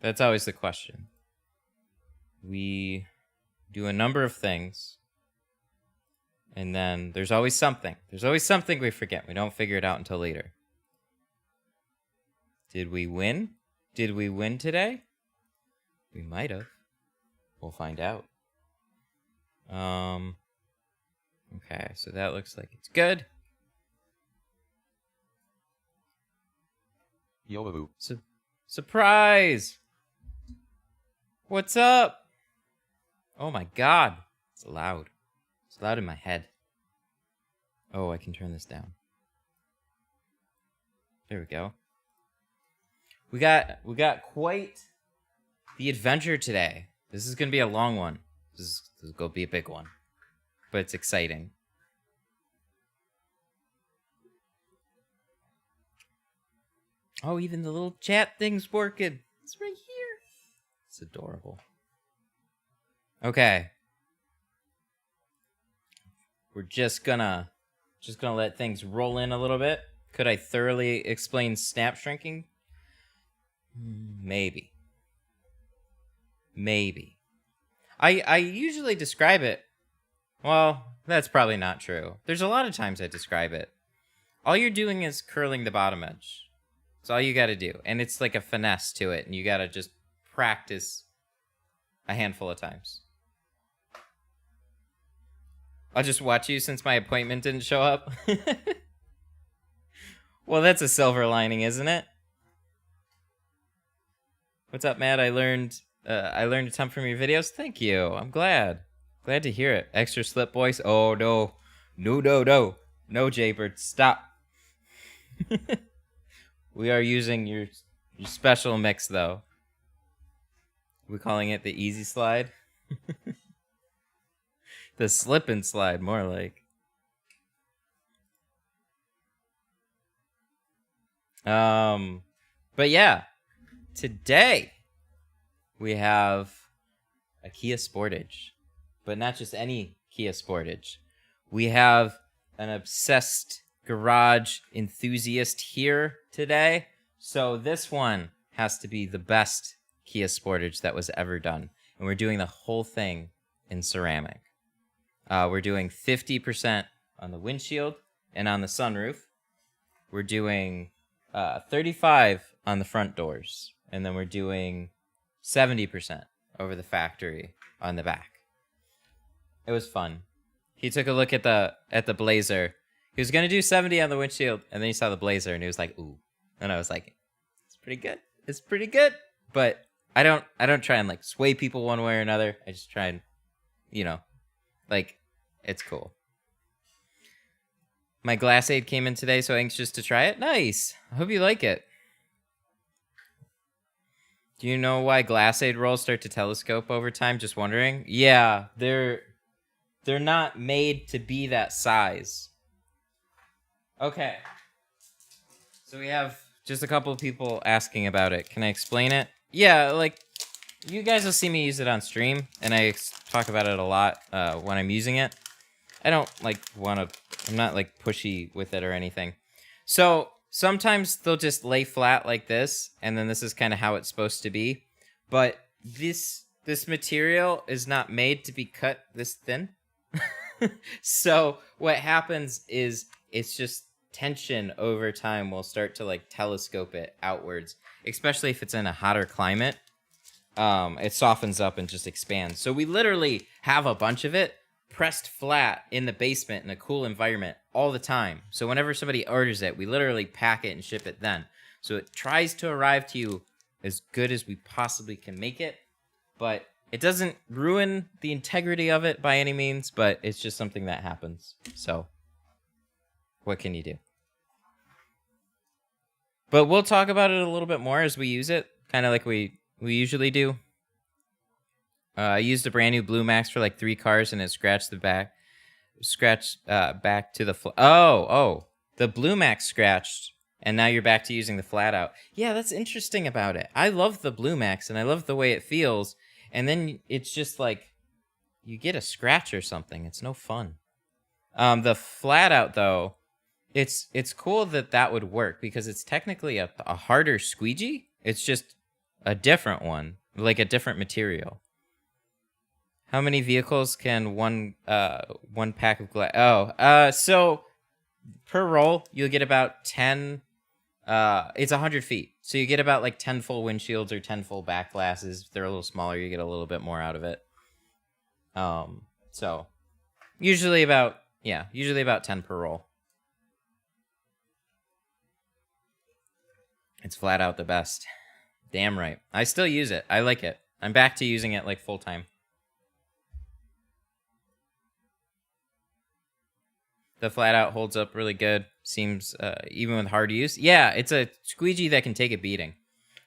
That's always the question. We do a number of things, and then there's always something. There's always something we forget. We don't figure it out until later. Did we win? Did we win today? We might have. We'll find out. Okay, so that looks like it's good. Yo. Surprise! What's up? Oh my god. It's loud. It's loud in my head. Oh, I can turn this down. There we go. We got quite the adventure today. This is going to be a long one. This is going to be a big one. But it's exciting. Oh, even the little chat thing's working. It's right here. It's adorable. Okay. We're just gonna let things roll in a little bit. Could I thoroughly explain snap shrinking? Maybe. I usually describe it. Well, that's probably not true. There's a lot of times I describe it. All you're doing is curling the bottom edge. That's all you gotta do. And it's like a finesse to it, and you gotta just practice a handful of times. I'll just watch you since my appointment didn't show up. Well, that's a silver lining, isn't it? What's up, Matt? I learned a ton from your videos. Thank you. I'm glad. Glad to hear it. Extra slip voice. Oh, no. No, Jaybird. Stop. We are using your special mix, though. We're calling it the easy slide. The slip and slide, more like. But yeah, today we have a Kia Sportage, but not just any Kia Sportage. We have an obsessed garage enthusiast here today, so this one has to be the best Kia Sportage that was ever done, and we're doing the whole thing in ceramic. We're doing 50% on the windshield and on the sunroof. We're doing 35 on the front doors, and then we're doing 70% over the factory on the back. It was fun. He took a look at the Blazer. He was gonna do 70 on the windshield, and then he saw the Blazer, and he was like, "Ooh!" And I was like, "It's pretty good. It's pretty good." But I don't try and like sway people one way or another. I just try and, like, it's cool. My glass aid came in today, so anxious to try it. Nice. I hope you like it. Do you know why glass aid rolls start to telescope over time? Just wondering. Yeah, they're not made to be that size. Okay. So we have just a couple of people asking about it. Can I explain it? Yeah, like, you guys will see me use it on stream, and I talk about it a lot when I'm using it. I don't, like, I'm not, like, pushy with it or anything. So sometimes they'll just lay flat like this, and then this is kind of how it's supposed to be. But this material is not made to be cut this thin. So what happens is it's just tension over time will start to, like, telescope it outwards, especially if it's in a hotter climate. It softens up and just expands. So we literally have a bunch of it pressed flat in the basement in a cool environment all the time. So whenever somebody orders it, we literally pack it and ship it then. So it tries to arrive to you as good as we possibly can make it, but it doesn't ruin the integrity of it by any means, but it's just something that happens. So what can you do? But we'll talk about it a little bit more as we use it, kind of like we usually do. I used a brand new Blue Max for like 3 cars, and it scratched the back. Back to the the Blue Max scratched, and now you're back to using the flat out. Yeah, that's interesting about it. I love the Blue Max, and I love the way it feels, and then it's just like you get a scratch or something. It's no fun. The flat out though, it's cool that would work because it's technically a harder squeegee. It's just a different one, like a different material. How many vehicles can one pack of glass? So per roll, you'll get about 10. It's 100 feet, so you get about like 10 full windshields or 10 full back glasses. If they're a little smaller, you get a little bit more out of it. So usually about 10 per roll. It's flat out the best. Damn right. I still use it. I like it. I'm back to using it like full time. The flat out holds up really good. Seems even with hard use. Yeah, it's a squeegee that can take a beating.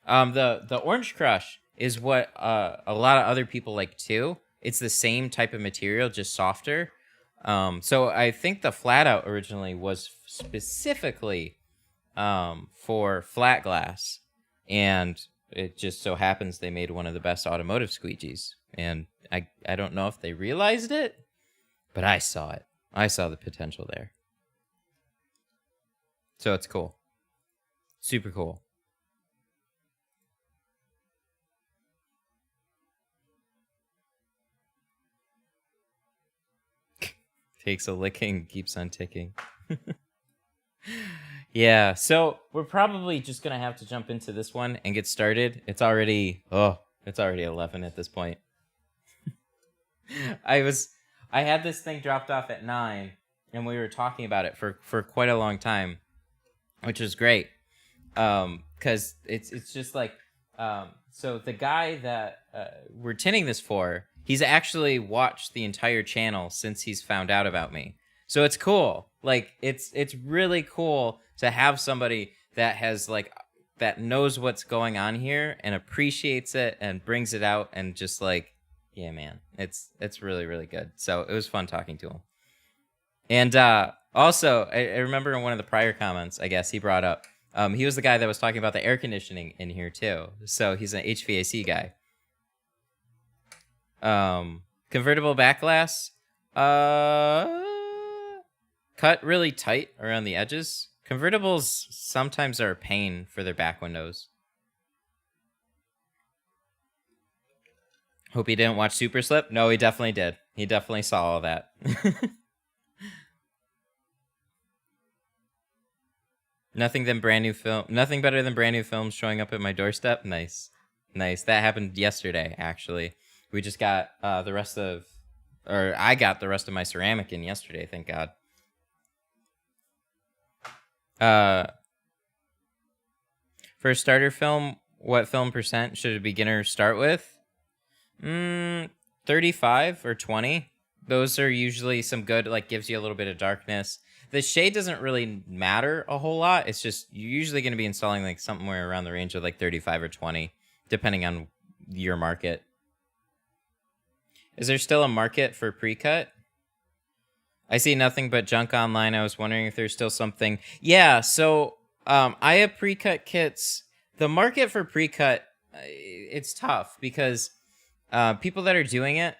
The Orange Crush is what a lot of other people like too. It's the same type of material, just softer. So I think the flat out originally was specifically for flat glass, and it just so happens they made one of the best automotive squeegees. And I don't know if they realized it, but I saw it. I saw the potential there. So it's cool. Super cool. Takes a licking, keeps on ticking. Yeah, so we're probably just going to have to jump into this one and get started. It's already 11 at this point. I had this thing dropped off at 9, and we were talking about it for quite a long time, which was great. Because it's just like, so the guy that we're tinting this for, he's actually watched the entire channel since he's found out about me. So it's cool. Like, it's really cool to have somebody that has like that knows what's going on here and appreciates it and brings it out and just like, yeah, man, it's really, really good. So it was fun talking to him. And also, I remember in one of the prior comments, I guess he brought up, he was the guy that was talking about the air conditioning in here too. So he's an HVAC guy. Convertible back glass, cut really tight around the edges. Convertibles sometimes are a pain for their back windows. Hope he didn't watch Super Slip. No, he definitely did. He definitely saw all that. Nothing better than brand new films showing up at my doorstep. Nice. That happened yesterday, actually. We just got I got the rest of my ceramic in yesterday, thank God. For a starter film, what film percent should a beginner start with? 35 or 20. Those are usually some good, like, gives you a little bit of darkness. The shade doesn't really matter a whole lot. It's just you're usually going to be installing like somewhere around the range of like 35 or 20, depending on your market. Is there still a market for pre-cut? I see nothing but junk online. I was wondering if there's still something. Yeah, so I have pre-cut kits. The market for pre-cut, it's tough because people that are doing it,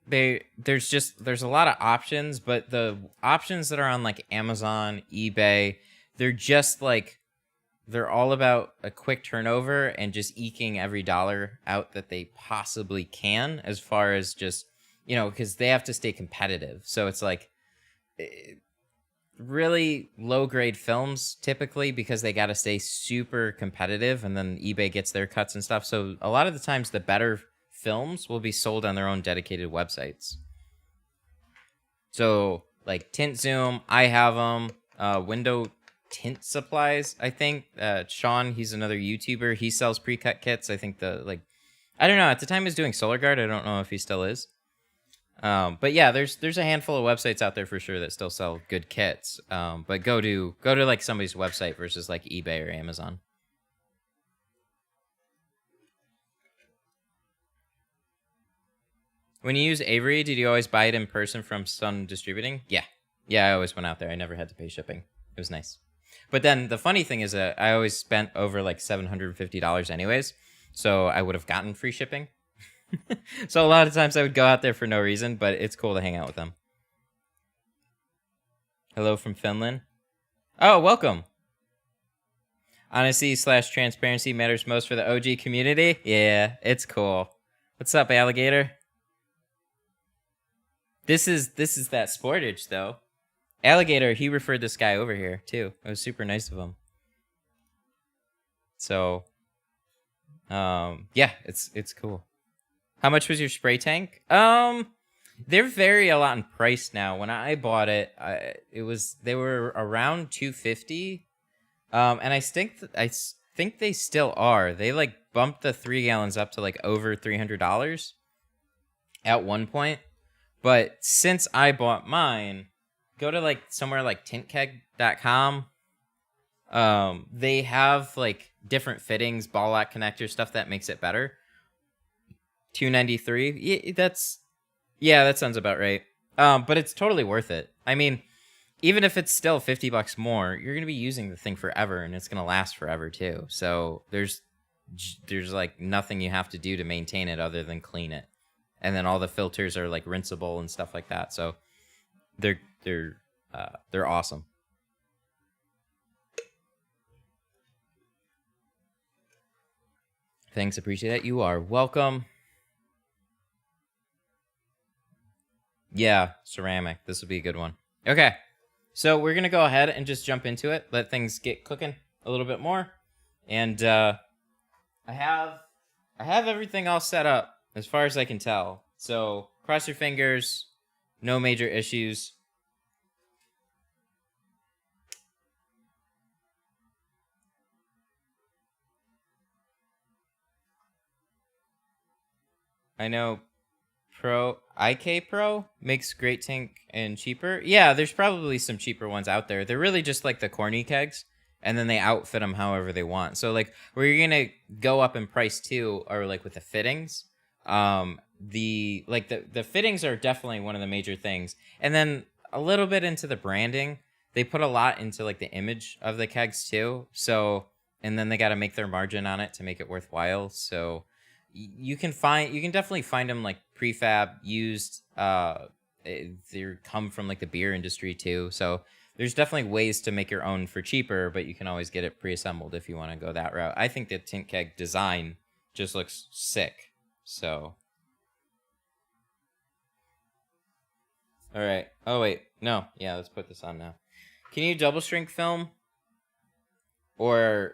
there's a lot of options, but the options that are on like Amazon, eBay, they're just like, they're all about a quick turnover and just eking every dollar out that they possibly can, as far as just, you know, because they have to stay competitive. So it's like really low grade films typically, because they got to stay super competitive, and then eBay gets their cuts and stuff. So a lot of the times the better films will be sold on their own dedicated websites. So like Tint Zoom, I have them. Window Tint Supplies, I think. Sean, he's another YouTuber. He sells pre-cut kits. I think I don't know. At the time he was doing Solar Guard. I don't know if he still is. But yeah, there's a handful of websites out there for sure that still sell good kits. But go to like somebody's website versus like eBay or Amazon. When you use Avery, did you always buy it in person from Sun Distributing? Yeah, I always went out there. I never had to pay shipping. It was nice. But then the funny thing is that I always spent over like $750 anyways, so I would have gotten free shipping. So a lot of times I would go out there for no reason, but it's cool to hang out with them. Hello from Finland. Oh, welcome. Honesty / transparency matters most for the OG community. Yeah, it's cool. What's up, alligator? This is that Sportage though. Alligator, he referred this guy over here too. It was super nice of him. So, yeah, it's cool. How much was your spray tank? They vary a lot in price now. When I bought it, they were around $250. And I think they still are. They like bumped the 3 gallons up to like over $300 at one point. But since I bought mine, go to like somewhere like tintkeg.com. They have like different fittings, ball lock connector stuff that makes it better. $293. Yeah, that sounds about right. But it's totally worth it. I mean, even if it's still $50 more, you're gonna be using the thing forever, and it's gonna last forever too. So there's like nothing you have to do to maintain it other than clean it, and then all the filters are like rinsable and stuff like that. So they're awesome. Thanks, appreciate it. You are welcome. Yeah, ceramic. This will be a good one. Okay, so we're gonna go ahead and just jump into it. Let things get cooking a little bit more, and I have everything all set up as far as I can tell. So cross your fingers, no major issues. I know IK Pro makes great tank and cheaper. Yeah, there's probably some cheaper ones out there. They're really just like the corny kegs, and then they outfit them however they want. So like where you're gonna go up in price too, are like with the fittings. The fittings are definitely one of the major things, and then a little bit into the branding. They put a lot into like the image of the kegs too. So, and then they got to make their margin on it to make it worthwhile. So you can definitely find them like prefab used. They come from like the beer industry too. So there's definitely ways to make your own for cheaper, but you can always get it pre-assembled if you want to go that route. I think the tint keg design just looks sick. So, all right. Oh wait, no. Yeah, let's put this on now. Can you double shrink film? Or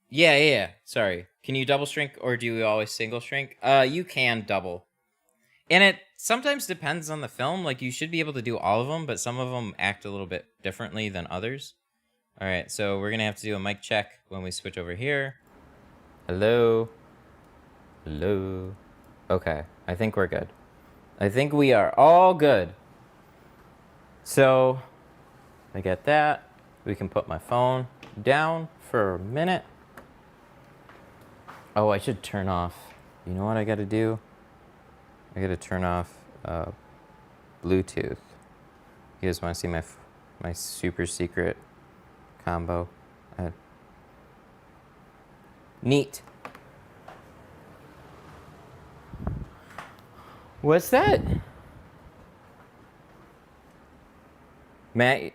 yeah. Sorry. Can you double shrink, or do you always single shrink? You can double. And it sometimes depends on the film. Like, you should be able to do all of them, but some of them act a little bit differently than others. All right, so we're going to have to do a mic check when we switch over here. Hello? Hello? Okay, I think we're good. I think we are all good. So, I get that. We can put my phone down for a minute. Oh, I should turn off. You know what I gotta do? I gotta turn off Bluetooth. You guys want to see my super secret combo? Neat. What's that? Matt.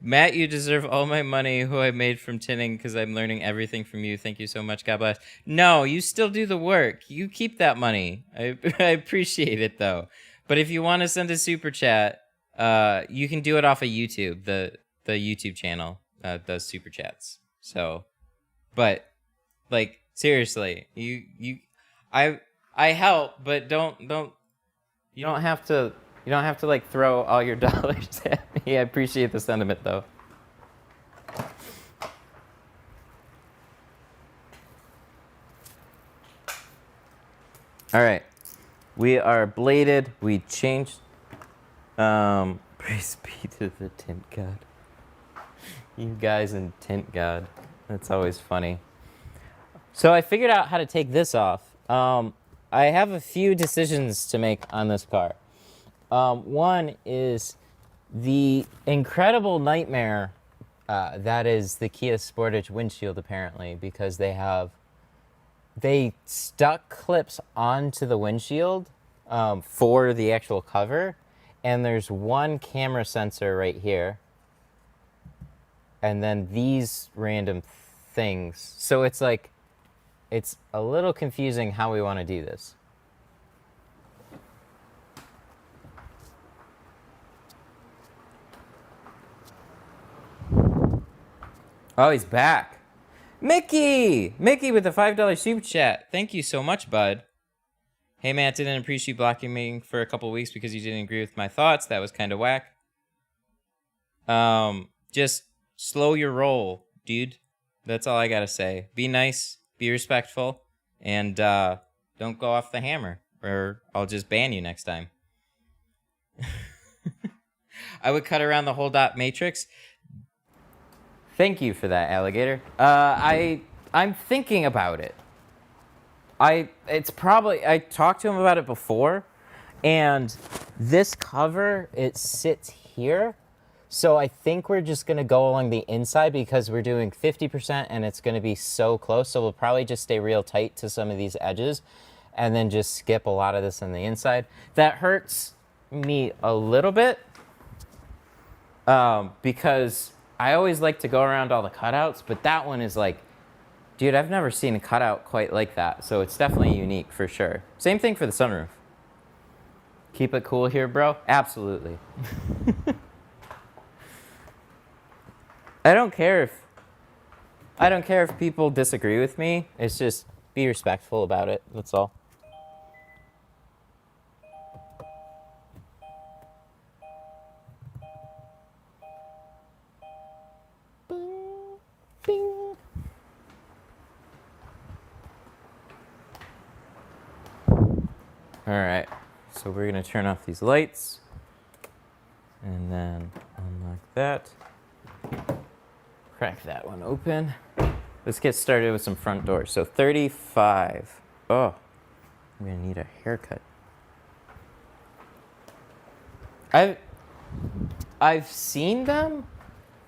Matt, you deserve all my money who I made from tinting because I'm learning everything from you. Thank you so much. God bless. No, you still do the work. You keep that money. I appreciate it, though. But if you want to send a super chat, you can do it off of YouTube. The YouTube channel does super chats. So, but like seriously, I help, but don't you don't have to. You don't have to like throw all your dollars at me. I appreciate the sentiment though. All right, we are bladed. We changed. Praise be to the tint god. You guys in tint god. That's always funny. So I figured out how to take this off. I have a few decisions to make on this car. One is the incredible nightmare that is the Kia Sportage windshield, apparently, because they stuck clips onto the windshield for the actual cover, and there's one camera sensor right here, and then these random things. So it's like, it's a little confusing how we want to do this. Oh, he's back. Mickey! Mickey with the $5 super chat. Thank you so much, bud. Hey, Matt, didn't appreciate you blocking me for a couple weeks because you didn't agree with my thoughts. That was kind of whack. Just slow your roll, dude. That's all I gotta say. Be nice, be respectful, and don't go off the hammer, or I'll just ban you next time. I would cut around the whole dot matrix. Thank you for that, alligator. I'm thinking about it. I talked to him about it before, and this cover, it sits here. So I think we're just gonna go along the inside because we're doing 50% and it's gonna be so close. So we'll probably just stay real tight to some of these edges and then just skip a lot of this on the inside. That hurts me a little bit because I always like to go around all the cutouts, but that one is like, dude, I've never seen a cutout quite like that. So it's definitely unique for sure. Same thing for the sunroof. Keep it cool here, bro. Absolutely. I don't care if people disagree with me. It's just be respectful about it. That's all. Bing, bing. All right, so we're gonna turn off these lights and then unlock that. Crack that one open. Let's get started with some front doors. So 35. Oh, I'm gonna need a haircut. I've seen them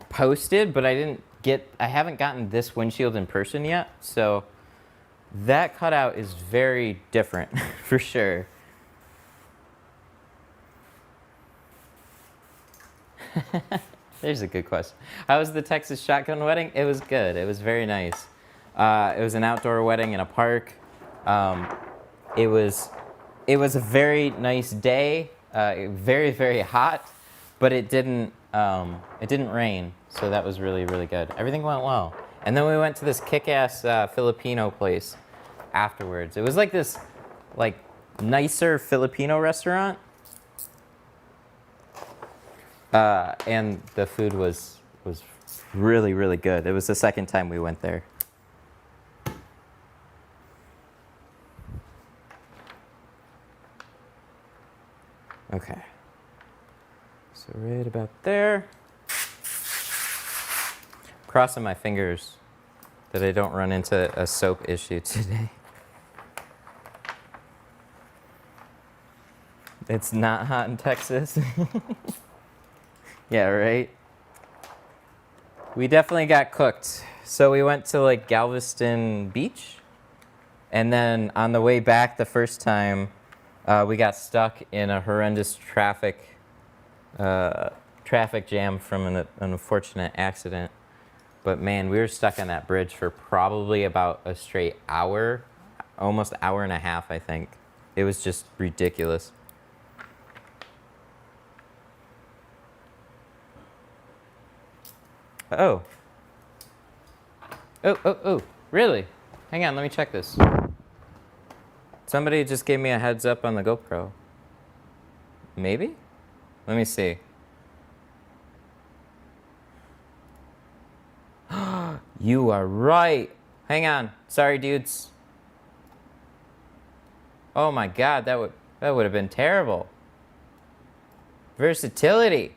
posted, but I haven't gotten this windshield in person yet. So that cutout is very different for sure. There's a good question. How was the Texas shotgun wedding? It was good. It was very nice. It was an outdoor wedding in a park. It was a very nice day. Very, very hot, but it didn't rain, so that was really, really good. Everything went well. And then we went to this kick-ass Filipino place afterwards. It was like this nicer Filipino restaurant. And the food was really, really good. It was the second time we went there. Okay. So right about there. Crossing my fingers that I don't run into a soap issue today. It's not hot in Texas. Yeah, right? We definitely got cooked. So we went to like Galveston Beach. And then on the way back the first time, we got stuck in a horrendous traffic jam from an unfortunate accident. But man, we were stuck on that bridge for probably about a straight hour, almost hour and a half, I think. It was just ridiculous. Oh. Oh, really? Hang on, let me check this. Somebody just gave me a heads up on the GoPro. Maybe? Let me see. You are right. Hang on. Sorry, dudes. Oh my God, that would have been terrible. Versatility.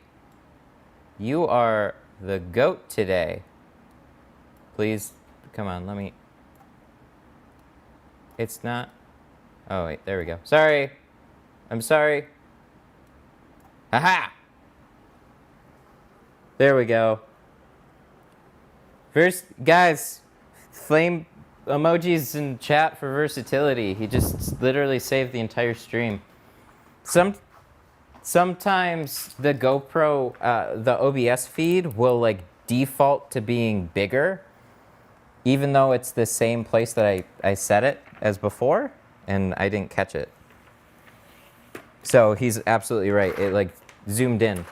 You are the GOAT today. Please, come on, let me. It's not. Oh wait, there we go. Sorry. I'm sorry. Aha! There we go. Guys, flame emojis in chat for versatility. He just literally saved the entire stream. Sometimes the GoPro, the OBS feed will like default to being bigger, even though it's the same place that I set it as before, and I didn't catch it. So he's absolutely right. It like zoomed in.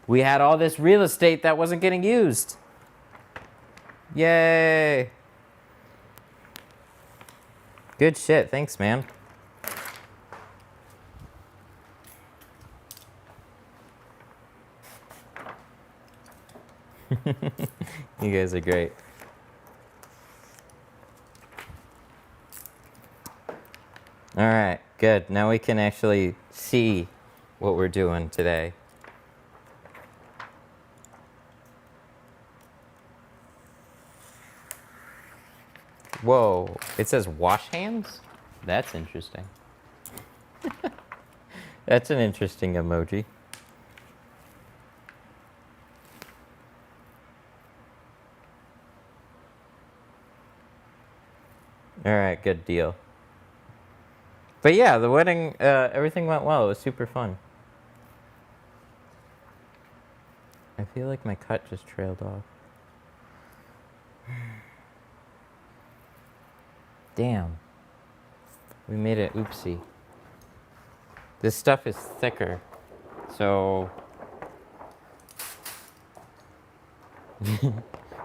We had all this real estate that wasn't getting used. Yay. Good shit. Thanks, man. You guys are great. All right, good. Now we can actually see what we're doing today. Whoa, it says wash hands? That's interesting. That's an interesting emoji. All right, good deal. But yeah, the wedding, everything went well. It was super fun. I feel like my cut just trailed off. Damn. We made it oopsie. This stuff is thicker, so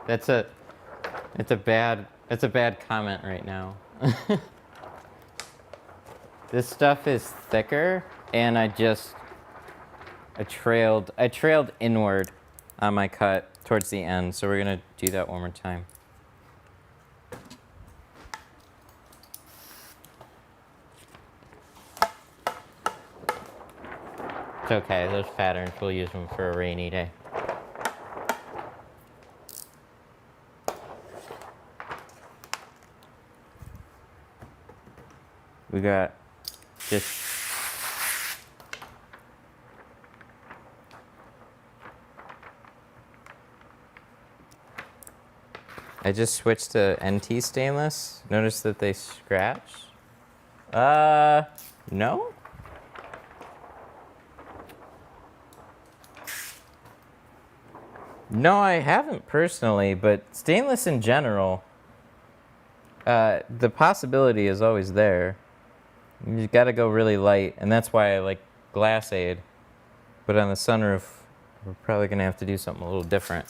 that's a bad comment right now. This stuff is thicker, and I trailed inward on my cut towards the end, so we're gonna do that one more time. It's okay, those patterns, we'll use them for a rainy day. We got just I just switched to NT stainless. Notice that they scratch. No? No, I haven't personally, but stainless in general, the possibility is always there. You gotta go really light, and that's why I like glass aid. But on the sunroof, we're probably gonna have to do something a little different.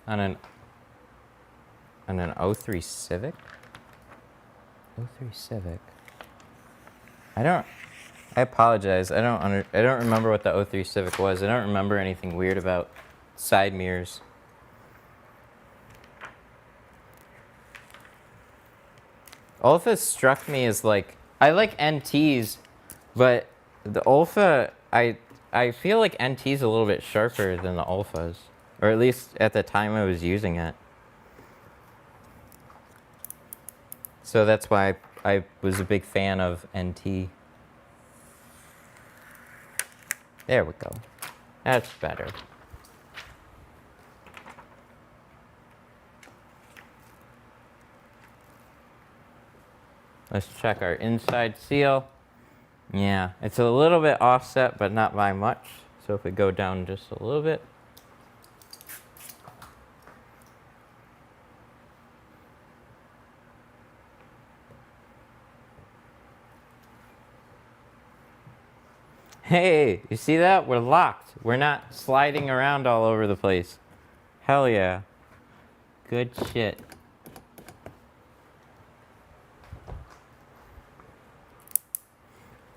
On an 03 Civic? 03 Civic. I apologize. I don't remember what the 03 Civic was. I don't remember anything weird about side mirrors. Olfa struck me as like, I like NTs, but the Olfa, I feel like NT's a little bit sharper than the Olfas, or at least at the time I was using it. So that's why I was a big fan of NT. There we go. That's better. Let's check our inside seal. Yeah, it's a little bit offset, but not by much. So if we go down just a little bit. Hey, you see that? We're locked. We're not sliding around all over the place. Hell yeah. Good shit.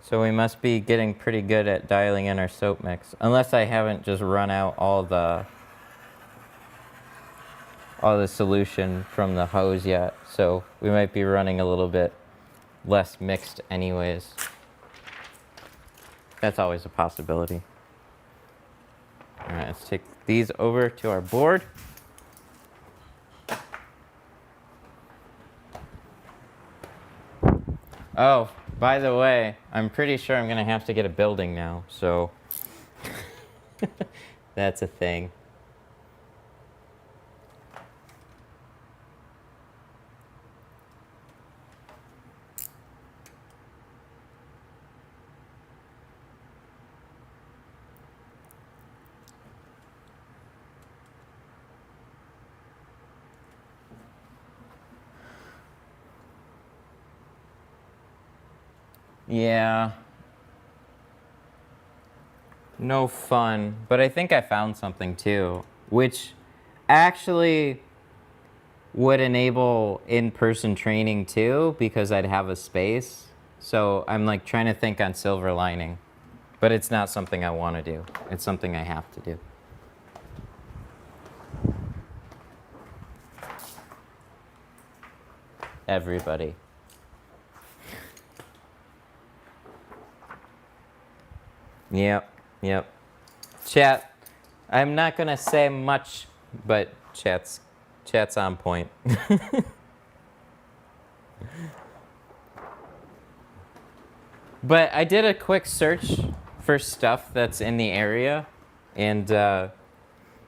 So we must be getting pretty good at dialing in our soap mix. Unless I haven't just run out all the solution from the hose yet. So we might be running a little bit less mixed anyways. That's always a possibility. All right, let's take these over to our board. Oh, by the way, I'm pretty sure I'm gonna have to get a building now, so that's a thing. Yeah. No fun. But I think I found something too, which actually would enable in-person training too, because I'd have a space. So I'm like trying to think on silver lining, but it's not something I want to do. It's something I have to do. Everybody. Yep, yep. Chat, I'm not gonna say much, but chat's on point. But I did a quick search for stuff that's in the area, and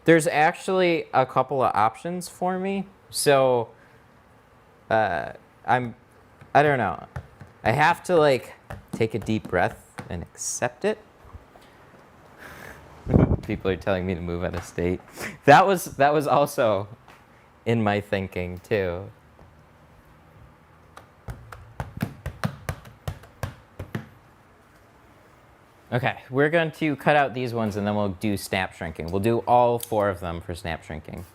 there's actually a couple of options for me. So I don't know. I have to like take a deep breath and accept it. People are telling me to move out of state. That was also in my thinking too. Okay, we're going to cut out these ones and then we'll do snap shrinking. We'll do all 4 of them for snap shrinking.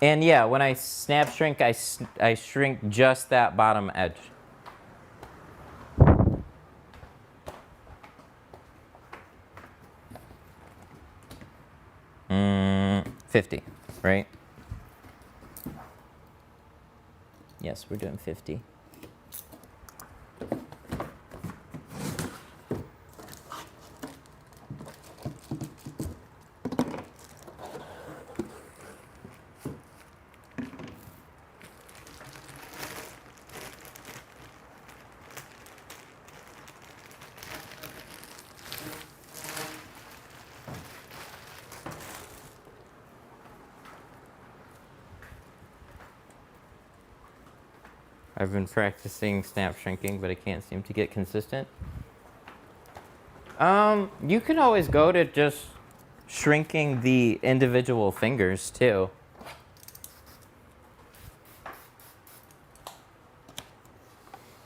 And yeah, when I snap shrink, I shrink just that bottom edge. Mm, 50, right? Yes, we're doing 50. I've been practicing snap shrinking, but I can't seem to get consistent. You can always go to just shrinking the individual fingers too.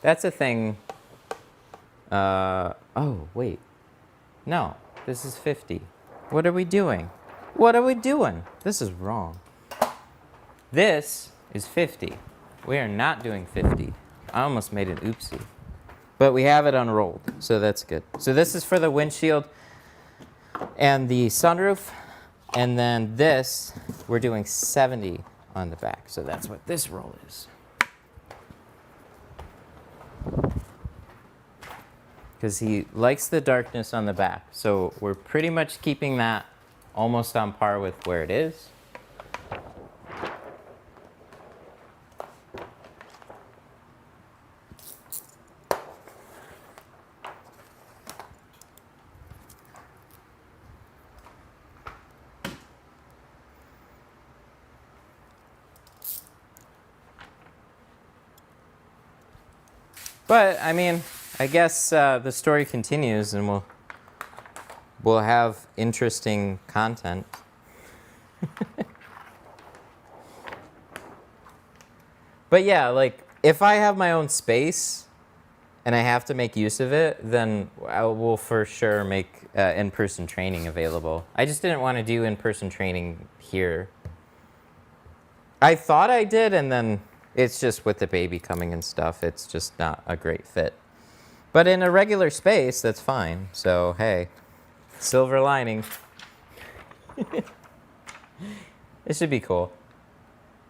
That's a thing. Oh, wait. No, this is 50. What are we doing? What are we doing? This is wrong. This is 50. We are not doing 50. I almost made an oopsie. But we have it unrolled, so that's good. So this is for the windshield and the sunroof. And then this, we're doing 70 on the back. So that's what this roll is. Because he likes the darkness on the back. So we're pretty much keeping that almost on par with where it is. But I mean, I guess the story continues, and we'll have interesting content. But yeah, like if I have my own space and I have to make use of it, then I will for sure make in-person training available. I just didn't want to do in-person training here. I thought I did, and then it's just with the baby coming and stuff, it's just not a great fit. But in a regular space, that's fine. So, hey, silver lining. It should be cool.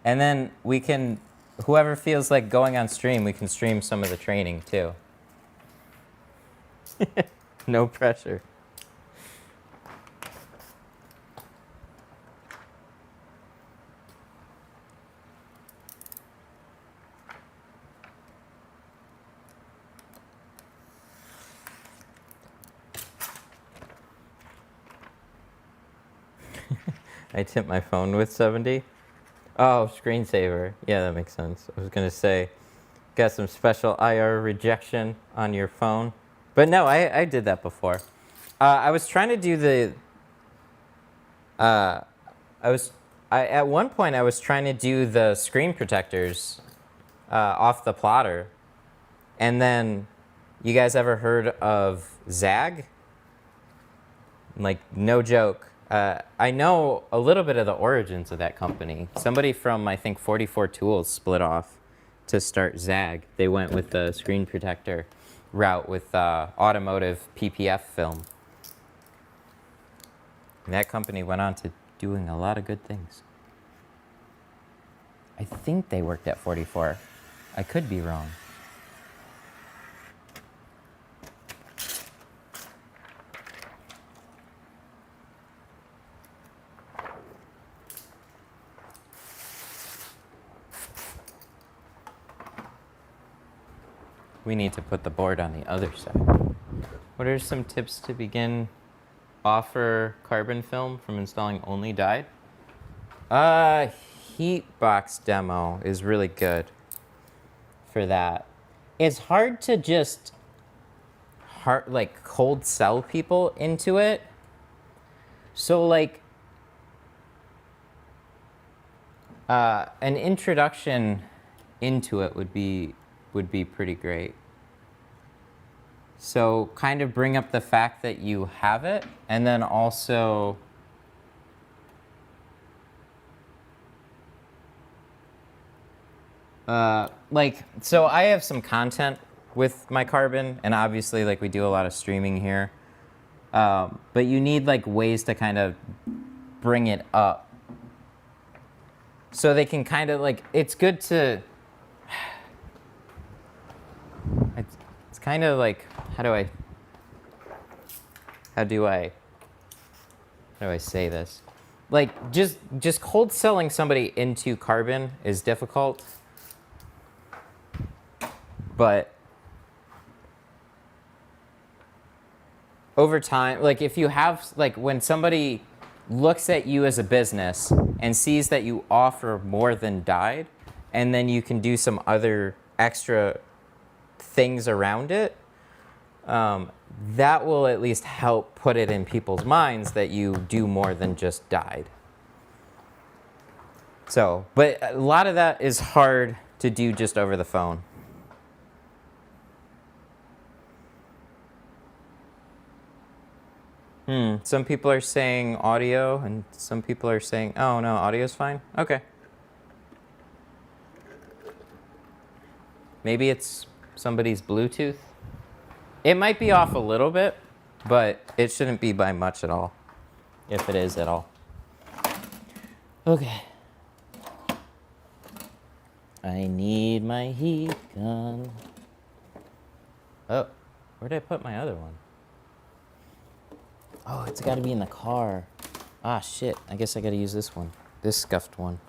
And then we can, whoever feels like going on stream, we can stream some of the training too. No pressure. I tipped my phone with 70. Oh, screensaver. Yeah, that makes sense. I was going to say, got some special IR rejection on your phone. But no, I did that before. I was trying to do the... at one point, I was trying to do the screen protectors off the plotter. And then, you guys ever heard of Zag? Like, no joke. I know a little bit of the origins of that company. Somebody from, I think, 44 Tools split off to start Zag. They went with the screen protector route with automotive PPF film. And that company went on to doing a lot of good things. I think they worked at 44. I could be wrong. We need to put the board on the other side. What are some tips to begin offer carbon film from installing only dyed? Heat box demo is really good for that. It's hard to just like cold sell people into it. So like an introduction into it would be pretty great. So kind of bring up the fact that you have it, and then also like, so I have some content with my carbon, and obviously like we do a lot of streaming here, but you need like ways to kind of bring it up so they can kind of like, it's good to, it's kind of like, how do I say this? Like, just cold selling somebody into carbon is difficult, but over time, like if you have, like when somebody looks at you as a business and sees that you offer more than dyed, and then you can do some other extra things around it, that will at least help put it in people's minds that you do more than just dyed. So, but a lot of that is hard to do just over the phone. Some people are saying audio, and some people are saying, oh no, audio's fine? Okay. Maybe it's somebody's Bluetooth. It might be off a little bit, but it shouldn't be by much at all, if it is at all. Okay. I need my heat gun. Oh, where did I put my other one? Oh, it's got to be in the car. Ah, shit. I guess I got to use this one. This scuffed one.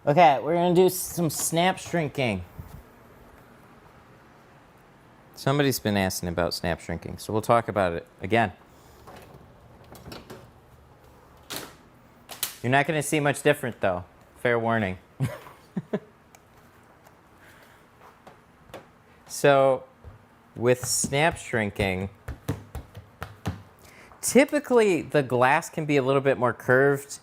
Okay, we're going to do some snap shrinking. Somebody's been asking about snap shrinking, so we'll talk about it again. You're not going to see much different, though. Fair warning. So, with snap shrinking, typically the glass can be a little bit more curved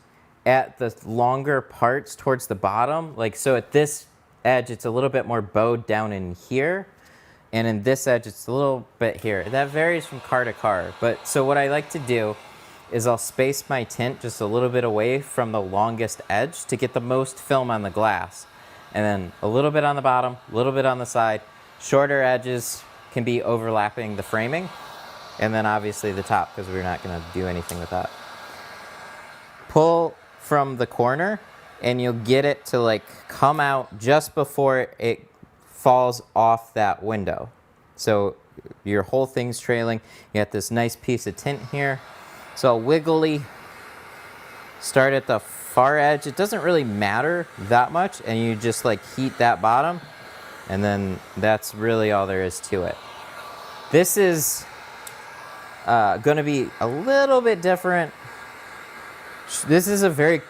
at the longer parts towards the bottom. Like, so at this edge, it's a little bit more bowed down in here. And in this edge, it's a little bit here. That varies from car to car. But so what I like to do is I'll space my tint just a little bit away from the longest edge to get the most film on the glass. And then a little bit on the bottom, a little bit on the side. Shorter edges can be overlapping the framing. And then obviously the top, because we're not going to do anything with that. Pull from the corner, and you'll get it to like come out just before it falls off that window. So your whole thing's trailing. You got this nice piece of tint here. So I'll wiggly start at the far edge. It doesn't really matter that much, and you just like heat that bottom, and then that's really all there is to it. This is going to be a little bit different. This is a very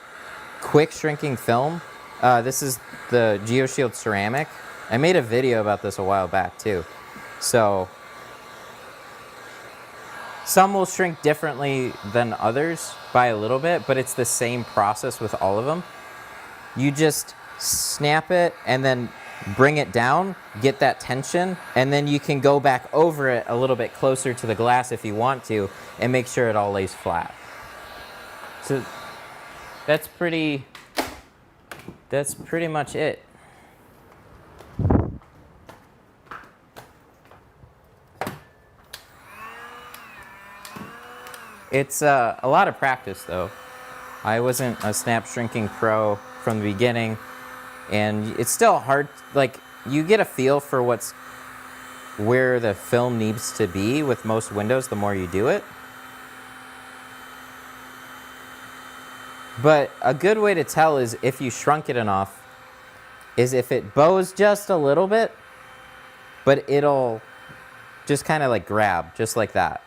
quick shrinking film. This is the GeoShield ceramic. I made a video about this a while back too. So some will shrink differently than others by a little bit, but it's the same process with all of them. you just snap it and then bring it down, get that tension, and then you can go back over it a little bit closer to the glass if you want to, and make sure it all lays flat. So that's pretty much it. It's a lot of practice though. I wasn't a snap shrinking pro from the beginning, and it's still hard. Like, you get a feel for where the film needs to be with most windows the more you do it. But a good way to tell is if you shrunk it enough, is if it bows just a little bit, but it'll just kind of like grab, just like that.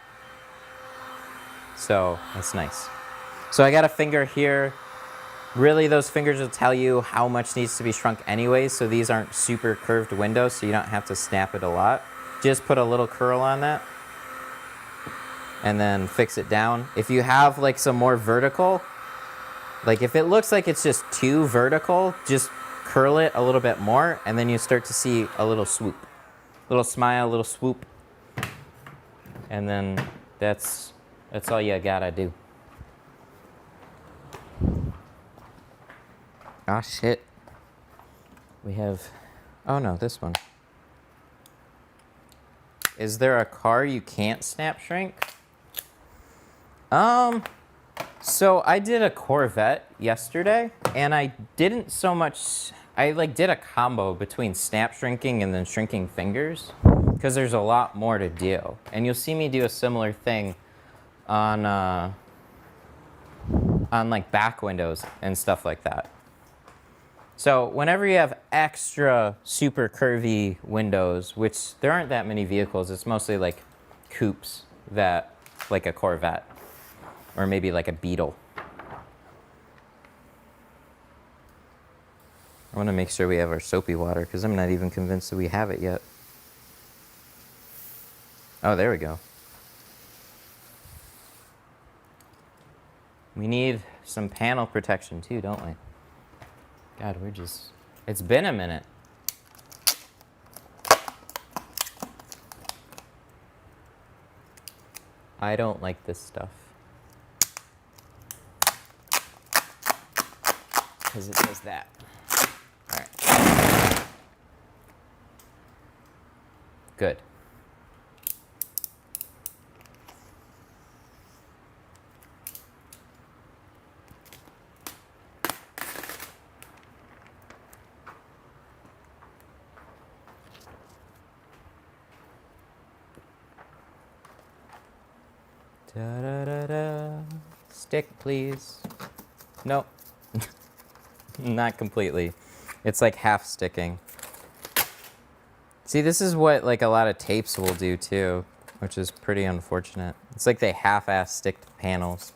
So that's nice. So I got a finger here. Really, those fingers will tell you how much needs to be shrunk anyways, so these aren't super curved windows, so you don't have to snap it a lot. Just put a little curl on that, and then fix it down. If you have like some more vertical, like if it looks like it's just too vertical, just curl it a little bit more, and then you start to see a little swoop. Little smile, little swoop. And then that's all you gotta do. Ah, shit. We have, oh no, this one. Is there a car you can't snap shrink? So I did a Corvette yesterday, and I didn't so much, I like did a combo between snap shrinking and then shrinking fingers, because there's a lot more to do. And you'll see me do a similar thing on like back windows and stuff like that. So whenever you have extra super curvy windows, which there aren't that many vehicles, it's mostly like coupes that, like a Corvette, or maybe like a Beetle. I want to make sure we have our soapy water, because I'm not even convinced that we have it yet. Oh, there we go. We need some panel protection too, don't we? God, it's been a minute. I don't like this stuff. Because it does that. All right. Good. Da-da-da-da. Stick, please. Nope. Not completely. It's like half sticking. See, this is what like a lot of tapes will do too, which is pretty unfortunate. It's like they half-ass stick to panels.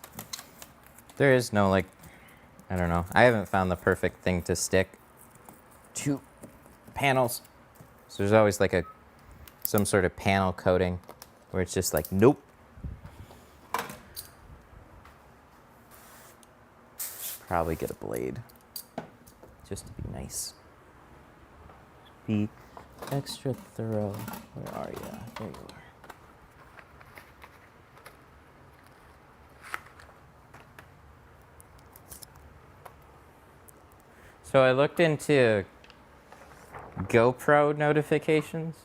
There is no like, I don't know. I haven't found the perfect thing to stick to panels. So there's always like some sort of panel coating where it's just like, nope. Probably get a blade, just to be nice. Be extra thorough. Where are you? There you are. So I looked into GoPro notifications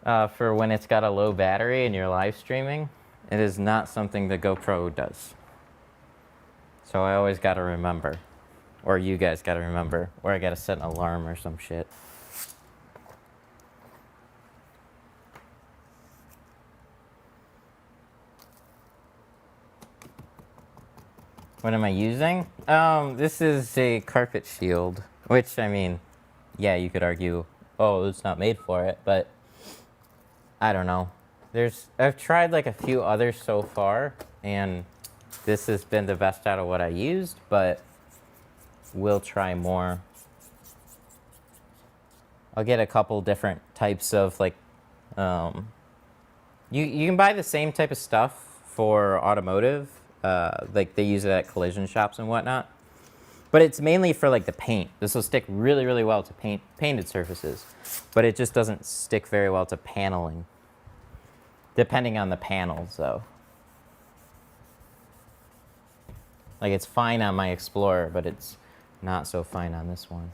for when it's got a low battery and you're live streaming. It is not something the GoPro does. So I always got to remember, or you guys got to remember, or I got to set an alarm or some shit. What am I using? This is a carpet shield, which, I mean, yeah, you could argue, oh, it's not made for it, but I don't know. I've tried like a few others so far, and this has been the best out of what I used, but we'll try more. I'll get a couple different types of like, you can buy the same type of stuff for automotive, like they use it at collision shops and whatnot. But it's mainly for like the paint. This will stick really, really well to painted surfaces, but it just doesn't stick very well to paneling, depending on the panels though. Like it's fine on my Explorer, but it's not so fine on this one.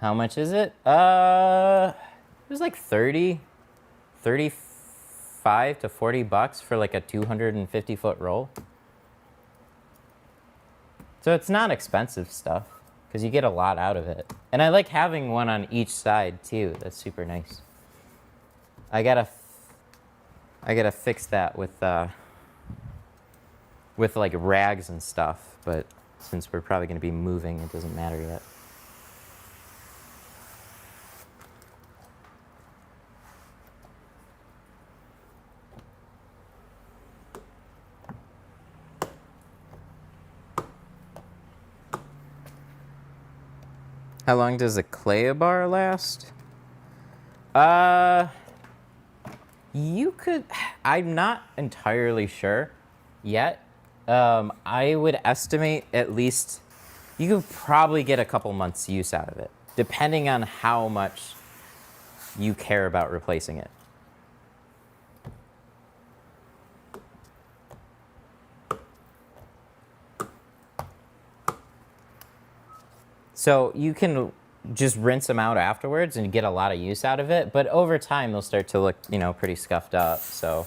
How much is it? It was like 35 to 40 bucks for like a 250 foot roll. So it's not expensive stuff because you get a lot out of it. And I like having one on each side too. That's super nice. I gotta fix that with like rags and stuff, but since we're probably gonna be moving, it doesn't matter yet. How long does a clay bar last? You could, I'm not entirely sure yet. I would estimate at least, you could probably get a couple months use out of it, depending on how much you care about replacing it. So you can just rinse them out afterwards and get a lot of use out of it, but over time they'll start to look, you know, pretty scuffed up, so.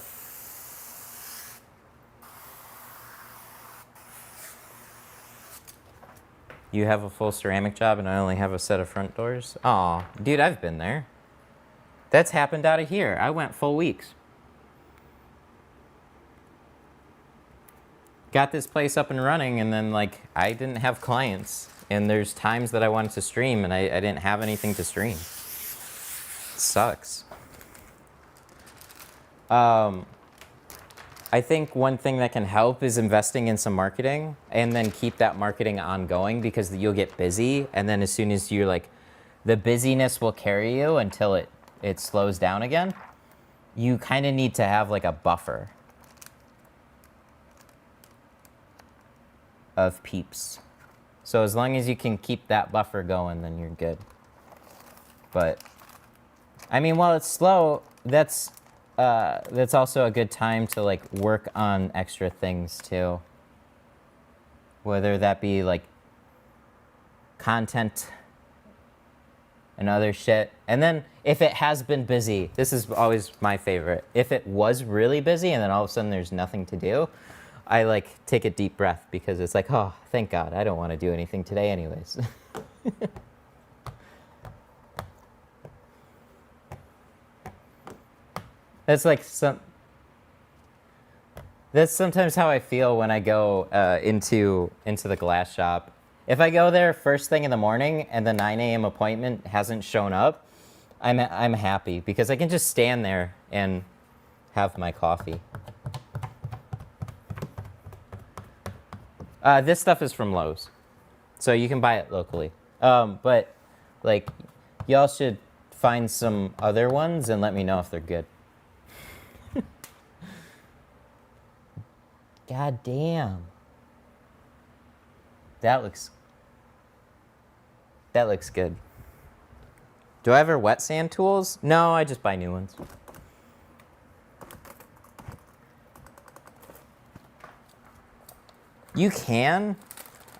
You have a full ceramic job and I only have a set of front doors? Aw, dude, I've been there. That's happened out of here. I went full weeks. Got this place up and running and then like I didn't have clients. And there's times that I wanted to stream and I didn't have anything to stream. It sucks. I think one thing that can help is investing in some marketing and then keep that marketing ongoing because you'll get busy. And then as soon as you're like, the busyness will carry you until it slows down again. You kind of need to have like a buffer of peeps. So as long as you can keep that buffer going, then you're good. But, I mean, while it's slow, that's also a good time to like work on extra things too. Whether that be like content and other shit. And then if it has been busy, this is always my favorite. If it was really busy and then all of a sudden there's nothing to do, I like take a deep breath because it's like, oh, thank God, I don't want to do anything today anyways. That's sometimes how I feel when I go into the glass shop. If I go there first thing in the morning and the 9 a.m. appointment hasn't shown up, I'm happy because I can just stand there and have my coffee. This stuff is from Lowe's, so you can buy it locally. But like, y'all should find some other ones and let me know if they're good. God damn. That looks good. Do I ever wet sand tools? No, I just buy new ones. You can,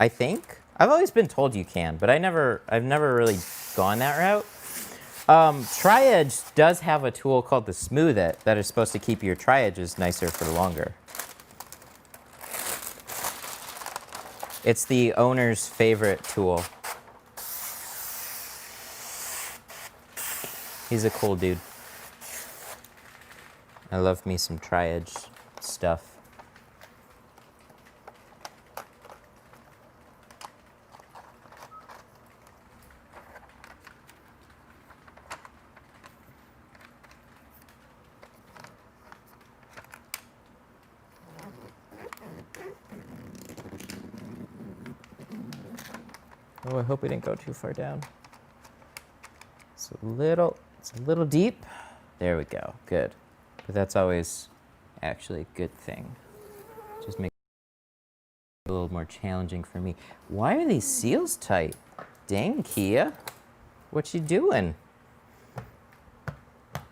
I think. I've always been told you can, but I've never really gone that route. Tri-Edge does have a tool called the Smooth It that is supposed to keep your tri-edges nicer for longer. It's the owner's favorite tool. He's a cool dude. I love me some Tri-Edge stuff. Oh, I hope we didn't go too far down. It's a little deep. There we go, good. But that's always actually a good thing. A little more challenging for me. Why are these seals tight? Dang, Kia. What you doing?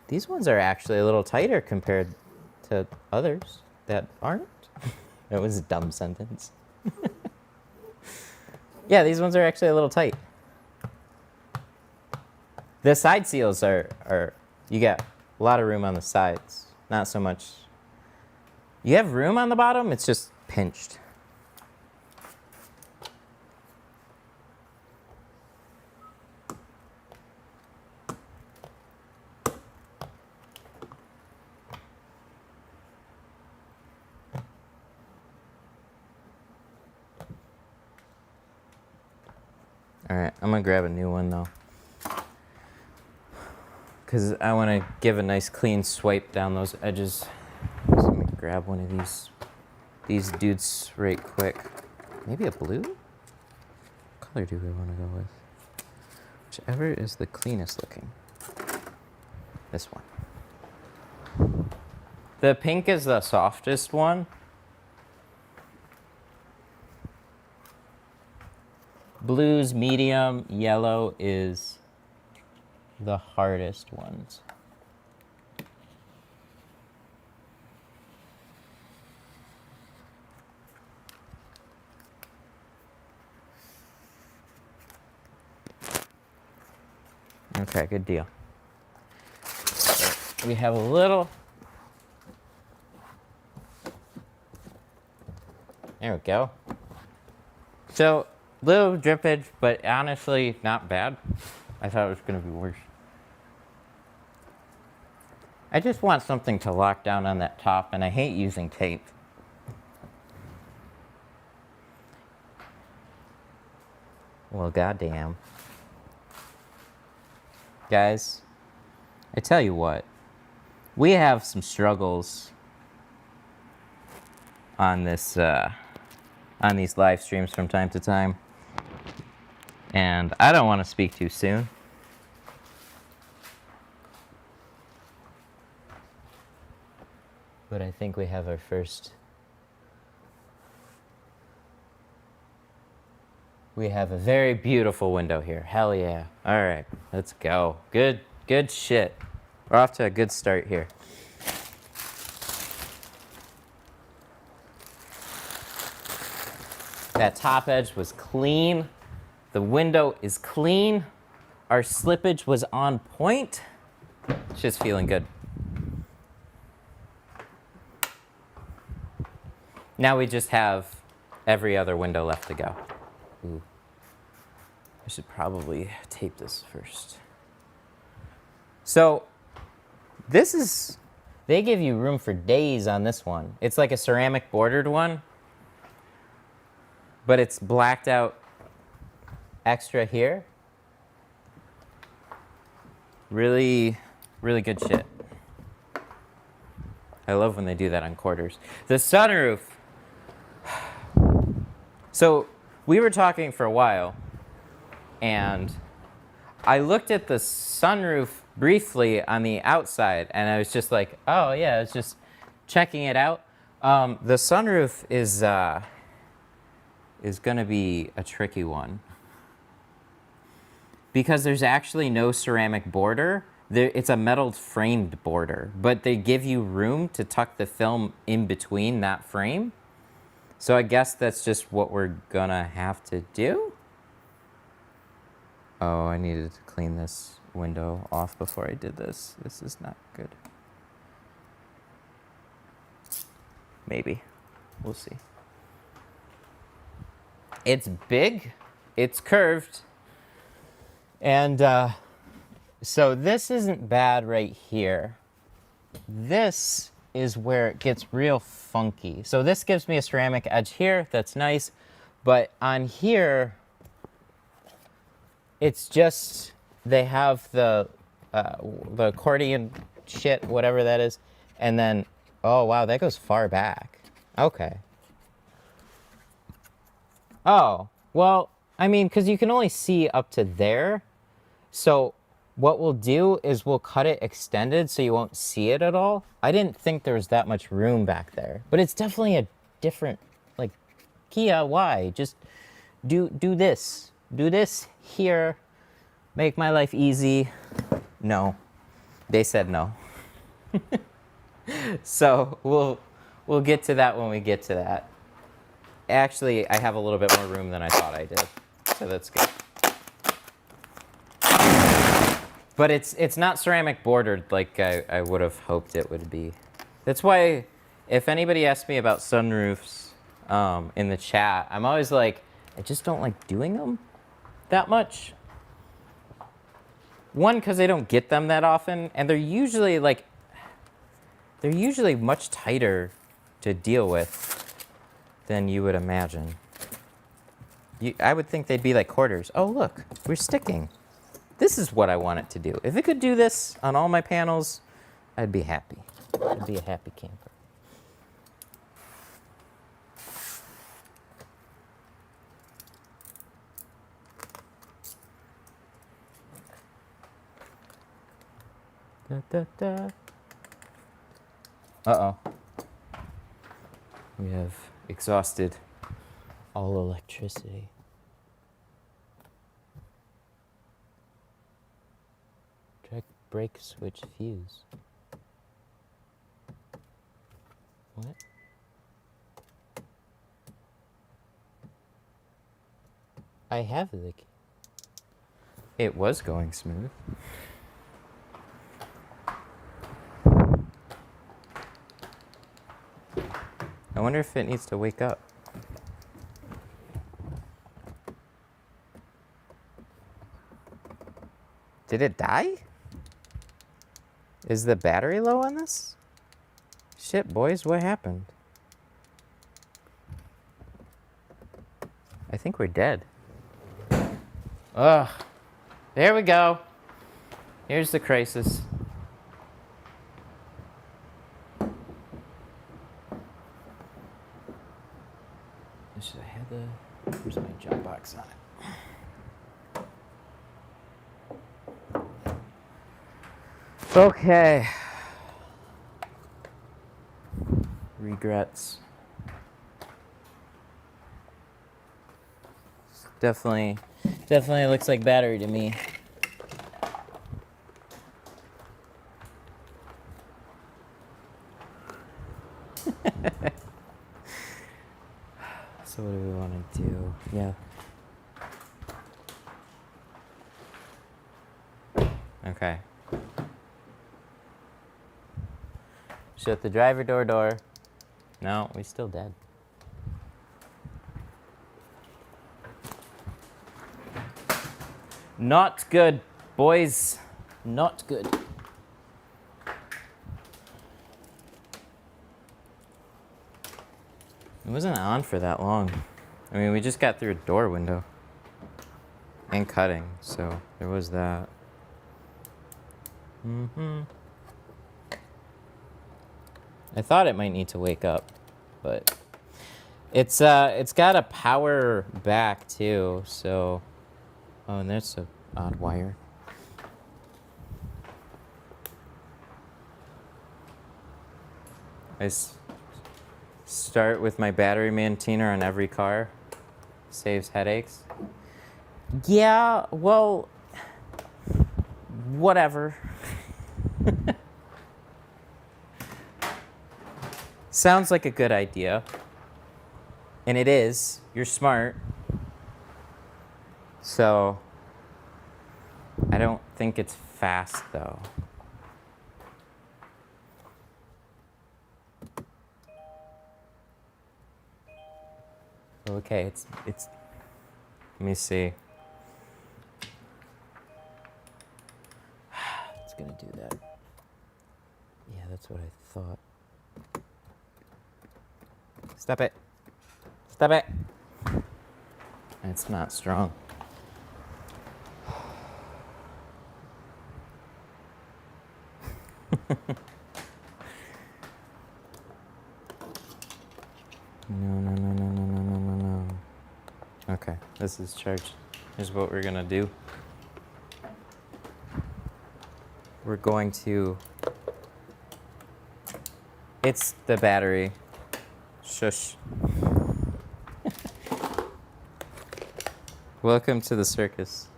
These ones are actually a little tighter compared to others that aren't. That was a dumb sentence. Yeah, these ones are actually a little tight. The side seals are you got a lot of room on the sides. Not so much. You have room on the bottom, it's just pinched. All right, I'm gonna grab a new one though, because I want to give a nice clean swipe down those edges. So let me grab one of these dudes right quick. Maybe a blue? What color do we want to go with? Whichever is the cleanest looking. This one. The pink is the softest one. Blue's medium, yellow is the hardest ones. Okay, good deal. So we have a little. There we go. So, little drippage, but honestly, not bad. I thought it was going to be worse. I just want something to lock down on that top, and I hate using tape. Well, goddamn. Guys, I tell you what, we have some struggles on this, on these live streams from time to time. And I don't want to speak too soon. But I think we have our first. We have a very beautiful window here. Hell yeah. All right, let's go. Good shit. We're off to a good start here. That top edge was clean. The window is clean. Our slippage was on point. It's just feeling good. Now we just have every other window left to go. Ooh. I should probably tape this first. So this is, they give you room for days on this one. It's like a ceramic bordered one, but it's blacked out extra here. Really, really good shit. I love when they do that on quarters. The sunroof. So we were talking for a while, and I looked at the sunroof briefly on the outside, and I was just like, oh yeah, I was just checking it out. The sunroof is going to be a tricky one, because there's actually no ceramic border. It's a metal framed border, but they give you room to tuck the film in between that frame. So I guess that's just what we're gonna have to do. Oh, I needed to clean this window off before I did this. This is not good. Maybe. We'll see. It's big. It's curved. And so this isn't bad right here. This is where it gets real funky. So this gives me a ceramic edge here. That's nice. But on here, it's just, they have the accordion shit, whatever that is. And then, oh wow, that goes far back. Okay. Oh, well, I mean, because you can only see up to there. So what we'll do is we'll cut it extended so you won't see it at all. I didn't think there was that much room back there, but it's definitely a different, like, Kia, why? Just do this. Do this here. Make my life easy. No. They said no. So we'll get to that when we get to that. Actually, I have a little bit more room than I thought I did. So that's good. But it's not ceramic bordered like I would have hoped it would be. That's why if anybody asks me about sunroofs in the chat, I'm always like, I just don't like doing them that much. One, because I don't get them that often, and they're usually much tighter to deal with than you would imagine. I would think they'd be like quarters. Oh, look, we're sticking. This is what I want it to do. If it could do this on all my panels, I'd be happy. I'd be a happy camper. Da, da, da. Uh-oh. We have exhausted all electricity. Check brake switch fuse. What? I have the key. It was going smooth. I wonder if it needs to wake up. Did it die? Is the battery low on this? Shit, boys, what happened? I think we're dead. Ugh. There we go. Here's the crisis. Should I have the... Where's my jump box on it? Okay. Regrets. Definitely looks like battery to me. So what do we want to do? Yeah. Okay. Shut the driver door. No, we still dead. Not good, boys. Not good. It wasn't on for that long. I mean, we just got through a door window. And cutting, so there was that. I thought it might need to wake up, but it's got a power back too, so... Oh, and there's an odd wire. I start with my battery maintainer on every car. Saves headaches. Yeah, well, whatever. Sounds like a good idea. And it is. You're smart. So, I don't think it's fast, though. Okay, it's let me see. It's gonna do that. Yeah, that's what I thought. Stop it. Stop it. It's not strong. No. Okay, this is charged. Here's what we're gonna do. We're going to... It's the battery. Shush. Welcome to the circus.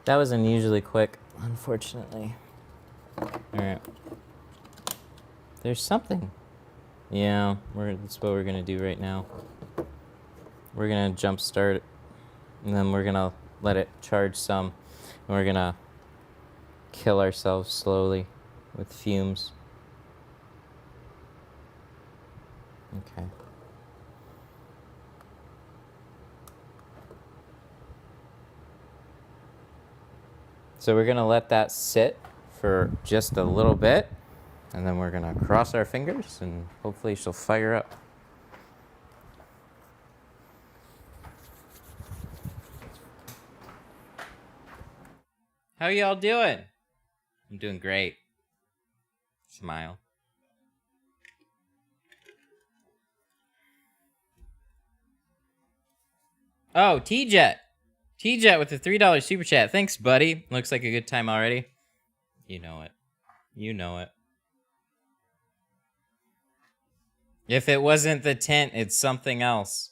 That was unusually quick, unfortunately. Alright. There's something. Yeah, that's what we're gonna do right now. We're gonna jump start it, and then we're gonna let it charge some, and we're gonna kill ourselves slowly with fumes. Okay. So we're gonna let that sit for just a little bit, and then we're gonna cross our fingers and hopefully she'll fire up. How y'all doing? I'm doing great. Smile. Oh, T-Jet. T-Jet with the $3 super chat. Thanks, buddy. Looks like a good time already. You know it. You know it. If it wasn't the tint, it's something else.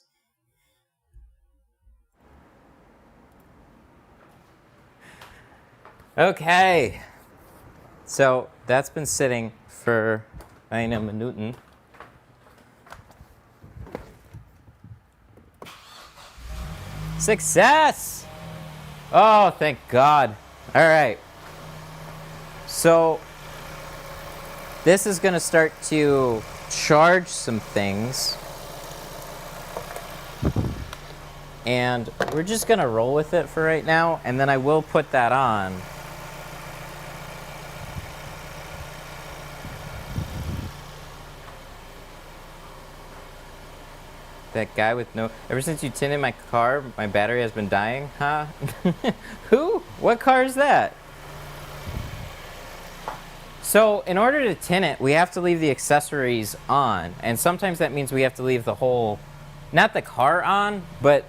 Okay. So that's been sitting for eine Minuten. Success! Oh, thank God. All right. So this is going to start to charge some things. And we're just going to roll with it for right now, and then I will put that on. That guy with no... Ever since you tinted my car, my battery has been dying, huh? Who? What car is that? So, in order to tint it, we have to leave the accessories on. And sometimes that means we have to leave the whole... Not the car on, but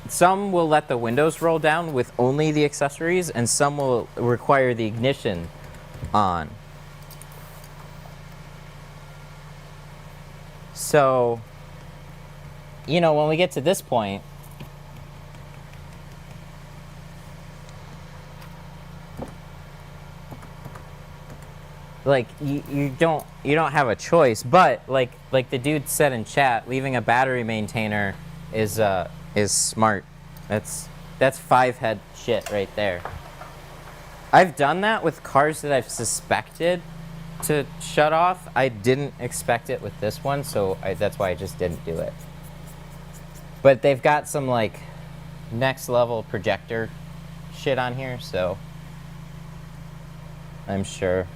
some will let the windows roll down with only the accessories, and some will require the ignition on. So... You know, when we get to this point, like you don't have a choice. But like the dude said in chat, leaving a battery maintainer is smart. That's 5-head shit right there. I've done that with cars that I've suspected to shut off. I didn't expect it with this one, so that's why I just didn't do it. But they've got some, like, next level projector shit on here, so I'm sure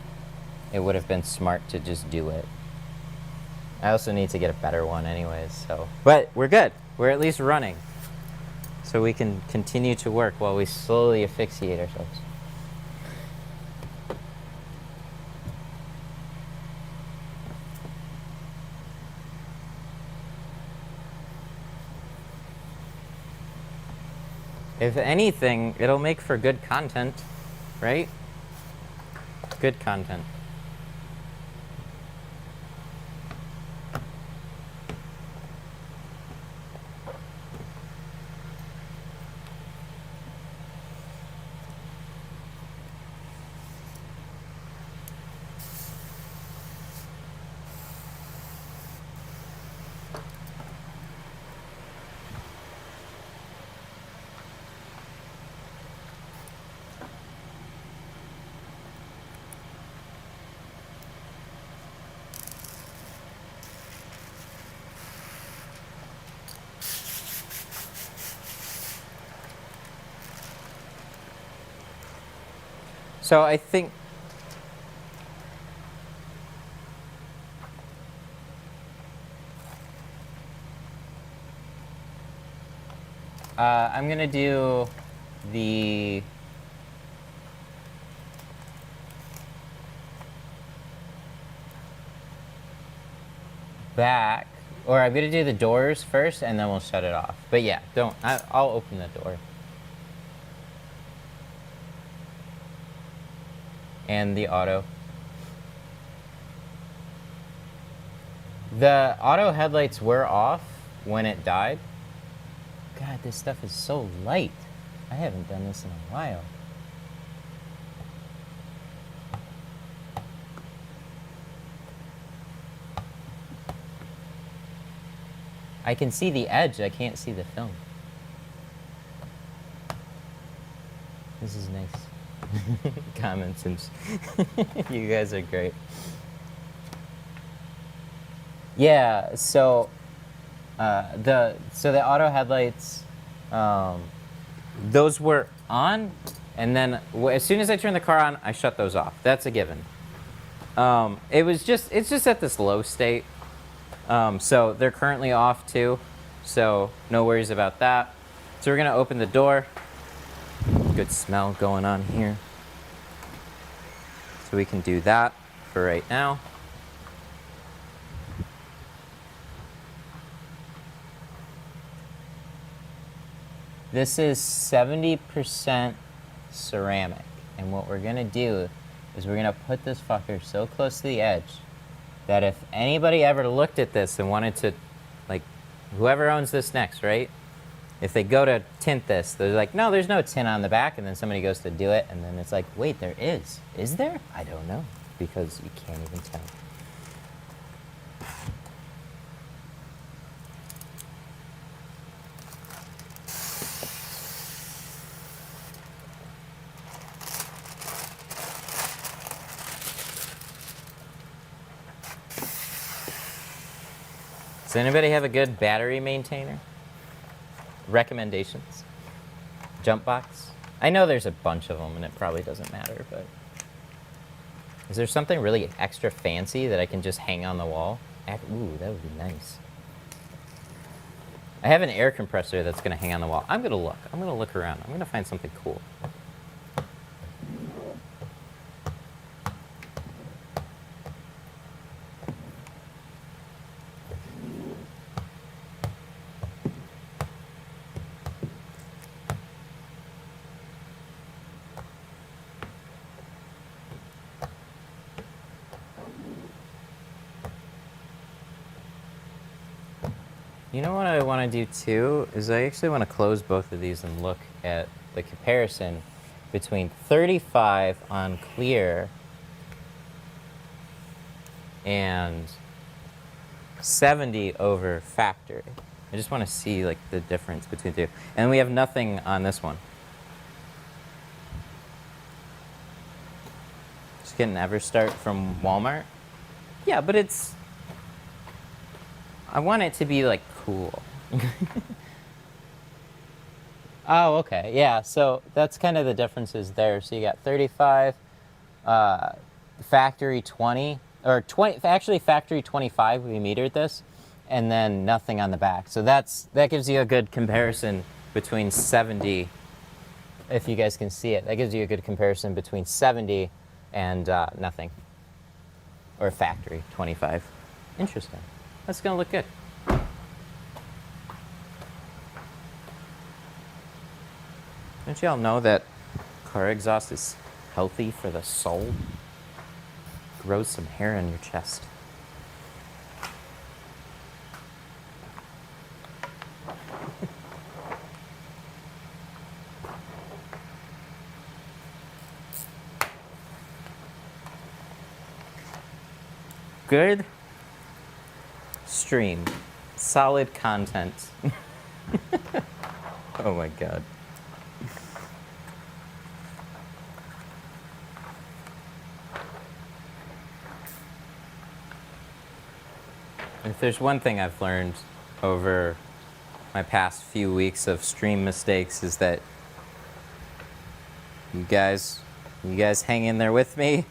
it would have been smart to just do it. I also need to get a better one anyways, so. But we're good. We're at least running. So we can continue to work while we slowly asphyxiate ourselves. If anything, it'll make for good content, right? Good content. So I think I'm gonna do the back, or I'm gonna do the doors first and then we'll shut it off. But yeah, I'll open the door. And the auto. The auto headlights were off, when it died. God, this stuff is so light. I haven't done this in a while. I can see the edge, I can't see the film. This is nice. Comments and you guys are great. Yeah, so the auto headlights, those were on, and then as soon as I turned the car on, I shut those off. That's a given. It's just at this low state. So they're currently off too, so no worries about that. So we're gonna open the door. Good smell going on here. So we can do that for right now. This is 70% ceramic, and what we're gonna do is we're gonna put this fucker so close to the edge that if anybody ever looked at this and wanted to, like, whoever owns this next, right? If they go to tint this, they're like, no, there's no tint on the back, and then somebody goes to do it, and then it's like, wait, there is. Is there? I don't know, because you can't even tell. Does anybody have a good battery maintainer? Recommendations? Jump box? I know there's a bunch of them and it probably doesn't matter, but is there something really extra fancy that I can just hang on the wall? Ooh, that would be nice. I have an air compressor that's gonna hang on the wall. I'm gonna look around. I'm gonna find something cool. You know what I want to do too is I actually want to close both of these and look at the comparison between 35 on clear and 70 over factory. I just want to see like the difference between the two. And we have nothing on this one. Just get an Everstart from Walmart. Yeah, but it's, I want it to be like cool. Oh, okay. Yeah, so that's kind of the differences there. So you got 35, factory 20, or 20, actually factory 25, we metered this, and then nothing on the back. So that gives you a good comparison between 70, if you guys can see it, that gives you a good comparison between 70 and nothing, or factory 25. Interesting. That's gonna look good. Don't you all know that car exhaust is healthy for the soul? Grows some hair on your chest. Good stream. Solid content. Oh my God. If there's one thing I've learned over my past few weeks of stream mistakes is that you guys hang in there with me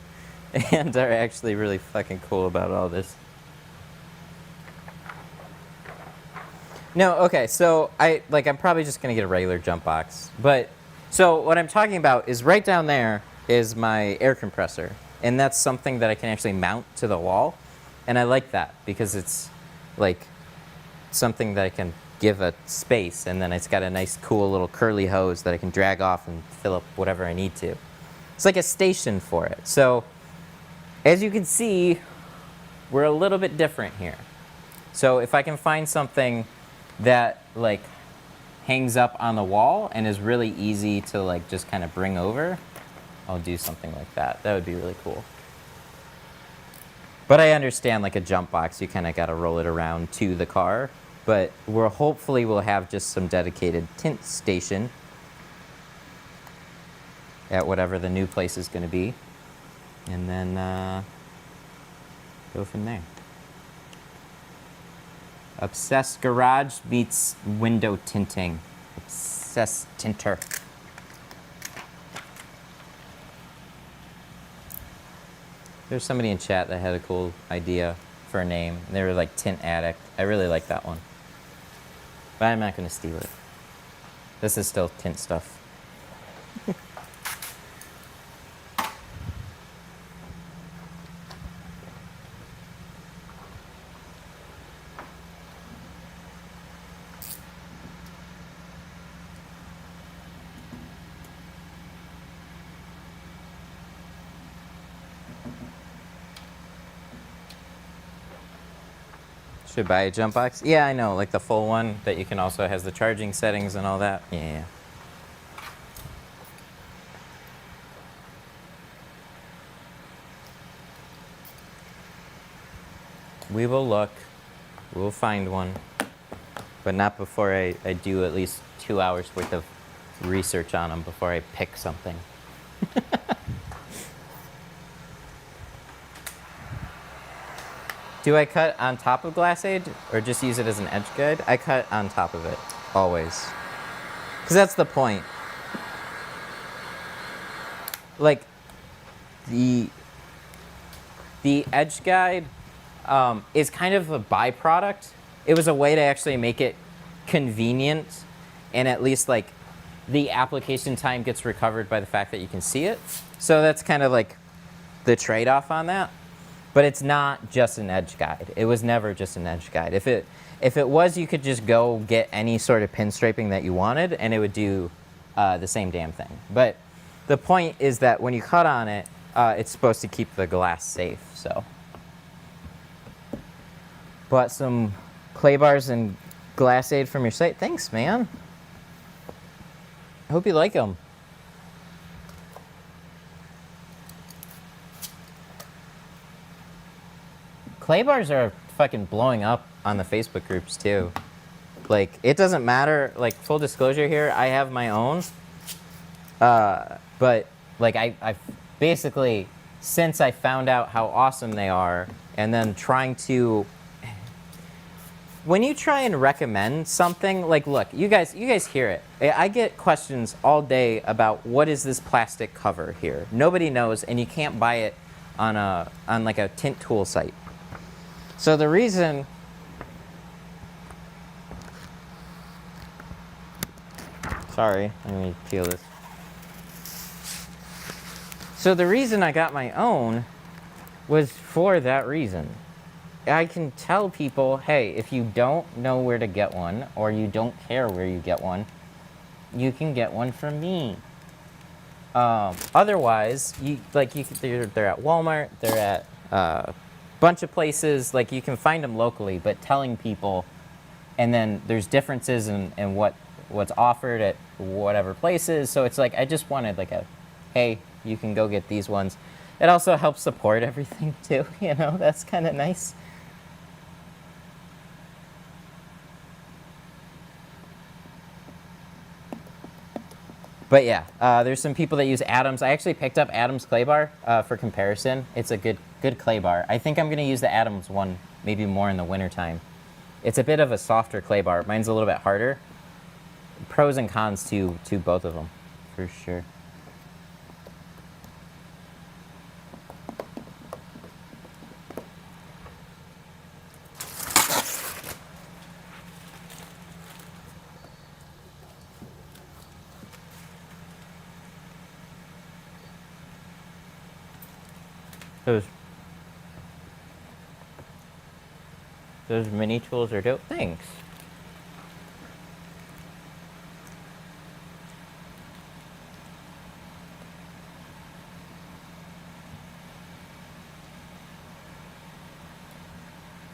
and are actually really fucking cool about all this. No, okay, so I'm probably just gonna get a regular jump box. But so what I'm talking about is right down there is my air compressor, and that's something that I can actually mount to the wall. And I like that because it's like something that I can give a space, and then it's got a nice cool little curly hose that I can drag off and fill up whatever I need to. It's like a station for it. So as you can see, we're a little bit different here. So if I can find something that like hangs up on the wall and is really easy to like just kind of bring over, I'll do something like that. That would be really cool. But I understand like a jump box, you kind of got to roll it around to the car. But hopefully we'll have just some dedicated tint station at whatever the new place is going to be. And then go from there. Obsessed Garage meets window tinting. Obsessed Tinter. There's somebody in chat that had a cool idea for a name. They were like Tint Addict. I really like that one. But I'm not going to steal it. This is still tint stuff. Should buy a jump box? Yeah, I know, like the full one that you can also has the charging settings and all that. Yeah. We will look. We'll find one. But not before I do at least 2 hours worth of research on them before I pick something. Do I cut on top of Glassade or just use it as an edge guide? I cut on top of it, always. Because that's the point. Like, the edge guide is kind of a byproduct. It was a way to actually make it convenient, and at least like the application time gets recovered by the fact that you can see it. So that's kind of like the trade-off on that. But it's not just an edge guide. It was never just an edge guide. If it was, you could just go get any sort of pinstriping that you wanted, and it would do the same damn thing. But the point is that when you cut on it, it's supposed to keep the glass safe. So, bought some clay bars and Glassade from your site. Thanks, man. I hope you like them. Clay bars are fucking blowing up on the Facebook groups too. Like, it doesn't matter, like, full disclosure here, I have my own. But, like, I've basically, since I found out how awesome they are, and then trying to, when you try and recommend something, like, look, you guys hear it. I get questions all day about what is this plastic cover here. Nobody knows, and you can't buy it on like a tint tool site. So the reason, sorry, let me peel this. So the reason I got my own was for that reason. I can tell people, hey, if you don't know where to get one, or you don't care where you get one, you can get one from me. Otherwise, they're at Walmart, they're at bunch of places, like you can find them locally, but telling people, and then there's differences in what's offered at whatever places. So it's like, I just wanted like hey, you can go get these ones. It also helps support everything too, you know, that's kind of nice. But yeah, there's some people that use Adams. I actually picked up Adams clay bar for comparison. It's a good clay bar. I think I'm going to use the Adams one maybe more in the wintertime. It's a bit of a softer clay bar. Mine's a little bit harder. Pros and cons to both of them, for sure. Those mini tools are dope. Thanks.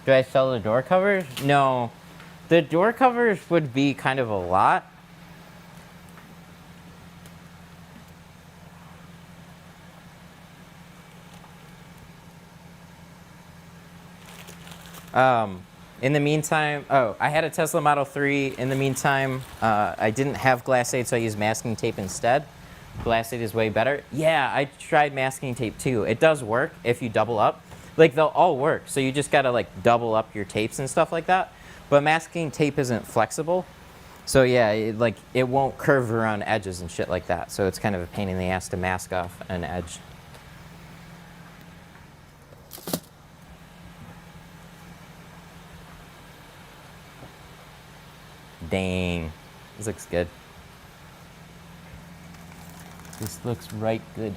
Do I sell the door covers? No. The door covers would be kind of a lot. In the meantime, I had a Tesla Model 3. In the meantime, I didn't have Glass 8, so I used masking tape instead. Glass 8 is way better. Yeah, I tried masking tape too. It does work if you double up. Like, they'll all work, so you just gotta like double up your tapes and stuff like that. But masking tape isn't flexible. So yeah, it won't curve around edges and shit like that. So it's kind of a pain in the ass to mask off an edge. Dang, this looks good. This looks right good.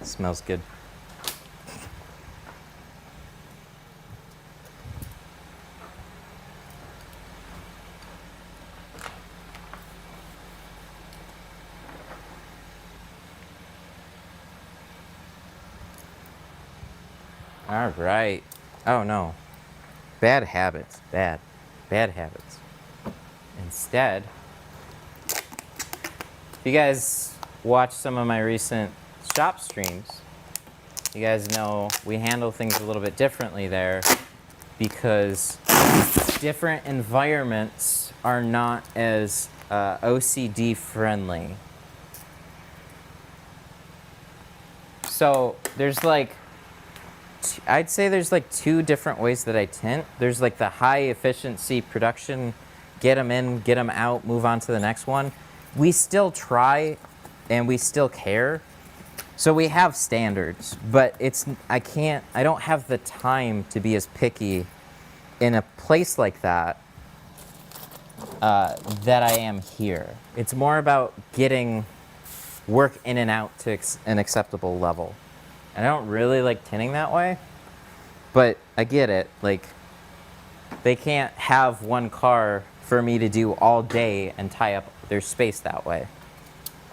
Smells good. All right. Oh no. Bad habits. Bad habits. Instead, if you guys watch some of my recent shop streams, you guys know we handle things a little bit differently there because different environments are not as OCD friendly. So there's like, I'd say there's like two different ways that I tint. There's like the high efficiency production, get them in, get them out, move on to the next one. We still try and we still care. So we have standards, but I don't have the time to be as picky in a place like that that I am here. It's more about getting work in and out to an acceptable level. And I don't really like tinting that way, but I get it. Like, they can't have one car for me to do all day and tie up their space that way.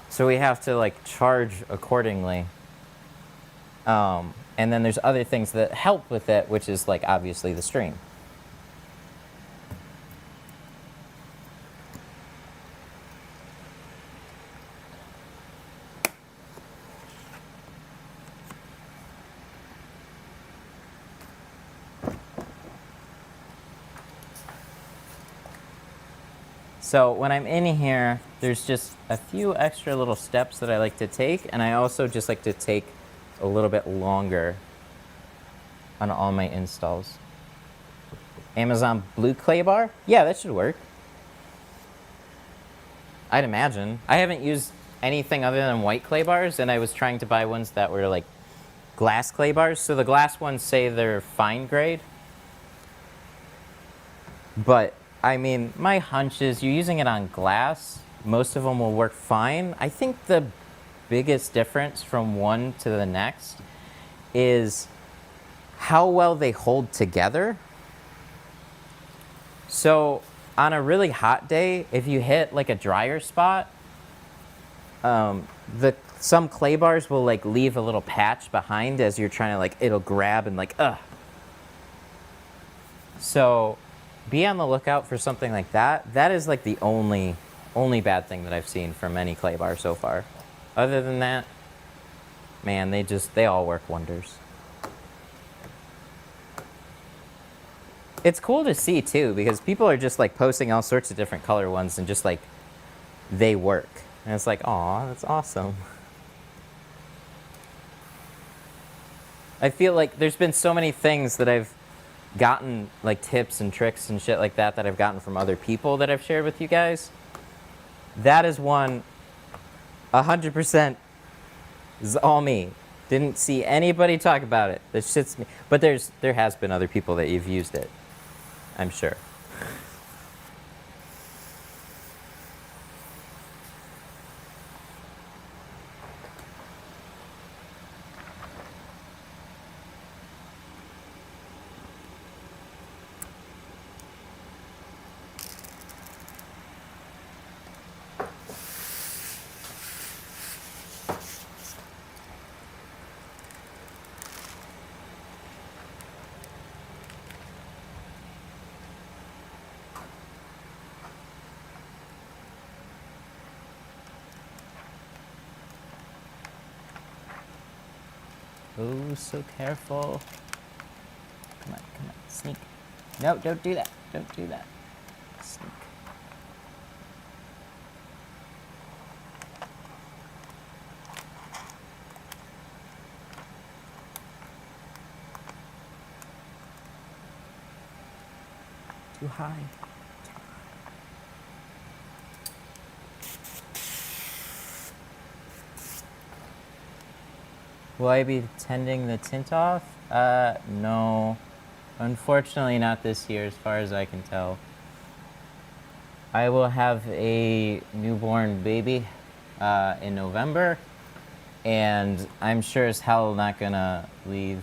So we have to like charge accordingly. And then there's other things that help with it, which is like obviously the stream. So when I'm in here, there's just a few extra little steps that I like to take, and I also just like to take a little bit longer on all my installs. Amazon blue clay bar? Yeah, that should work. I'd imagine. I haven't used anything other than white clay bars, and I was trying to buy ones that were like glass clay bars. So the glass ones say they're fine grade, but I mean, my hunch is you're using it on glass, most of them will work fine. I think the biggest difference from one to the next is how well they hold together. So on a really hot day, if you hit like a drier spot, some clay bars will like leave a little patch behind as you're trying to like, it'll grab and like, ugh. So be on the lookout for something like that. That is like the only bad thing that I've seen from any clay bar so far. Other than that, man, they all work wonders. It's cool to see too, because people are just like posting all sorts of different color ones and just like, they work. And it's like, aw, that's awesome. I feel like there's been so many things that I've gotten, like tips and tricks and shit like that I've gotten from other people that I've shared with you guys. That is one, 100% is all me. Didn't see anybody talk about it. This shit's me. But there has been other people that you've used it, I'm sure. Oh, so careful. Come on, sneak. No, don't do that. Don't do that. Sneak. Too high. Will I be tending the tint off? No. Unfortunately, not this year, as far as I can tell. I will have a newborn baby in November, and I'm sure as hell not gonna leave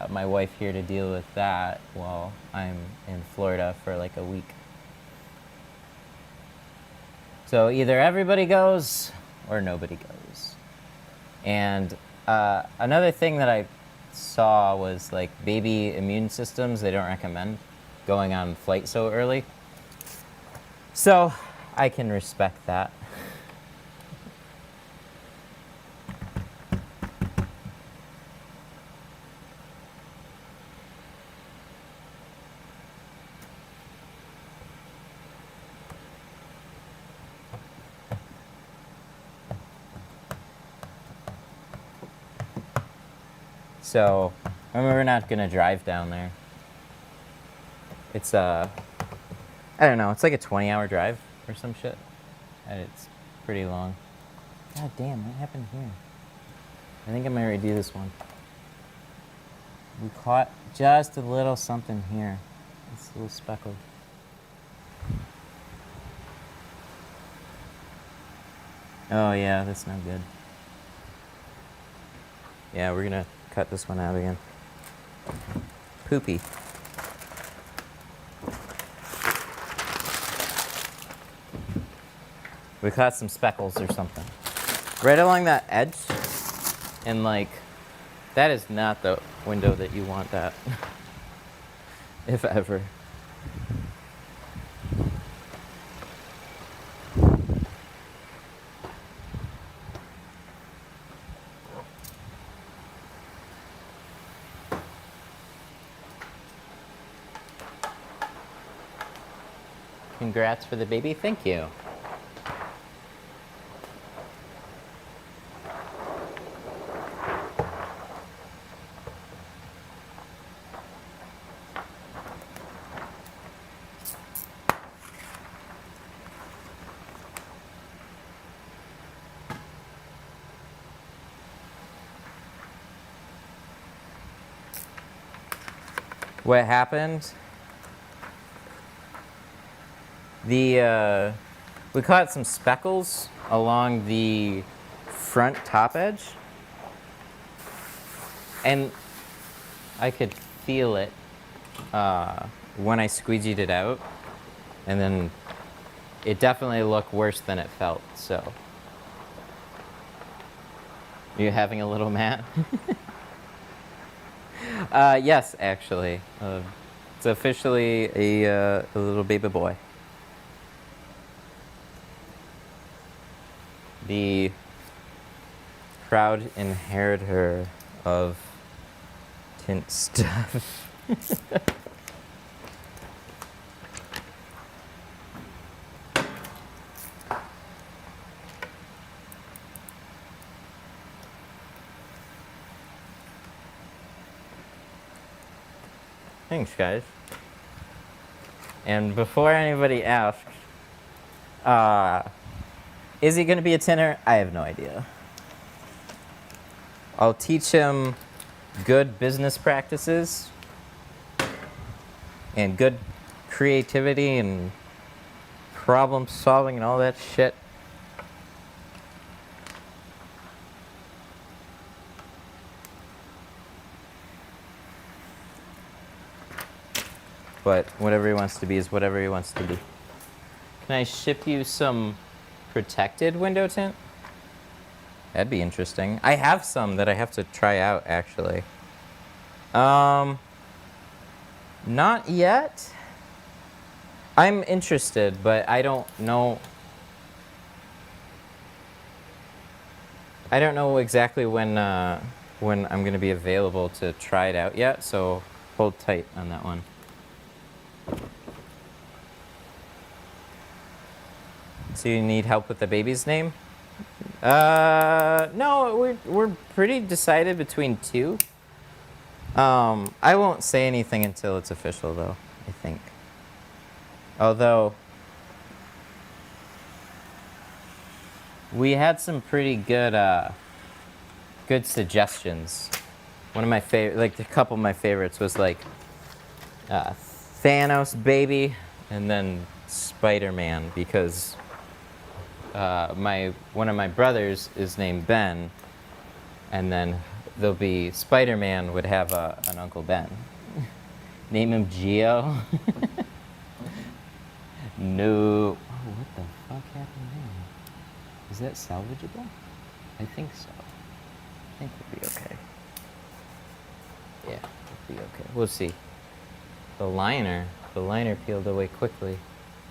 my wife here to deal with that while I'm in Florida for like a week. So either everybody goes or nobody goes. And another thing that I saw was like baby immune systems, they don't recommend going on flight so early. So I can respect that. So, we're not gonna drive down there. It's I don't know, it's like a 20-hour drive or some shit. And it's pretty long. God damn, what happened here? I think I might redo this one. We caught just a little something here. It's a little speckled. Oh yeah, that's not good. Yeah, we're gonna cut this one out again. Poopy. We caught some speckles or something. Right along that edge. And like, that is not the window that you want that. If ever. Congrats for the baby. Thank you. What happened? We caught some speckles along the front top edge, and I could feel it when I squeegeed it out, and then it definitely looked worse than it felt. So, are you having a little Matt? Yes, actually. It's officially a little baby boy. The proud inheritor of Tint stuff. Thanks, guys. And before anybody asks, is he going to be a tinner? I have no idea. I'll teach him good business practices and good creativity and problem solving and all that shit. But whatever he wants to be is whatever he wants to be. Can I ship you some protected window tint? That'd be interesting. I have some that I have to try out, actually. Not yet. I'm interested, but I don't know. I don't know exactly when when I'm going to be available to try it out yet, so hold tight on that one. So you need help with the baby's name? No, we're pretty decided between two. I won't say anything until it's official, though, I think. Although, we had some pretty good suggestions. One of my favorite, like a couple of my favorites was like Thanos baby, and then Spider-Man, because one of my brothers is named Ben, and then there'll be Spider-Man would have an Uncle Ben. Name him Geo. No. Oh, what the fuck happened there? Is that salvageable? I think so. I think we'll be okay. Yeah, we'll be okay. We'll see. The liner peeled away quickly,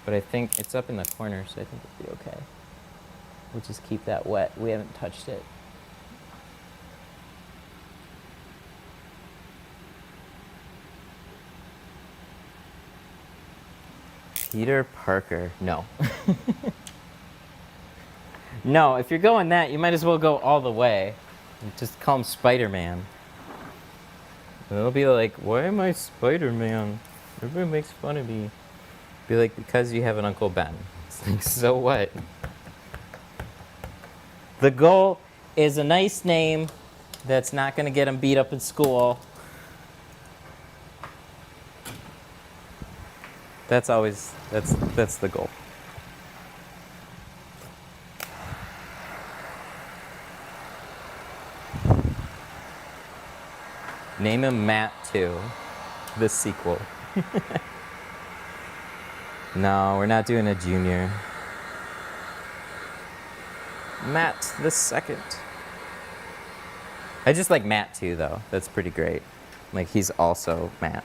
but I think it's up in the corner, so I think we'll be okay. We'll just keep that wet. We haven't touched it. Peter Parker. No. No, if you're going that, you might as well go all the way. Just call him Spider-Man. They'll be like, why am I Spider-Man? Everybody makes fun of me. Be like, because you have an Uncle Ben. It's like, so what? The goal is a nice name that's not going to get him beat up in school. That's always, that's the goal. Name him Matt 2, the sequel. No, we're not doing a junior. Matt the second. I just like Matt 2 though. That's pretty great. Like he's also Matt.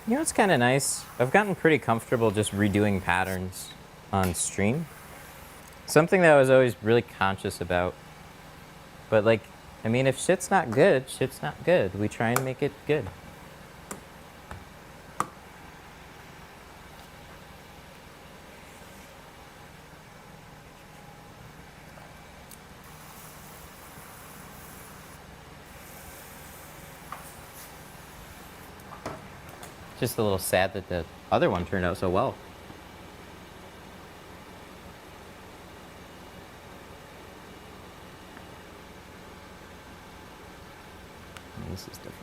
You know what's kind of nice? I've gotten pretty comfortable just redoing patterns on stream. Something that I was always really conscious about. But like, I mean, if shit's not good, shit's not good. We try and make it good. Just a little sad that the other one turned out so well. This is different.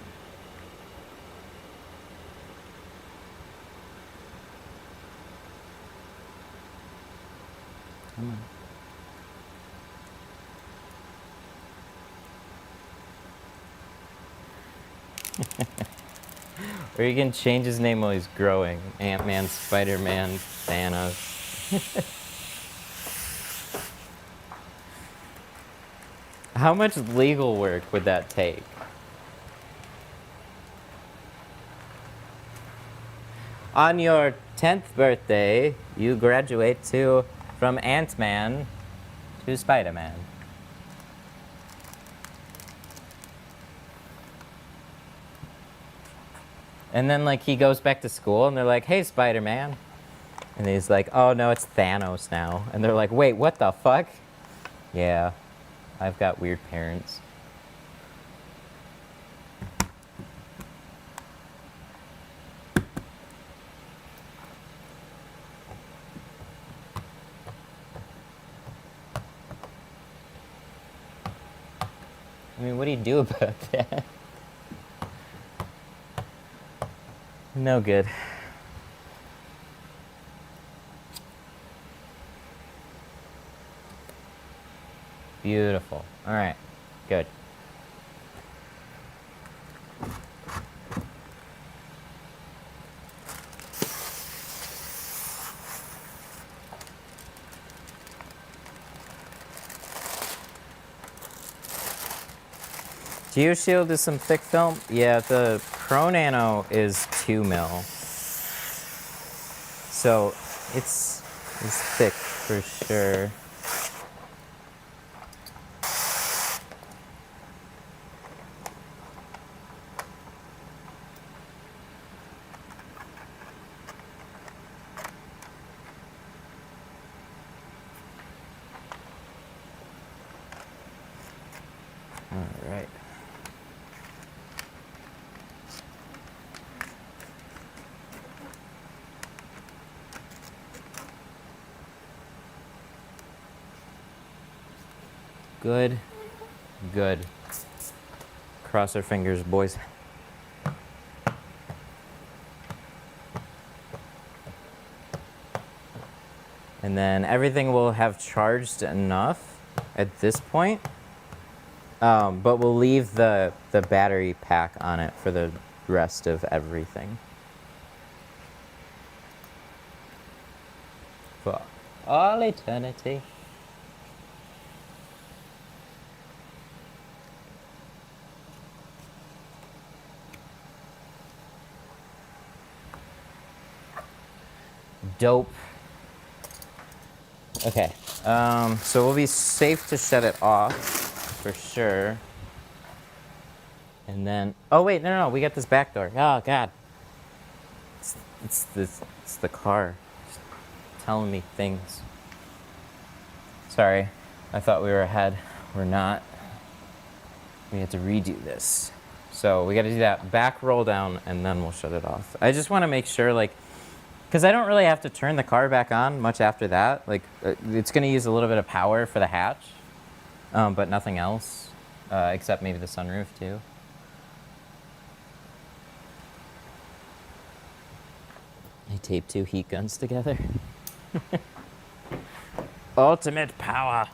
Come on. Or you can change his name while he's growing. Ant-Man, Spider-Man, Thanos. How much legal work would that take? On your 10th birthday, you graduate from Ant-Man to Spider-Man. And then, like, he goes back to school, and they're like, hey, Spider-Man. And he's like, oh, no, it's Thanos now. And they're like, wait, what the fuck? Yeah, I've got weird parents. I mean, what do you do about that? No good. Beautiful. All right. Good. Geoshield is some thick film. Yeah, the Pro Nano is 2 mil. So it's thick for sure. All right. Good. Good. Cross our fingers, boys. And then everything will have charged enough at this point. But we'll leave the battery pack on it for the rest of everything. For all eternity. Dope. Okay, so we'll be safe to shut it off for sure. And then, oh wait, no, we got this back door. Oh God, it's the car just telling me things. Sorry, I thought we were ahead. We're not. We have to redo this. So we got to do that back roll down, and then we'll shut it off. I just want to make sure, like, because I don't really have to turn the car back on much after that. Like, it's going to use a little bit of power for the hatch, but nothing else, except maybe the sunroof too. I taped 2 heat guns together. Ultimate power.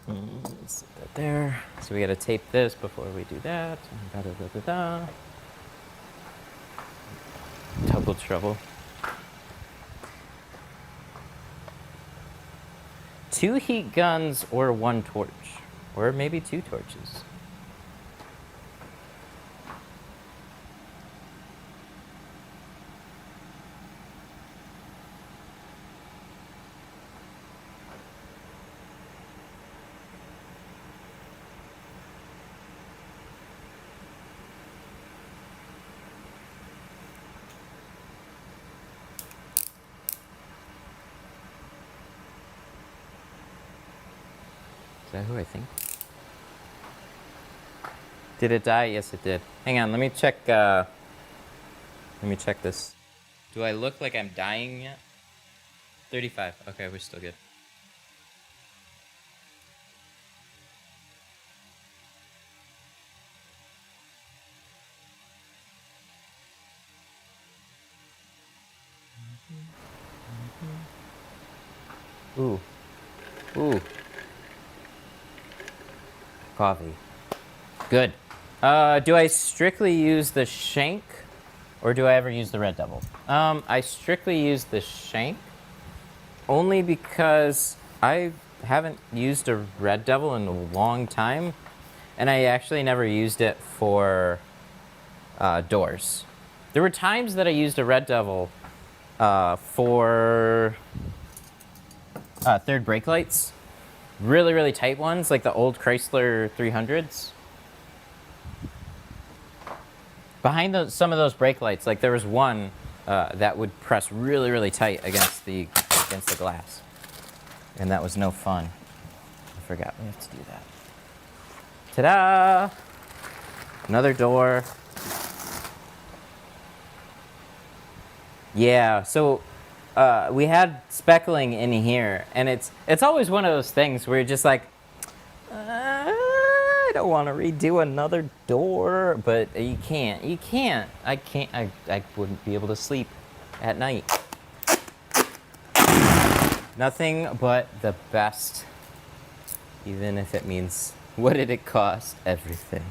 Let's set that there. So we got to tape this before we do that. Da-da-da-da-da. Double trouble. 2 heat guns or 1 torch, or maybe 2 torches. Is that who I think? Did it die? Yes, it did. Hang on, let me check this. Do I look like I'm dying yet? 35. Okay, we're still good. Ooh. Ooh. Coffee. Good. Do I strictly use the shank, or do I ever use the red devil? I strictly use the shank, only because I haven't used a red devil in a long time, and I actually never used it for doors. There were times that I used a red devil for third brake lights. Really, really tight ones, like the old Chrysler 300s. Behind some of those brake lights, like there was one that would press really, really tight against the glass. And that was no fun. I forgot we have to do that. Ta-da! Another door. Yeah, so we had speckling in here, and it's always one of those things where you're just like, I don't want to redo another door, but you can't. I wouldn't be able to sleep at night. Nothing but the best, even if it means, what did it cost? Everything.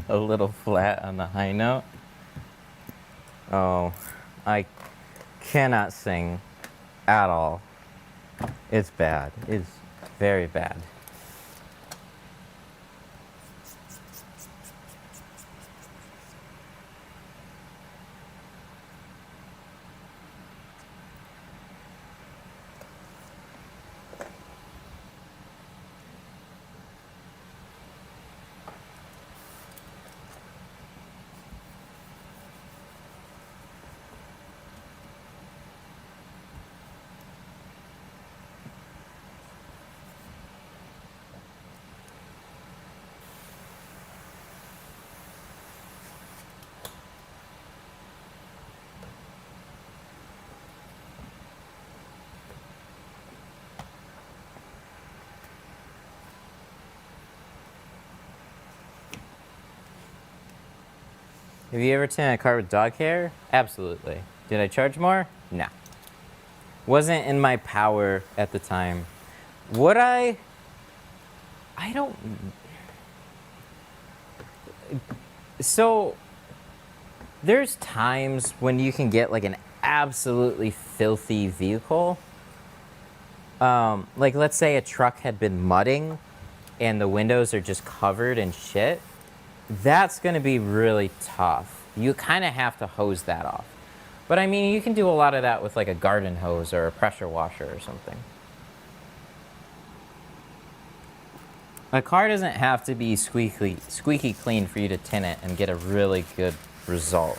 A little flat on the high note. Oh, I cannot sing at all. It's bad. It's very bad. Have you ever tinted a car with dog hair? Absolutely. Did I charge more? No. Wasn't in my power at the time. Would I? I don't. So, there's times when you can get like an absolutely filthy vehicle. Like let's say a truck had been mudding and the windows are just covered in shit. That's going to be really tough. You kind of have to hose that off. But I mean, you can do a lot of that with like a garden hose or a pressure washer or something. A car doesn't have to be squeaky clean for you to tint it and get a really good result.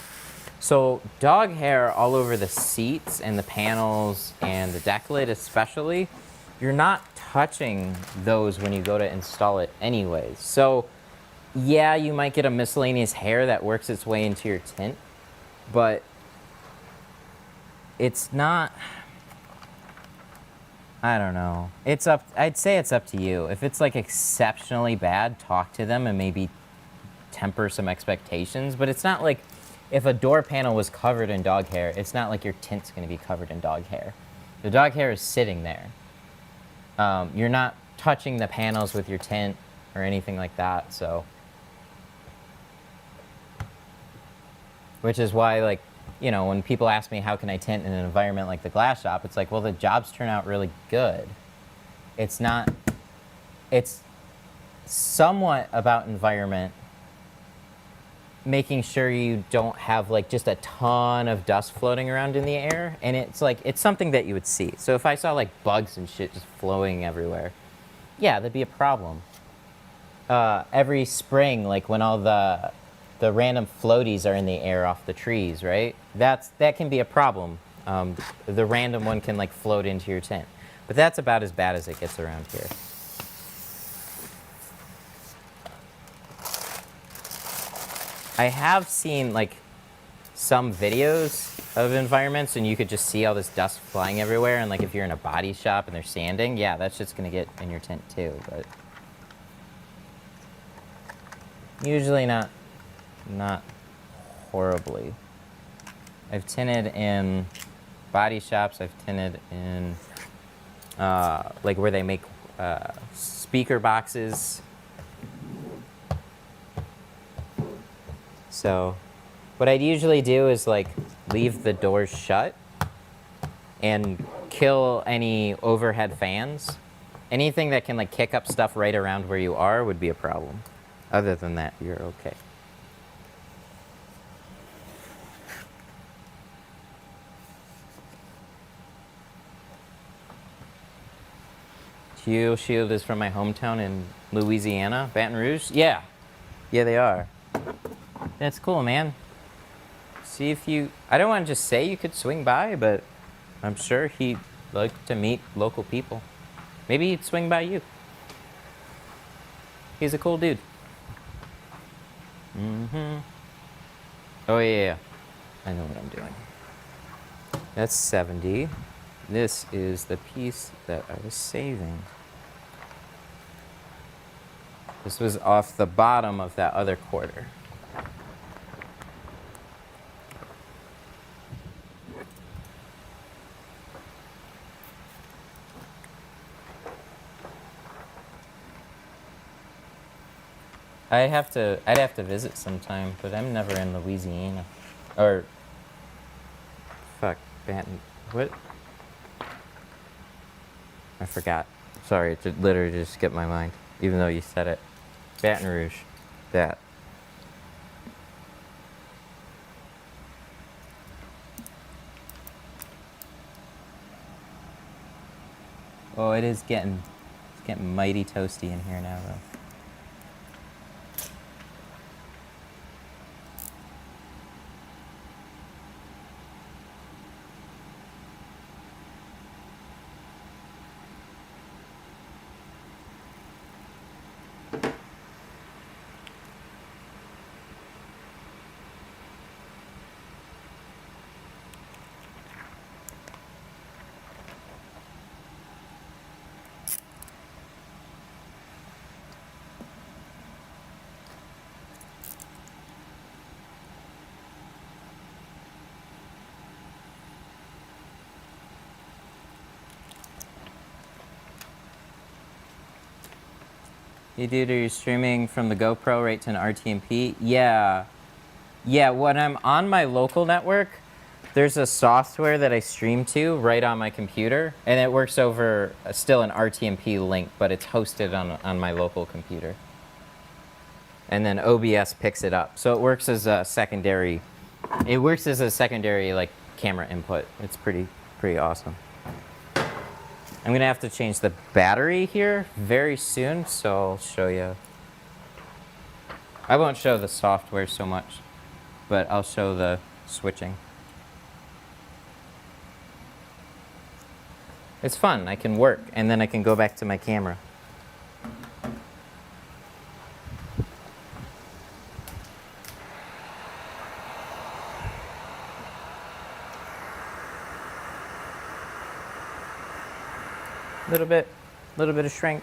So dog hair all over the seats and the panels and the deck lid especially, you're not touching those when you go to install it anyways. So yeah, you might get a miscellaneous hair that works its way into your tint, but it's not, I don't know. I'd say it's up to you. If it's like exceptionally bad, talk to them and maybe temper some expectations, but it's not like if a door panel was covered in dog hair, it's not like your tint's gonna be covered in dog hair. The dog hair is sitting there. You're not touching the panels with your tint or anything like that, so. Which is why, like, you know, when people ask me how can I tint in an environment like the glass shop, it's like, well, the jobs turn out really good. It's not, it's somewhat about environment, making sure you don't have like just a ton of dust floating around in the air. And it's like, it's something that you would see. So if I saw like bugs and shit just floating everywhere, yeah, that'd be a problem. Every spring, like when all the random floaties are in the air off the trees, right? That can be a problem. The random one can like float into your tint. But that's about as bad as it gets around here. I have seen like some videos of environments and you could just see all this dust flying everywhere, and like if you're in a body shop and they're sanding, yeah, that shit's gonna get in your tint too, but usually not horribly. I've tinted in body shops, I've tinted in like where they make speaker boxes. So what I'd usually do is like leave the doors shut and kill any overhead fans. Anything that can like kick up stuff right around where you are would be a problem. Other than that, you're okay. Shield is from my hometown in Louisiana, Baton Rouge. Yeah, they are. That's cool, man. See if you, I don't want to just say you could swing by, but I'm sure he'd like to meet local people. Maybe he'd swing by you. He's a cool dude. Oh yeah, I know what I'm doing. That's 70. This is the piece that I was saving. This was off the bottom of that other quarter. I'd have to visit sometime, but I'm never in Louisiana. Or, fuck, Baton, what? I forgot. Sorry, it literally just skipped my mind, even though you said it. Baton Rouge, that. Oh, it's getting mighty toasty in here now, though. You dude, are you streaming from the GoPro right to an RTMP? Yeah. Yeah, when I'm on my local network, there's a software that I stream to right on my computer, and it works over still an RTMP link, but it's hosted on my local computer. And then OBS picks it up. So it works as a secondary, like camera input. It's pretty awesome. I'm gonna have to change the battery here very soon, so I'll show you. I won't show the software so much, but I'll show the switching. It's fun, I can work, and then I can go back to my camera. Little bit of shrink.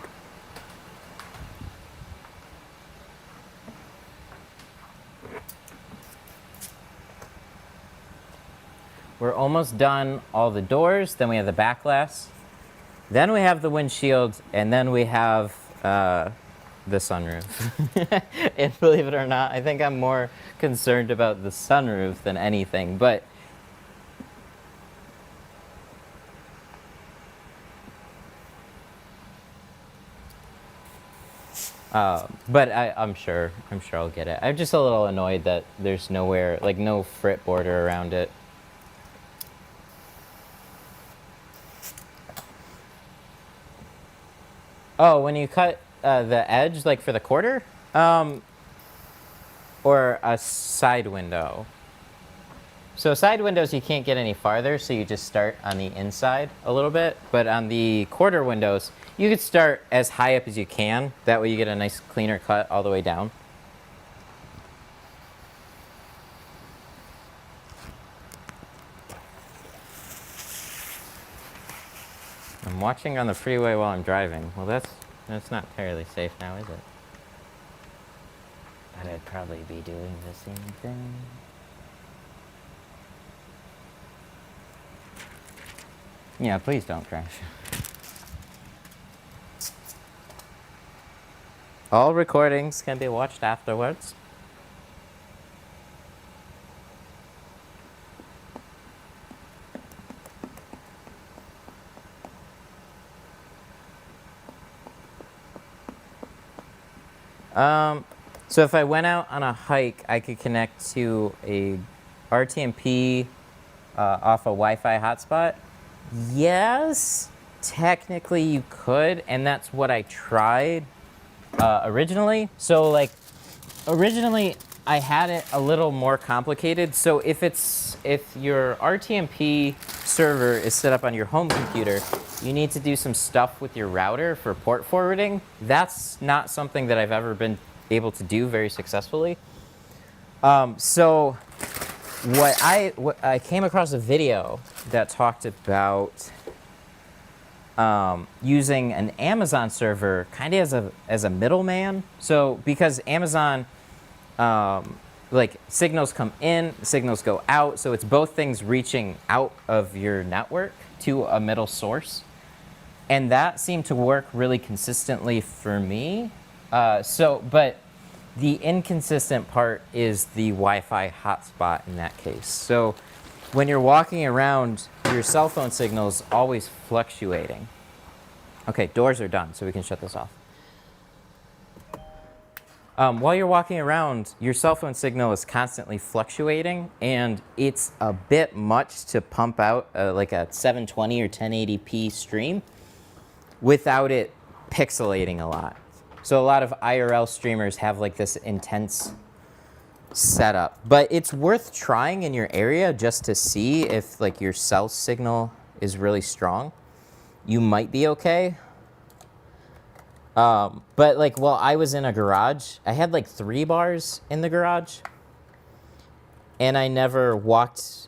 We're almost done all the doors, then we have the back glass, then we have the windshield, and then we have the sunroof. And believe it or not, I think I'm more concerned about the sunroof than anything, but I'm sure I'll get it. I'm just a little annoyed that there's nowhere, like no frit border around it. Oh, when you cut the edge, like for the quarter? Or a side window? So side windows, you can't get any farther, so you just start on the inside a little bit. But on the quarter windows, you could start as high up as you can. That way you get a nice cleaner cut all the way down. I'm watching on the freeway while I'm driving. Well, that's not entirely safe now, is it? But I'd probably be doing the same thing. Yeah, please don't crash. All recordings can be watched afterwards. So if I went out on a hike, I could connect to a RTMP off a Wi-Fi hotspot. Yes, technically you could, and that's what I tried originally. So like, originally I had it a little more complicated. So if your RTMP server is set up on your home computer, you need to do some stuff with your router for port forwarding. That's not something that I've ever been able to do very successfully. So what I came across a video that talked about using an Amazon server kind of as a middleman. So because Amazon, like signals come in, signals go out, so it's both things reaching out of your network to a middle source. And that seemed to work really consistently for me. But The inconsistent part is the Wi-Fi hotspot in that case. So when you're walking around, your cell phone signal is always fluctuating. Okay, doors are done, so we can shut this off. While you're walking around, your cell phone signal is constantly fluctuating, and it's a bit much to pump out like a 720 or 1080p stream without it pixelating a lot. So a lot of IRL streamers have like this intense setup, but it's worth trying in your area just to see if like your cell signal is really strong. You might be okay. But like while I was in a garage, I had like 3 bars in the garage, and I never walked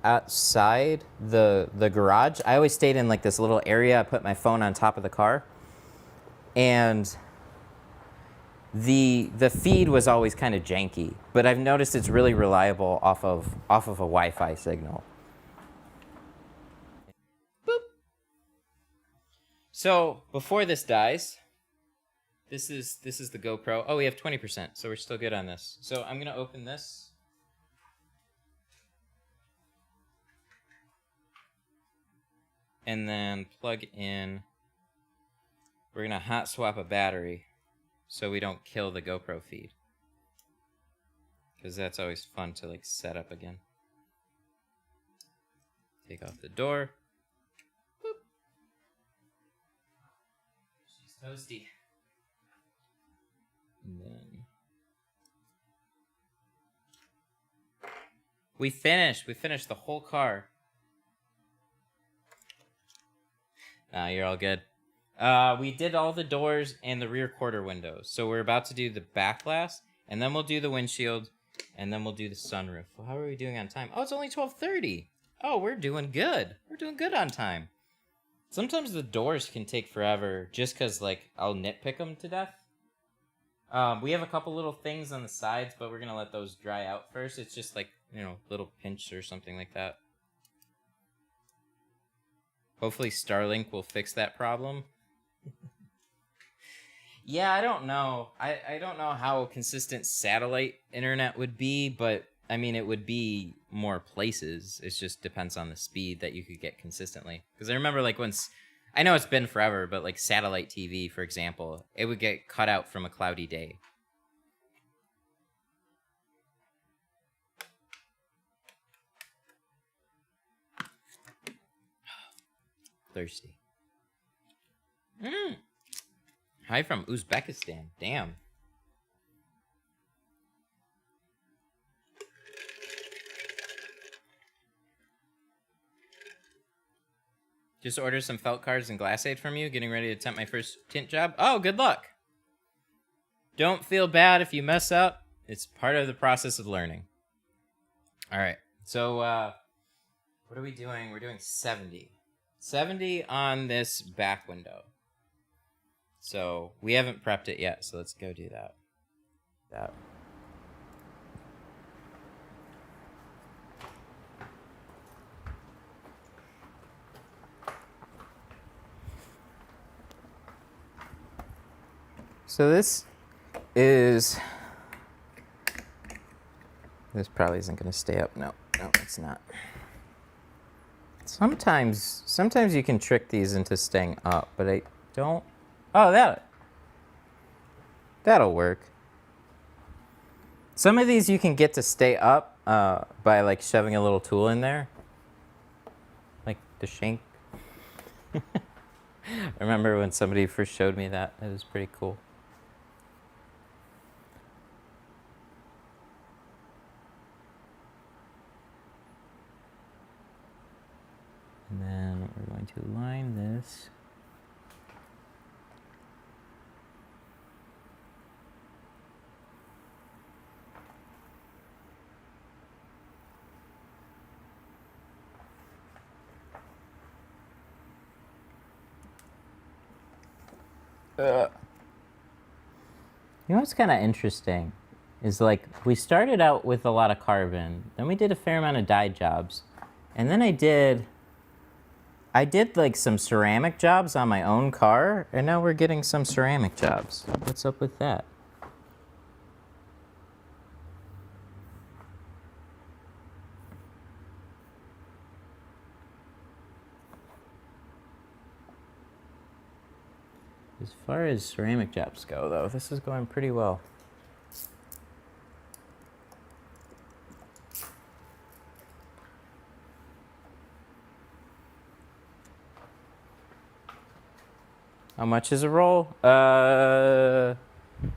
outside the garage. I always stayed in like this little area. I put my phone on top of the car, and the feed was always kind of janky, but I've noticed it's really reliable off of a Wi-Fi signal. Boop. So before this dies, this is the GoPro. Oh, we have 20%, so we're still good on this. So I'm gonna open this. And then plug in. We're gonna hot swap a battery so we don't kill the GoPro feed, because that's always fun to like set up again. Take off the door. Boop. She's toasty. And then we finished the whole car. You're all good. We did all the doors and the rear quarter windows. So we're about to do the back glass, and then we'll do the windshield, and then we'll do the sunroof. Well, how are we doing on time? Oh, it's only 12:30. Oh, we're doing good. We're doing good on time. Sometimes the doors can take forever just because, like, I'll nitpick them to death. We have a couple little things on the sides, but we're going to let those dry out first. It's just like, you know, little pinch or something like that. Hopefully Starlink will fix that problem. Yeah, I don't know. I don't know how consistent satellite internet would be, but I mean, it would be more places. It just depends on the speed that you could get consistently. Because I remember, like, once, I know it's been forever, but like satellite TV, for example, it would get cut out from a cloudy day. Thirsty. Hi from Uzbekistan. Damn. Just ordered some felt cards and glass aid from you. Getting ready to attempt my first tint job. Oh, good luck. Don't feel bad if you mess up. It's part of the process of learning. All right. So, what are we doing? We're doing 70. 70 on this back window. So we haven't prepped it yet, so let's go do that. So this probably isn't going to stay up. No, it's not. Sometimes you can trick these into staying up, but I don't. Oh, that'll work. Some of these you can get to stay up by like shoving a little tool in there, like the shank. I remember when somebody first showed me that. It was pretty cool. And then we're going to line this. You know what's kind of interesting is, like, we started out with a lot of carbon, then we did a fair amount of dye jobs, and then I did like some ceramic jobs on my own car, and now we're getting some ceramic jobs. What's up with that? As far as ceramic jobs go, though, this is going pretty well. How much is a roll?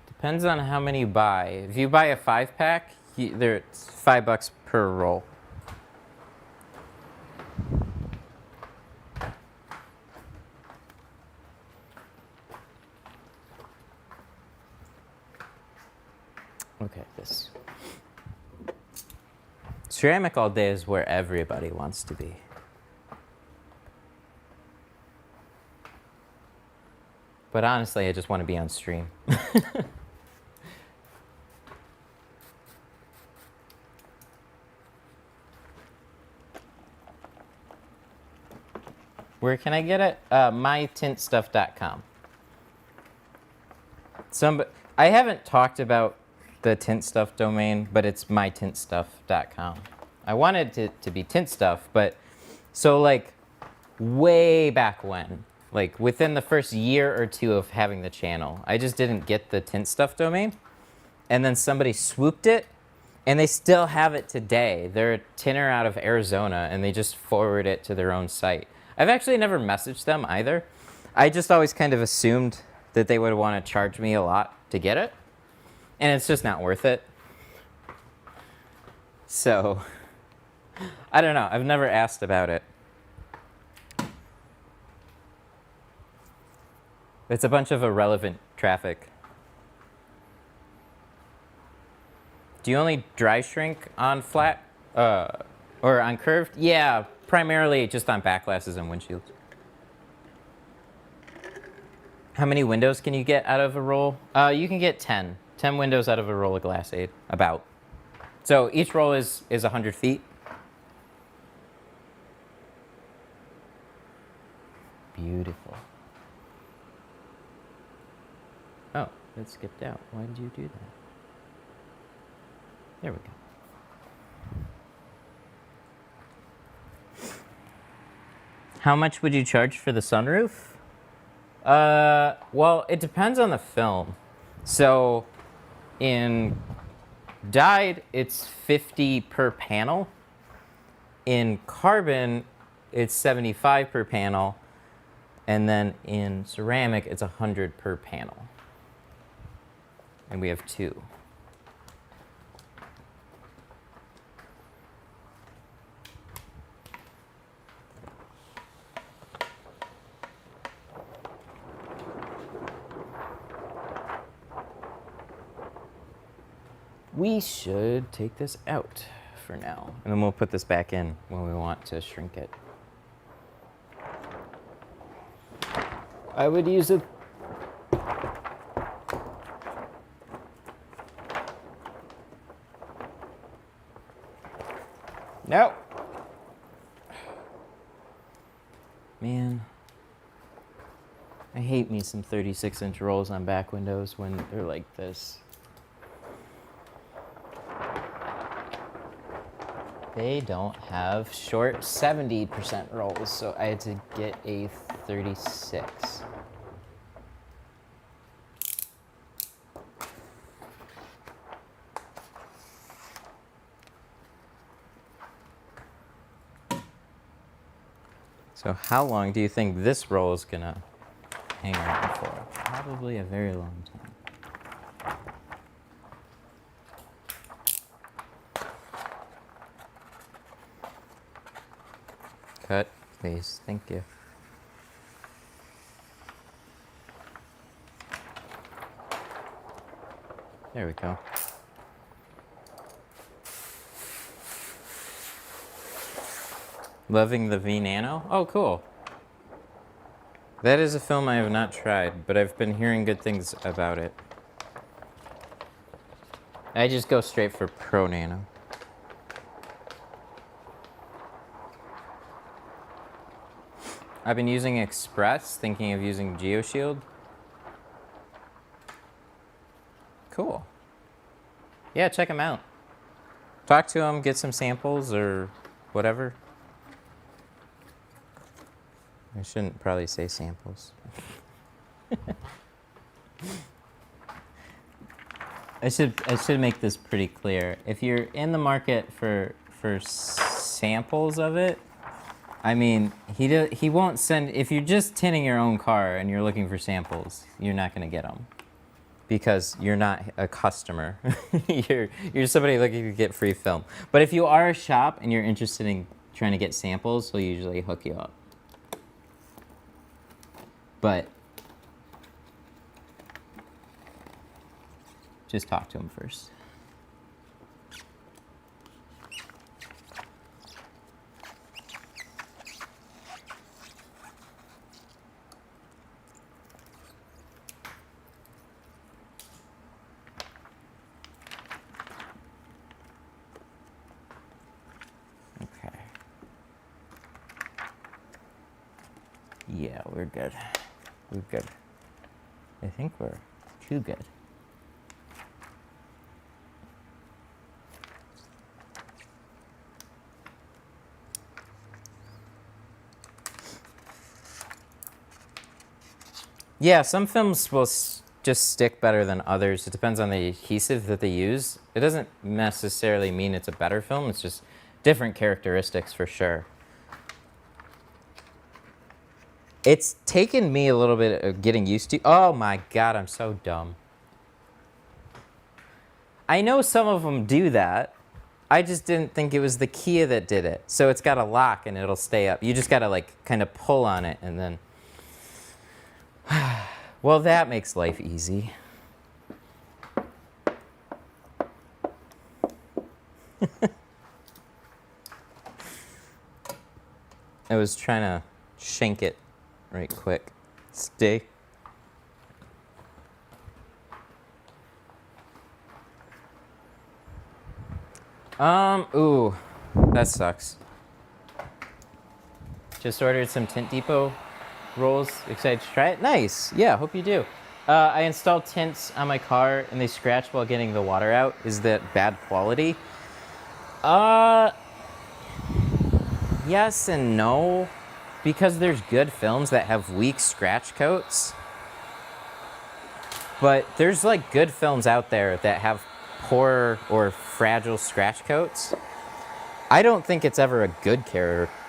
Depends on how many you buy. If you buy a 5-pack, it's $5 per roll. Okay, this. Ceramic all day is where everybody wants to be. But honestly, I just want to be on stream. Where can I get it? mytintstuff.com. I haven't talked about the Tint Stuff domain, but it's mytintstuff.com. I wanted it to be Tint Stuff, but so like way back when, like within the first year or two of having the channel, I just didn't get the Tint Stuff domain. And then somebody swooped it, and they still have it today. They're a tinner out of Arizona, and they just forward it to their own site. I've actually never messaged them either. I just always kind of assumed that they would want to charge me a lot to get it, and it's just not worth it. So, I don't know. I've never asked about it. It's a bunch of irrelevant traffic. Do you only dry shrink on flat or on curved? Yeah, primarily just on back glasses and windshields. How many windows can you get out of a roll? You can get 10 windows out of a roll of glass aid, about. So each roll is 100 feet. Beautiful. Oh, it skipped out. Why did you do that? There we go. How much would you charge for the sunroof? Well, it depends on the film. So, in dyed, it's 50 per panel. In carbon, it's 75 per panel. And then in ceramic, it's 100 per panel. And we have 2. We should take this out for now, and then we'll put this back in when we want to shrink it. I would use it. No. Man, I hate me some 36-inch rolls on back windows when they're like this. They don't have short 70% rolls, so I had to get a 36. So how long do you think this roll is gonna hang around for? Probably a very long time. Cut, please. Thank you. There we go. Loving the V Nano? Oh, cool. That is a film I have not tried, but I've been hearing good things about it. I just go straight for Pro Nano. I've been using Express, thinking of using GeoShield. Cool. Yeah, check them out. Talk to them, get some samples or whatever. I shouldn't probably say samples. I should make this pretty clear. If you're in the market for samples of it, I mean, he won't send. If you're just tinting your own car and you're looking for samples, you're not going to get them because you're not a customer. you're somebody looking to get free film. But if you are a shop and you're interested in trying to get samples, he'll usually hook you up. But just talk to him first. Okay. Yeah, we're good. We're good. I think we're too good. Yeah, some films will just stick better than others. It depends on the adhesive that they use. It doesn't necessarily mean it's a better film. It's just different characteristics for sure. It's taken me a little bit of getting used to. Oh my God, I'm so dumb. I know some of them do that. I just didn't think it was the Kia that did it. So it's got a lock and it'll stay up. You just got to like kind of pull on it and then... Well, that makes life easy. I was trying to shank it right quick. Stay. Ooh, that sucks. Just ordered some Tint Depot rolls. Excited to try it? Nice. Yeah, hope you do. I installed tints on my car and they scratch while getting the water out. Is that bad quality? Yes and no. Because there's good films that have weak scratch coats. But there's like good films out there that have poor or fragile scratch coats. I don't think it's ever a good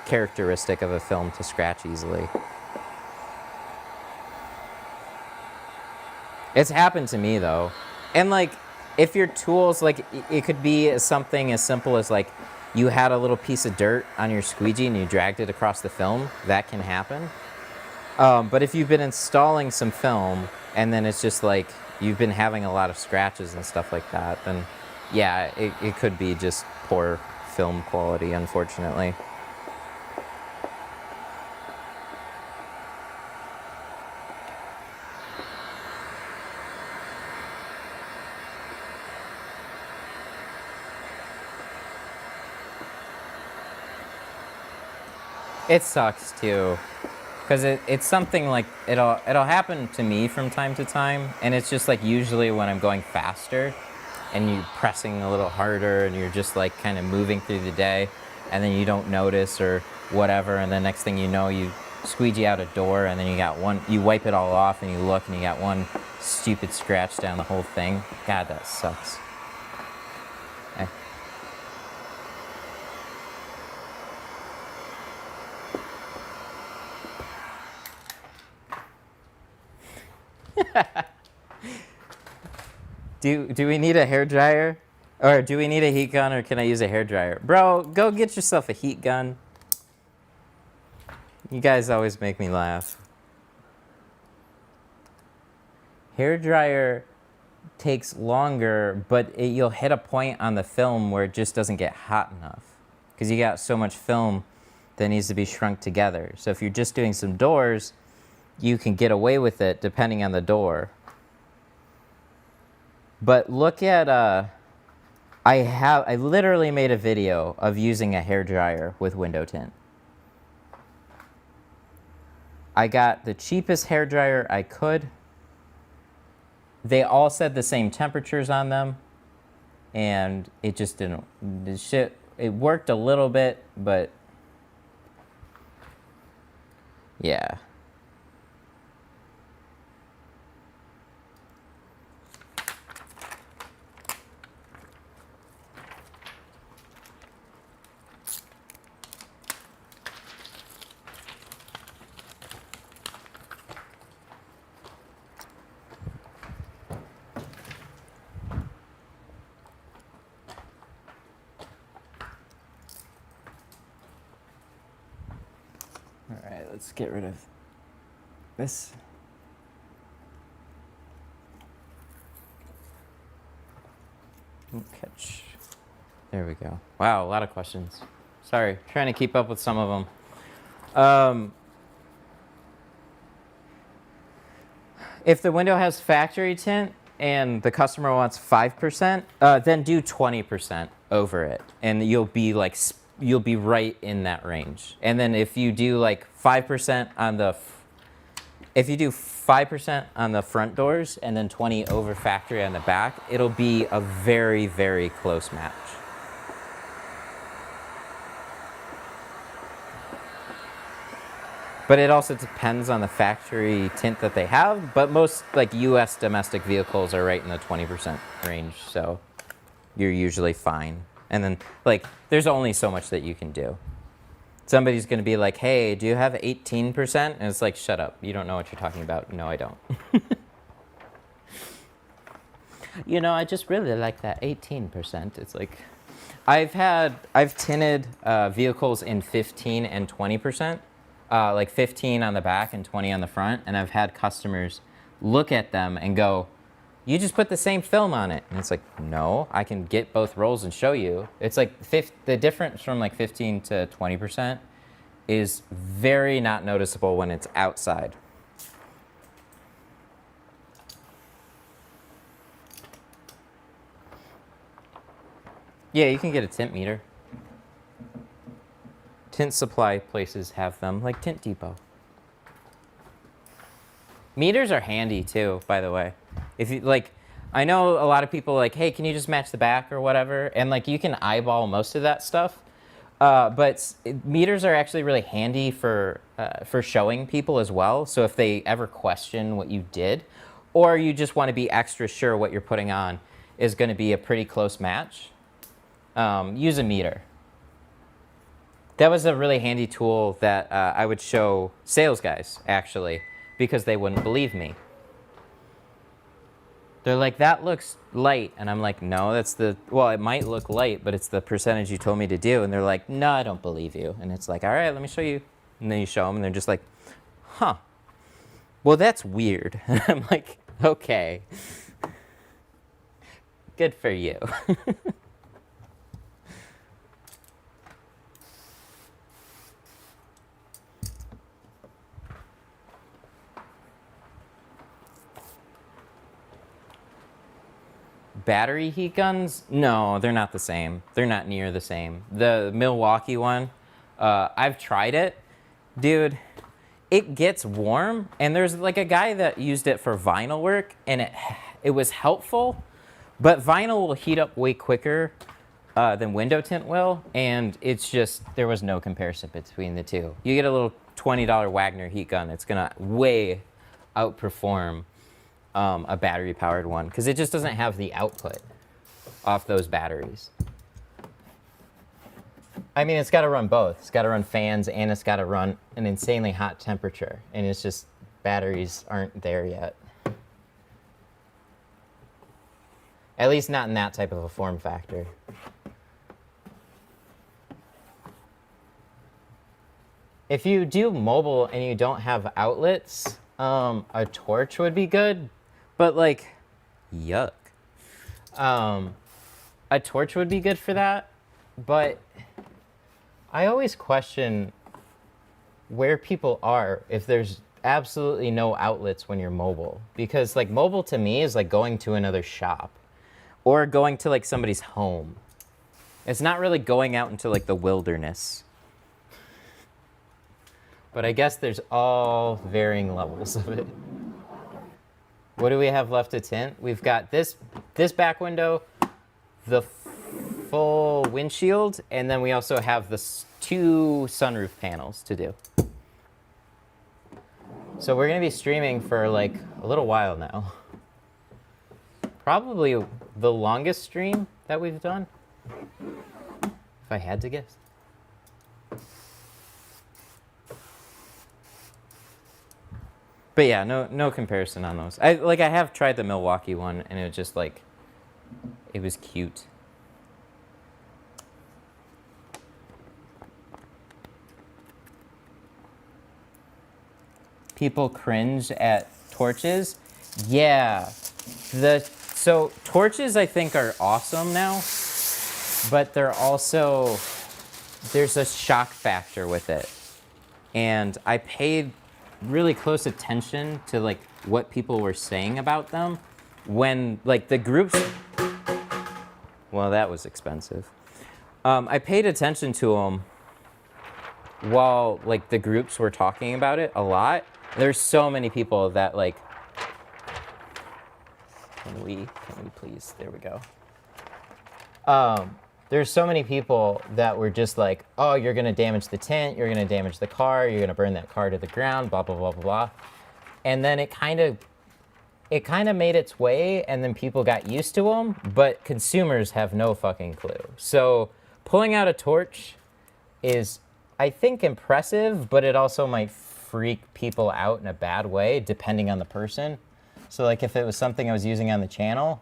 characteristic of a film to scratch easily. It's happened to me though. And like, if your tools, like it could be something as simple as like you had a little piece of dirt on your squeegee and you dragged it across the film, that can happen. But if you've been installing some film and then it's just like you've been having a lot of scratches and stuff like that, then yeah, it could be just poor film quality, unfortunately. It sucks too, because it's something like it'll happen to me from time to time, and it's just like usually when I'm going faster, and you're pressing a little harder, and you're just like kind of moving through the day, and then you don't notice or whatever, and then next thing you know, you squeegee out a door, and then you wipe it all off, and you look, and you got one stupid scratch down the whole thing. God, that sucks. Do we need a hairdryer? Or do we need a heat gun, or can I use a hairdryer? Bro, go get yourself a heat gun. You guys always make me laugh. Hairdryer takes longer, but you'll hit a point on the film where it just doesn't get hot enough. Because you got so much film that needs to be shrunk together. So if you're just doing some doors, you can get away with it depending on the door. But look at, I literally made a video of using a hairdryer with window tint. I got the cheapest hairdryer I could. They all said the same temperatures on them, and it just didn't, it worked a little bit, but yeah. All right, let's get rid of this. Catch. There we go. Wow, a lot of questions. Sorry, trying to keep up with some of them. If the window has factory tint and the customer wants 5%, then do 20% over it, and you'll be like you'll be right in that range. And then if you do like 5% on the if you do 5% on the front doors and then 20 over factory on the back, it'll be a very, very close match. But it also depends on the factory tint that they have, but most like US domestic vehicles are right in the 20% range, so you're usually fine. And then like there's only so much that you can do. Somebody's going to be like, hey, do you have 18%? And it's like, shut up. You don't know what you're talking about. No, I don't. You know, I just really like that 18%. It's like, I've tinted vehicles in 15 and 20%, like 15 on the back and 20 on the front. And I've had customers look at them and go, you just put the same film on it. And it's like, no, I can get both rolls and show you. It's like the difference from like 15 to 20% is very not noticeable when it's outside. Yeah, you can get a tint meter. Tint supply places have them, like Tint Depot. Meters are handy too, by the way. If you like, I know a lot of people like, hey, can you just match the back or whatever? And like, you can eyeball most of that stuff. But meters are actually really handy for showing people as well. So if they ever question what you did, or you just want to be extra sure what you're putting on is going to be a pretty close match, use a meter. That was a really handy tool that I would show sales guys, actually, because they wouldn't believe me. They're like, that looks light. And I'm like, no, that's well, it might look light, but it's the percentage you told me to do. And they're like, no, I don't believe you. And it's like, all right, let me show you. And then you show them, and they're just like, huh, well, that's weird. And I'm like, okay, good for you. Battery heat guns? No, they're not the same. They're not near the same. The Milwaukee one, I've tried it. Dude, it gets warm, and there's like a guy that used it for vinyl work, and it was helpful, but vinyl will heat up way quicker than window tint will, and it's just, there was no comparison between the two. You get a little $20 Wagner heat gun, it's gonna way outperform a battery-powered one, because it just doesn't have the output off those batteries. I mean, it's got to run both. It's got to run fans, and it's got to run an insanely hot temperature, and it's just batteries aren't there yet. At least not in that type of a form factor. If you do mobile and you don't have outlets, a torch would be good. But like, yuck. A torch would be good for that, but I always question where people are if there's absolutely no outlets when you're mobile. Because like mobile to me is like going to another shop or going to like somebody's home. It's not really going out into like the wilderness. But I guess there's all varying levels of it. What do we have left to tint? We've got this back window, the full windshield, and then we also have the 2 sunroof panels to do. So we're going to be streaming for like a little while now. Probably the longest stream that we've done, if I had to guess. But yeah, no comparison on those. I have tried the Milwaukee one, and it just like, it was cute. people cringe at torches. Yeah. So torches I think are awesome now, but they're also, there's a shock factor with it. And I paid really close attention to like what people were saying about them when like the groups, well, that was expensive. I paid attention to them while like the groups were talking about it a lot. There's so many people that like, can we please, there we go. There's so many people that were just like, oh, you're gonna damage the tint, you're gonna damage the car, you're gonna burn that car to the ground, blah, blah, blah, blah, blah. And then it kind of made its way, and then people got used to them, but consumers have no fucking clue. So pulling out a torch is, I think, impressive, but it also might freak people out in a bad way, depending on the person. So like if it was something I was using on the channel,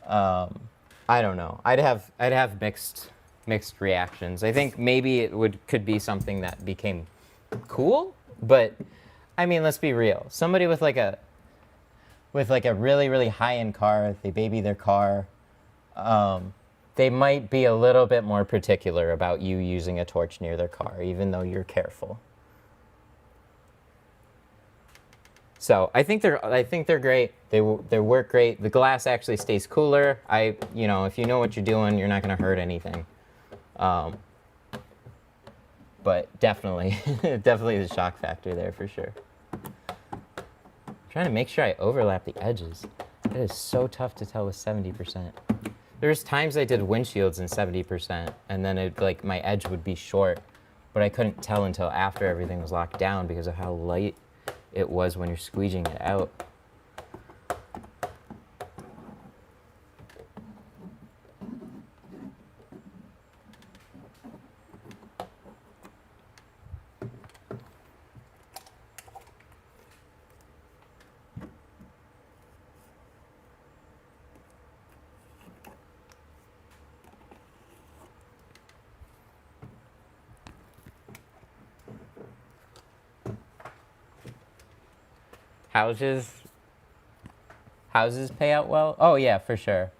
I don't know. I'd have mixed reactions. I think maybe it could be something that became cool, but I mean, let's be real. Somebody with like a really, really high-end car, they baby their car, they might be a little bit more particular about you using a torch near their car, even though you're careful. So I think they're great. They work great. The glass actually stays cooler. If you know what you're doing, you're not going to hurt anything. But definitely the shock factor there for sure. I'm trying to make sure I overlap the edges. It is so tough to tell with 70%. There's times I did windshields in 70%, and then my edge would be short, but I couldn't tell until after everything was locked down because of how light it was when you're squeegeeing it out. Houses pay out well? Oh yeah, for sure.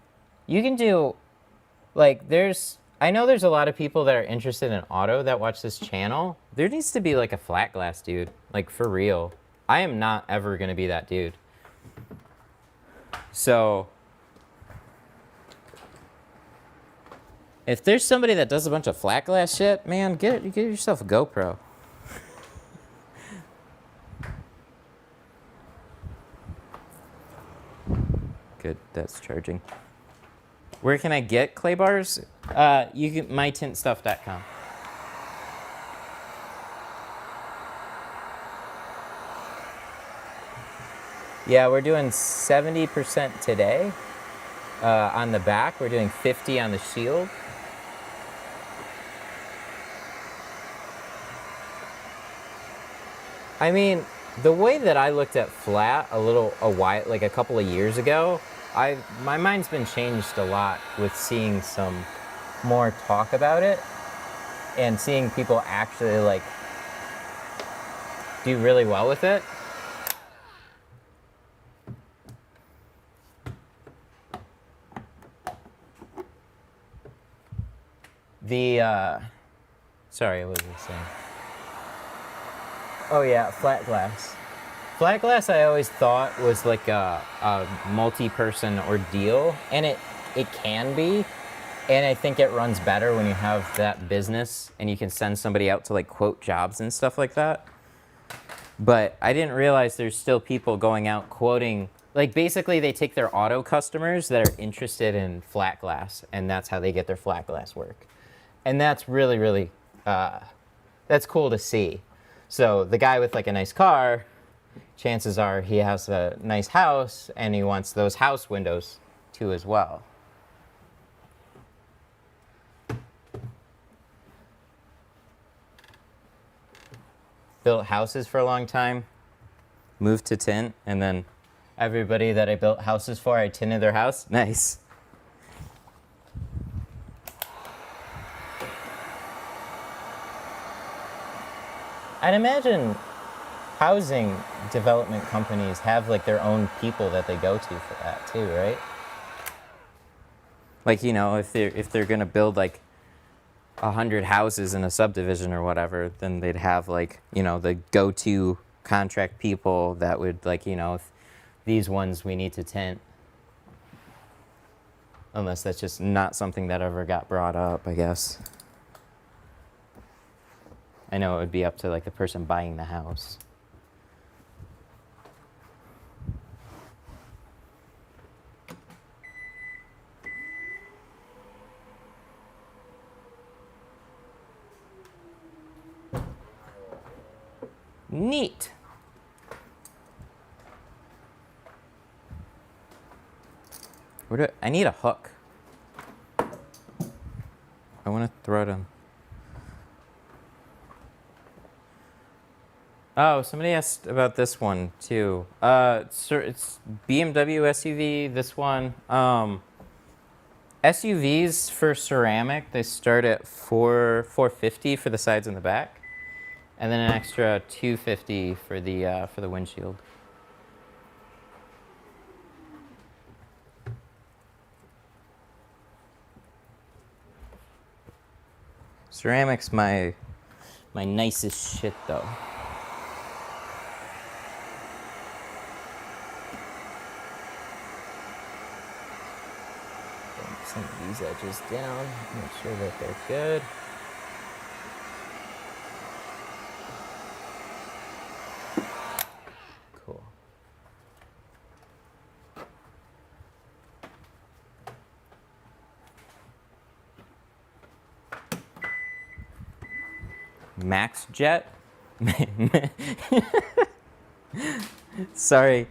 You can do, I know there's a lot of people that are interested in auto that watch this channel. There needs to be like a flat glass dude, like for real. I am not ever gonna be that dude. So, if there's somebody that does a bunch of flat glass shit, man, get yourself a GoPro. Good, that's charging. Where can I get clay bars? You can mytintstuff.com. Yeah, we're doing 70% today on the back. We're doing 50 on the shield. I mean, the way that I looked at flat a couple of years ago, my mind's been changed a lot with seeing some more talk about it and seeing people actually do really well with it. Sorry, what was I saying? Oh yeah, flat glass. Flat glass I always thought was like a multi-person ordeal, and it can be, and I think it runs better when you have that business and you can send somebody out to quote jobs and stuff like that. But I didn't realize there's still people going out quoting, basically they take their auto customers that are interested in flat glass, and that's how they get their flat glass work. And that's really, really, that's cool to see. So the guy with a nice car, chances are he has a nice house and he wants those house windows too as well. Built houses for a long time, moved to Tint, and then everybody that I built houses for, I tinted their house. Nice. I'd imagine housing development companies have like their own people that they go to for that too, right? Like, you know, if they're gonna build like 100 houses in a subdivision or whatever, then they'd have like, you know, the go-to contract people that would like, you know, if these ones we need to tint. Unless that's just not something that ever got brought up, I guess. I know it would be up to like the person buying the house. Neat. I need a hook. I want to throw it on. Oh, somebody asked about this one too. It's BMW SUV. This one. SUVs for ceramic, they start at $450 for the sides and the back, and then an extra $250 for the windshield. Ceramic's my nicest shit though. Some of these edges down, make sure that they're good. Cool. Max Jet? Sorry,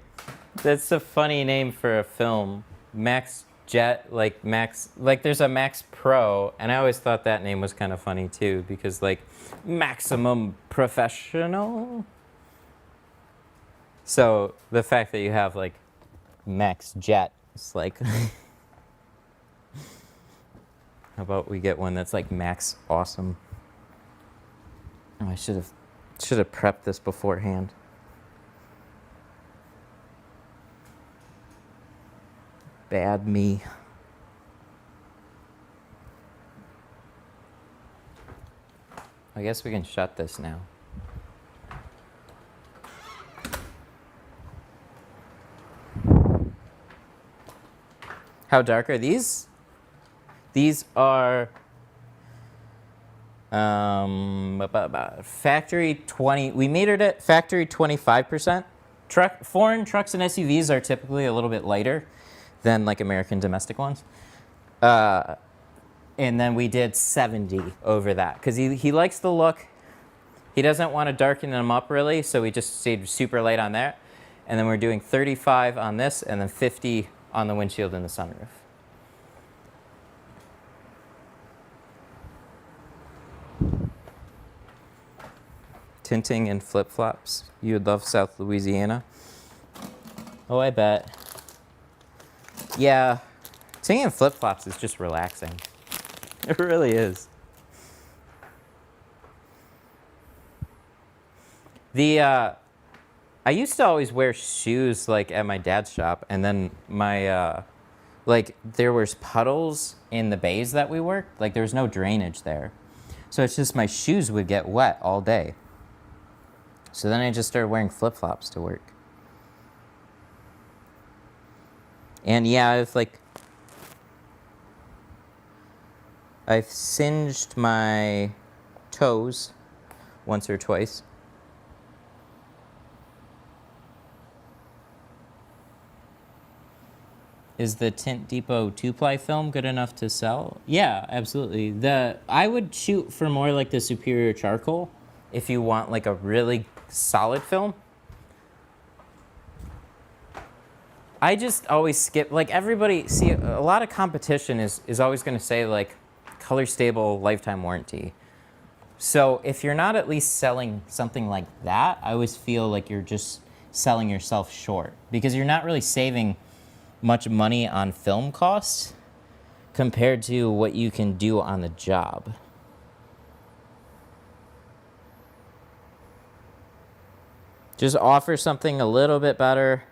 that's a funny name for a film. Max Jet, like Max, like there's a Max Pro, and I always thought that name was kind of funny too, because like maximum professional. So the fact that you have like Max Jet, it's like, how about we get one that's like Max Awesome? Oh, I should have prepped this beforehand. Bad me. I guess we can shut this now. How dark are these? These are factory 20. We metered it factory 25%. Foreign trucks and SUVs are typically a little bit lighter than like American domestic ones. And then we did 70 over that because he likes the look. He doesn't want to darken them up really, so we just stayed super light on that. And then we're doing 35 on this and then 50 on the windshield and the sunroof. Tinting and flip-flops. You would love South Louisiana. Oh, I bet. Yeah, tinting and flip-flops is just relaxing. It really is. I used to always wear shoes like at my dad's shop, and then my like there was puddles in the bays that we worked. Like there was no drainage there, so it's just my shoes would get wet all day. So then I just started wearing flip-flops to work. And yeah, I've singed my toes once or twice. Is the Tint Depot 2-ply film good enough to sell? Yeah, absolutely. I would shoot for more like the Superior Charcoal if you want like a really solid film. I just always skip, like everybody, see a lot of competition is always going to say like color stable lifetime warranty. So if you're not at least selling something like that, I always feel like you're just selling yourself short because you're not really saving much money on film costs compared to what you can do on the job. Just offer something a little bit better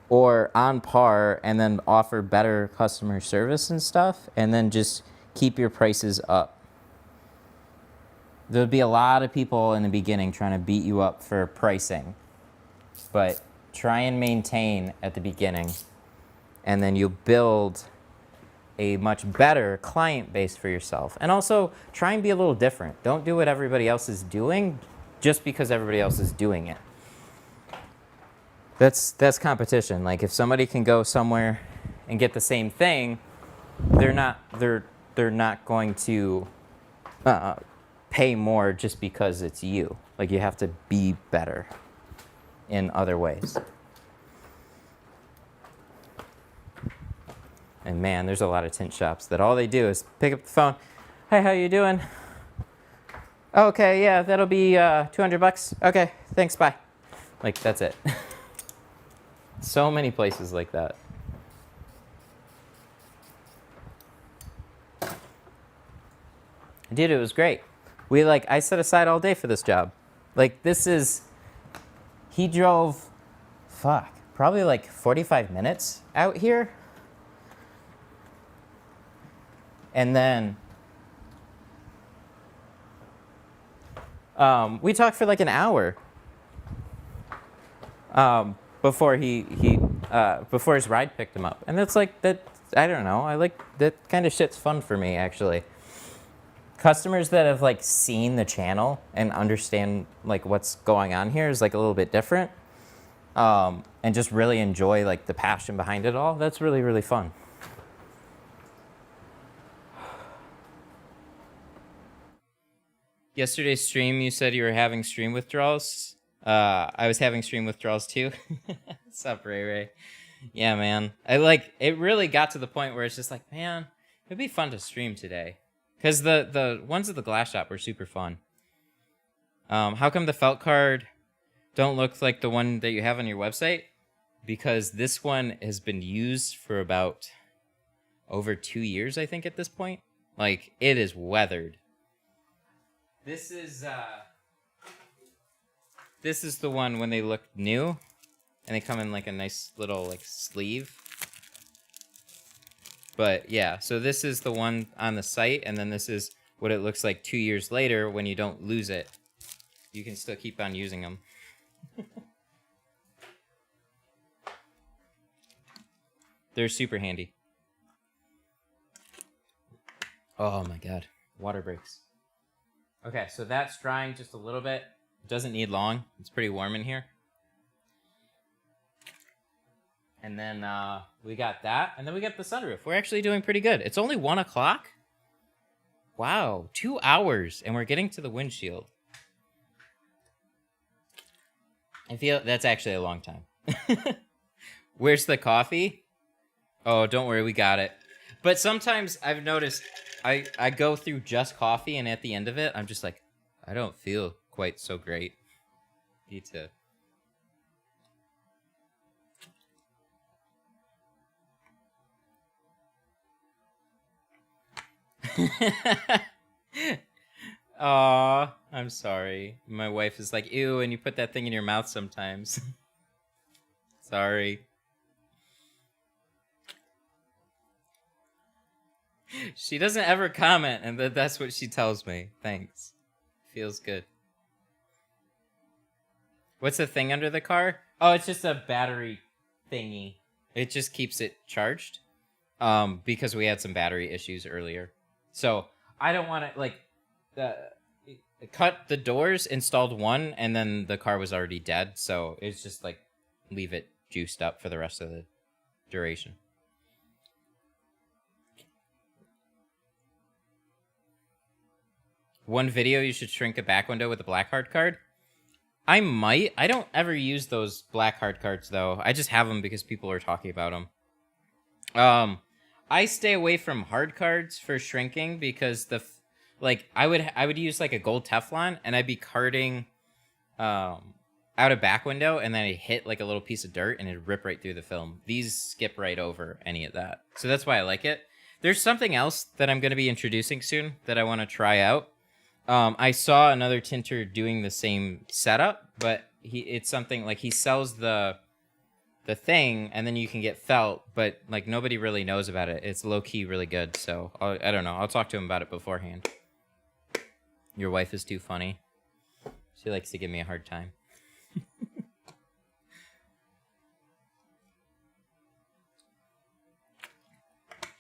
or on par, and then offer better customer service and stuff, and then just keep your prices up. There'll be a lot of people in the beginning trying to beat you up for pricing, but try and maintain at the beginning, and then you'll build a much better client base for yourself. And also try and be a little different. Don't do what everybody else is doing just because everybody else is doing it. That's competition. Like if somebody can go somewhere and get the same thing, they're not going to pay more just because it's you. Like you have to be better in other ways. And man, there's a lot of tint shops that all they do is pick up the phone. Hey, how you doing? Okay, yeah, that'll be $200. Okay, thanks, bye. Like that's it. So many places like that. Dude, it was great. I set aside all day for this job. Like he drove, probably like 45 minutes out here. And then we talked for like an hour before before his ride picked him up. And that's like that. I don't know. I like that kind of shit's fun for me actually. Customers that have like seen the channel and understand like what's going on here is like a little bit different, and just really enjoy like the passion behind it all. That's really, really fun. Yesterday's stream, you said you were having stream withdrawals. I was having stream withdrawals too. What's up, Ray Ray? Yeah, man. It really got to the point where it's just like, man, it'd be fun to stream today. Because the ones at the glass shop were super fun. How come the felt card don't look like the one that you have on your website? Because this one has been used for about over 2 years, I think, at this point. Like, it is weathered. This is the one when they look new, and they come in like a nice little like sleeve. But yeah, so this is the one on the site, and then this is what it looks like 2 years later when you don't lose it. You can still keep on using them. They're super handy. Oh my god, water breaks. Okay, so that's drying just a little bit. It doesn't need long. It's pretty warm in here. And then we got that, and then we got the sunroof. We're actually doing pretty good. It's only 1 o'clock. Wow, 2 hours, and we're getting to the windshield. I feel that's actually a long time. Where's the coffee? Oh, don't worry, we got it. But sometimes I've noticed I go through just coffee, and at the end of it, I'm just like, I don't feel quite so great. Need to... Aw, I'm sorry. My wife is like, ew, and you put that thing in your mouth sometimes. Sorry. She doesn't ever comment, and that's what she tells me. Thanks. Feels good. What's the thing under the car? Oh, it's just a battery thingy. It just keeps it charged. Because we had some battery issues earlier. So I don't want to cut the doors, installed one, and then the car was already dead. So it's just like leave it juiced up for the rest of the duration. One video, you should shrink a back window with a black hard card. I might. I don't ever use those black hard cards though. I just have them because people are talking about them. I stay away from hard cards for shrinking because I would use like a gold Teflon, and I'd be carding out a back window, and then I'd hit like a little piece of dirt and it'd rip right through the film. These skip right over any of that. So that's why I like it. There's something else that I'm going to be introducing soon that I want to try out. I saw another tinter doing the same setup, but it's something like he sells the thing, and then you can get felt, but like nobody really knows about it. It's low key really good. So I don't know. I'll talk to him about it beforehand. Your wife is too funny. She likes to give me a hard time.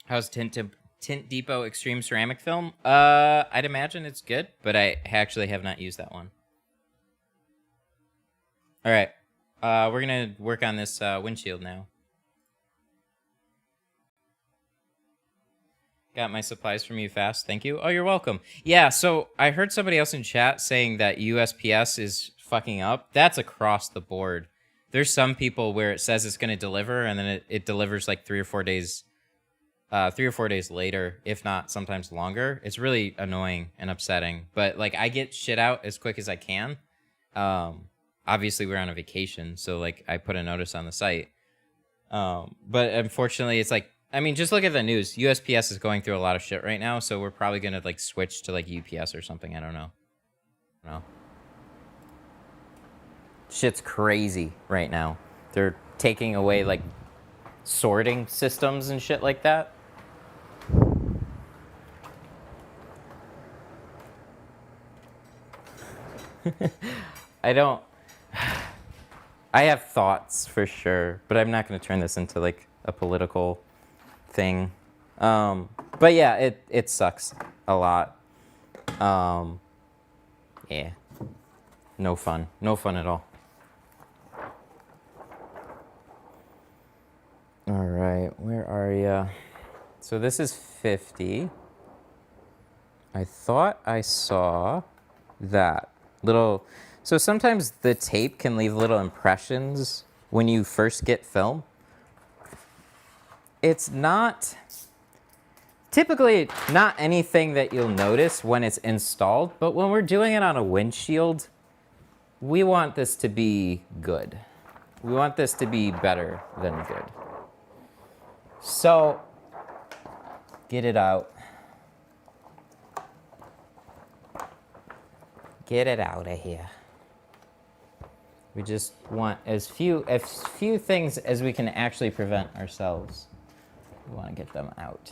How's Tint Depot Extreme Ceramic Film? I'd imagine it's good, but I actually have not used that one. All right. We're gonna work on this windshield now. Got my supplies from you fast. Thank you. Oh, you're welcome. Yeah, so I heard somebody else in chat saying that USPS is fucking up. That's across the board. There's some people where it says it's going to deliver, and then it delivers like 3 or 4 days later, if not sometimes longer. It's really annoying and upsetting. But like I get shit out as quick as I can. Obviously we're on a vacation, so like I put a notice on the site. But unfortunately it's like, I mean, just look at the news. USPS is going through a lot of shit right now, so we're probably gonna like switch to like UPS or something. I don't know. No. Shit's crazy right now. They're taking away like sorting systems and shit like that. I have thoughts for sure, but I'm not going to turn this into like a political thing. But yeah, it sucks a lot. Yeah. No fun. No fun at all. All right, where are you? So this is 50. I thought I saw that little. So sometimes the tape can leave little impressions when you first get film. It's not typically not anything that you'll notice when it's installed, but when we're doing it on a windshield, we want this to be good. We want this to be better than good. So, get it out. Get it out of here. We just want as few things as we can actually prevent ourselves. We want to get them out.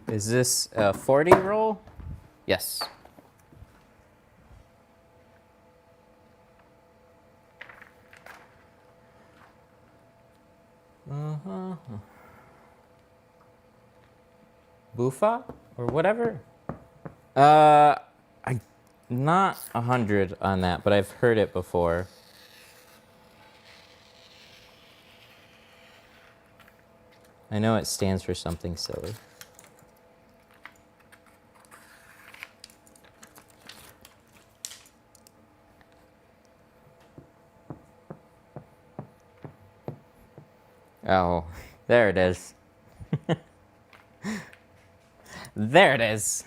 Is this a 40 roll? Yes. Bufa or whatever? I'm not 100 on that, but I've heard it before. I know it stands for something silly. Oh, there it is. There it is.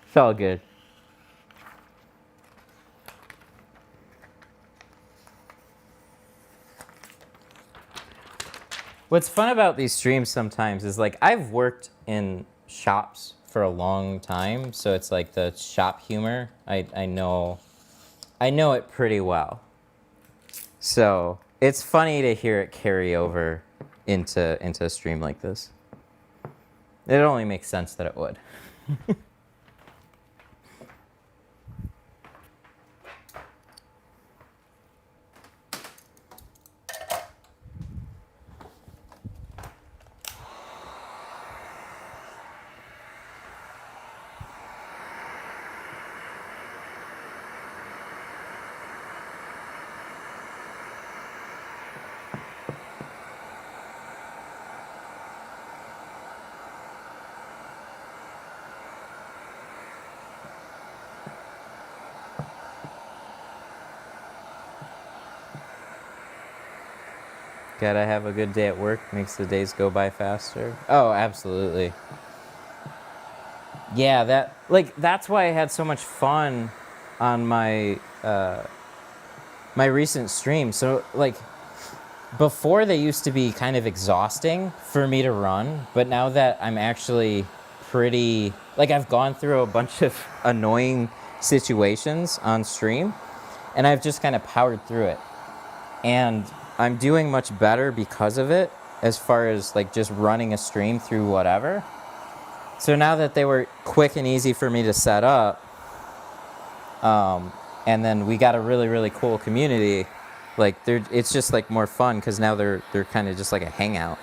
Felt good. What's fun about these streams sometimes is like I've worked in shops for a long time, so it's like the shop humor. I know it pretty well. So it's funny to hear it carry over into a stream like this. It only makes sense that it would. Gotta have a good day at work, makes the days go by faster. Oh, absolutely. Yeah, that's why I had so much fun on my my recent stream. So like before they used to be kind of exhausting for me to run, but now that I'm actually pretty like I've gone through a bunch of annoying situations on stream and I've just kind of powered through it. And I'm doing much better because of it as far as like just running a stream through whatever. So now that they were quick and easy for me to set up, and then we got a really, really cool community, like it's just like more fun because now they're kind of just like a hangout.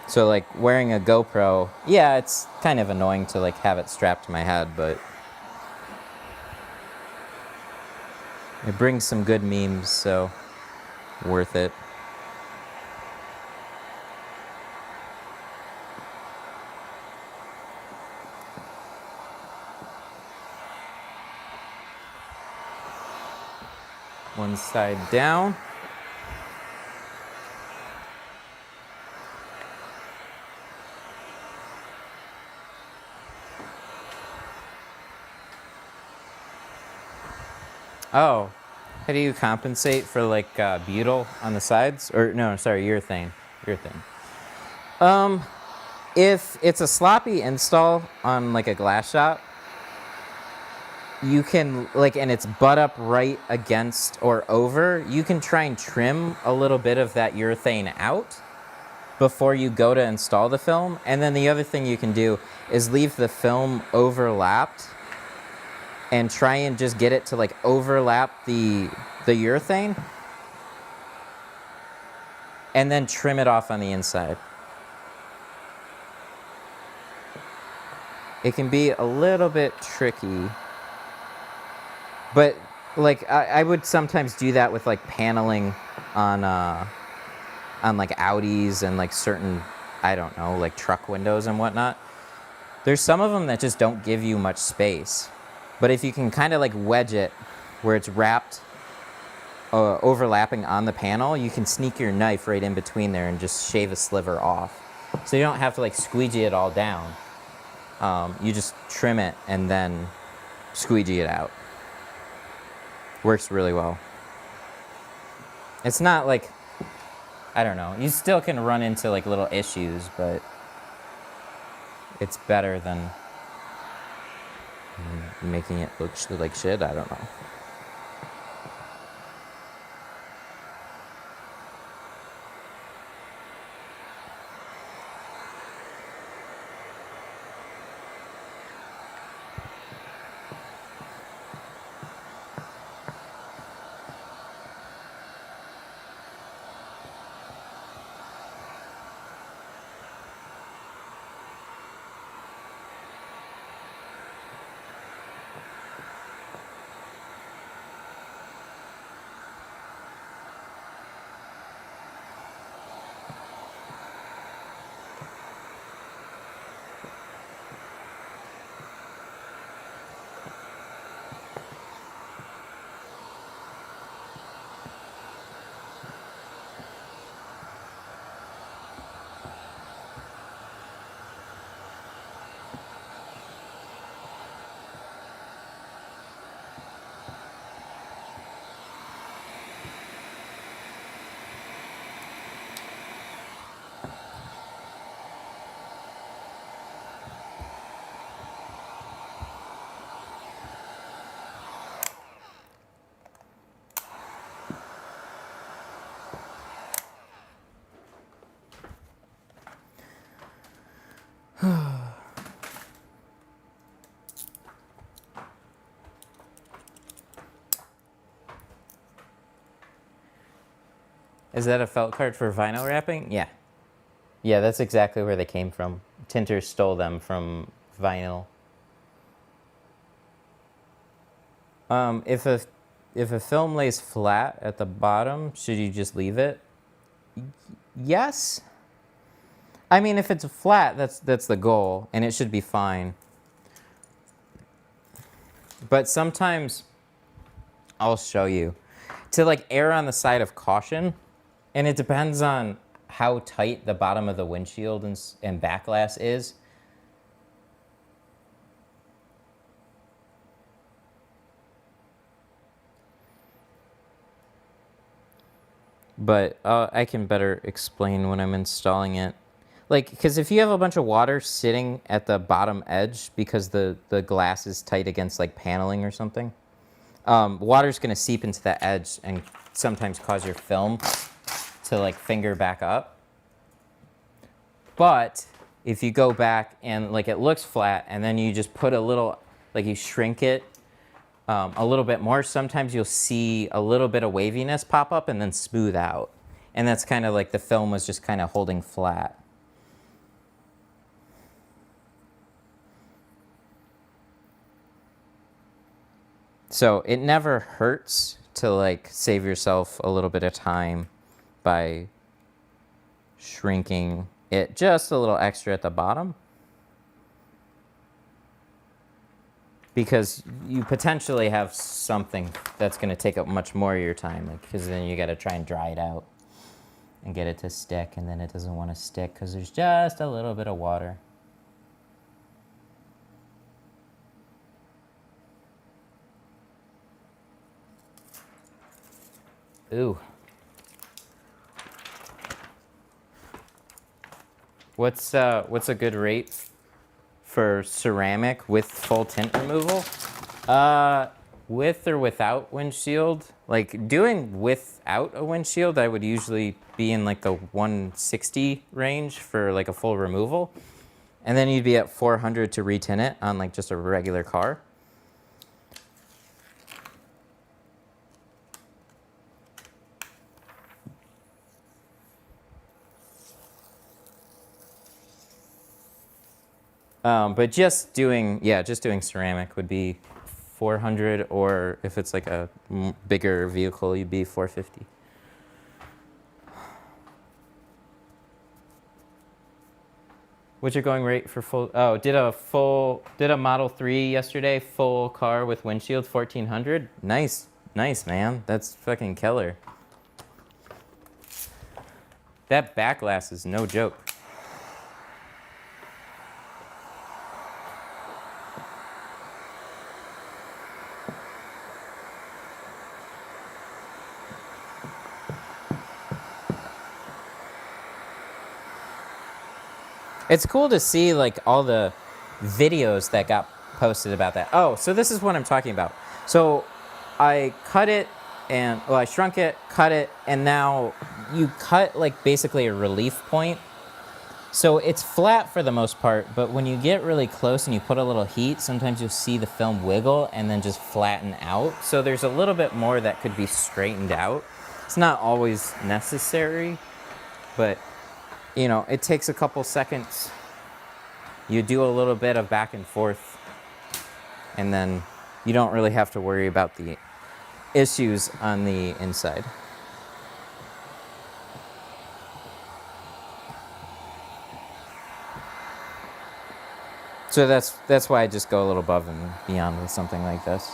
So like wearing a GoPro, yeah, it's kind of annoying to like have it strapped to my head, but it brings some good memes, so worth it. One side down. Oh, how do you compensate for like butyl on the sides? Or no, sorry, urethane. If it's a sloppy install on like a glass shop, you can like, and it's butt up right against or over, you can try and trim a little bit of that urethane out before you go to install the film. And then the other thing you can do is leave the film overlapped and try and just get it to like overlap the urethane and then trim it off on the inside. It can be a little bit tricky, but like I would sometimes do that with like paneling on like Audis and like certain, I don't know, like truck windows and whatnot. There's some of them that just don't give you much space. But if you can kind of like wedge it where it's wrapped, overlapping on the panel, you can sneak your knife right in between there and just shave a sliver off. So you don't have to like squeegee it all down. You just trim it and then squeegee it out. Works really well. It's not like, I don't know, you still can run into like little issues, but it's better than making it look like shit. I don't know. Is that a felt card for vinyl wrapping? Yeah. Yeah, that's exactly where they came from. Tinters stole them from vinyl. If a film lays flat at the bottom, should you just leave it? Yes. I mean, if it's flat, that's the goal, and it should be fine. But sometimes I'll show you to like err on the side of caution, and it depends on how tight the bottom of the windshield and back glass is. But I can better explain when I'm installing it. Like, because if you have a bunch of water sitting at the bottom edge because the glass is tight against like paneling or something, water's going to seep into that edge and sometimes cause your film to like finger back up. But if you go back and like it looks flat and then you just put a little, like you shrink it a little bit more, sometimes you'll see a little bit of waviness pop up and then smooth out. And that's kind of like the film was just kind of holding flat. So it never hurts to like save yourself a little bit of time by shrinking it just a little extra at the bottom. Because you potentially have something that's going to take up much more of your time, because then you got to try and dry it out and get it to stick, and then it doesn't want to stick because there's just a little bit of water. Ooh. What's a good rate for ceramic with full tint removal? With or without windshield? Like doing without a windshield, I would usually be in like the 160 range for like a full removal. And then you'd be at 400 to retint it on like just a regular car. But just doing ceramic would be 400, or if it's like a bigger vehicle, you'd be 450. What's your going rate for full? Oh, did a Model 3 yesterday, full car with windshield, 1400. Nice, man. That's fucking killer. That back glass is no joke. It's cool to see like all the videos that got posted about that. Oh, so this is what I'm talking about. So I cut it and, well, I shrunk it, cut it, and now you cut like basically a relief point. So it's flat for the most part, but when you get really close and you put a little heat, sometimes you'll see the film wiggle and then just flatten out. So there's a little bit more that could be straightened out. It's not always necessary, but you know, it takes a couple seconds. You do a little bit of back and forth, and then you don't really have to worry about the issues on the inside. So that's why I just go a little above and beyond with something like this.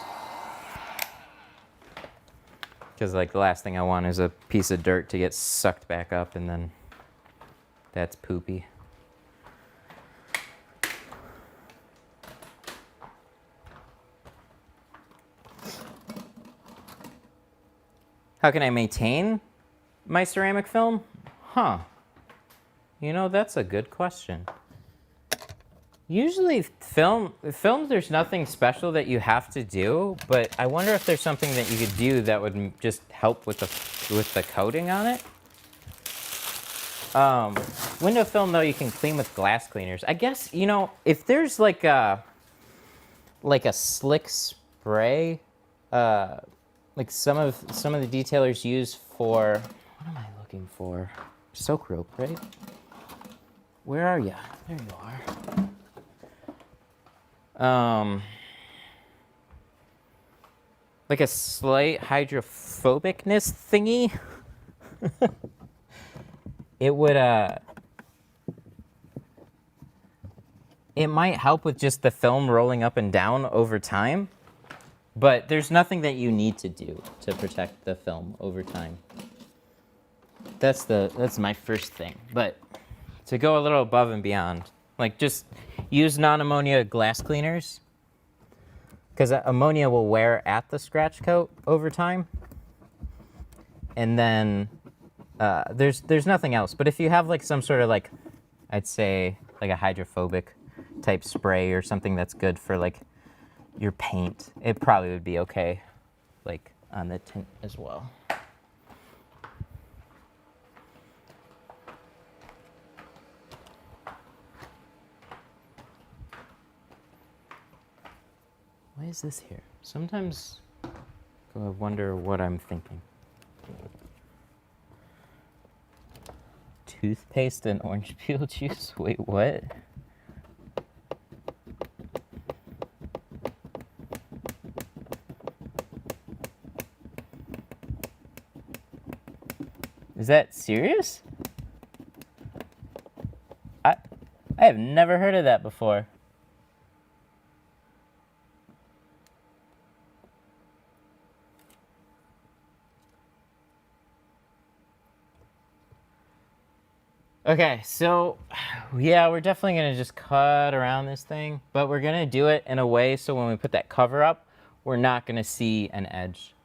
Because like the last thing I want is a piece of dirt to get sucked back up, and then that's poopy. How can I maintain my ceramic film? Huh. You know, that's a good question. Usually films, there's nothing special that you have to do, but I wonder if there's something that you could do that would just help with the coating on it. Window film, though, you can clean with glass cleaners. I guess, you know, if there's like a slick spray, like some of the detailers use for, what am I looking for? Soak rope, right? Where are you? There you are. Like a slight hydrophobicness thingy. It would, it might help with just the film rolling up and down over time. But there's nothing that you need to do to protect the film over time. That's my first thing. But to go a little above and beyond, like just use non-ammonia glass cleaners, because ammonia will wear at the scratch coat over time. And then there's nothing else. But if you have like some sort of like, I'd say like a hydrophobic type spray or something that's good for like your paint, it probably would be okay, like on the tint as well. Why is this here? Sometimes I wonder what I'm thinking. Toothpaste and orange peel juice? Wait, what? Is that serious? I have never heard of that before. Okay, so yeah, we're definitely gonna just cut around this thing, but we're gonna do it in a way so when we put that cover up, we're not gonna see an edge.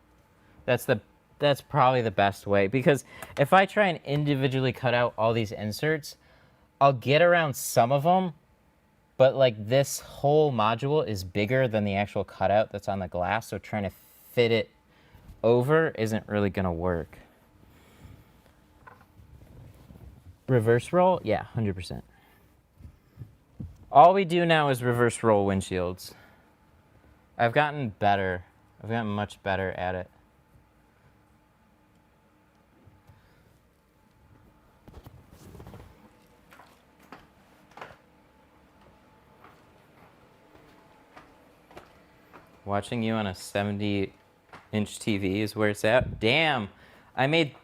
That's probably the best way, because if I try and individually cut out all these inserts, I'll get around some of them, but like this whole module is bigger than the actual cutout that's on the glass, so trying to fit it over isn't really gonna work. Reverse roll? Yeah, 100%. All we do now is reverse roll windshields. I've gotten better. I've gotten much better at it. Watching you on a 70-inch TV is where it's at. Damn, I made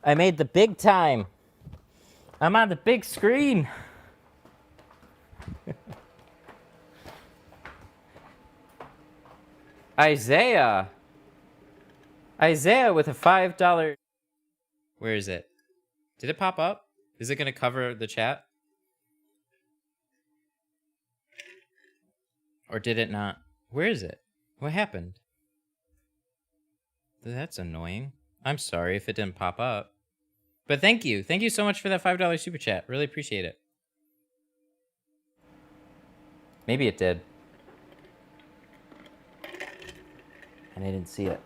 the big time. I'm on the big screen. Isaiah with a $5. Where is it? Did it pop up? Is it going to cover the chat? Or did it not? Where is it? What happened? That's annoying. I'm sorry if it didn't pop up. But thank you. Thank you so much for that $5 super chat. Really appreciate it. Maybe it did. And I didn't see it.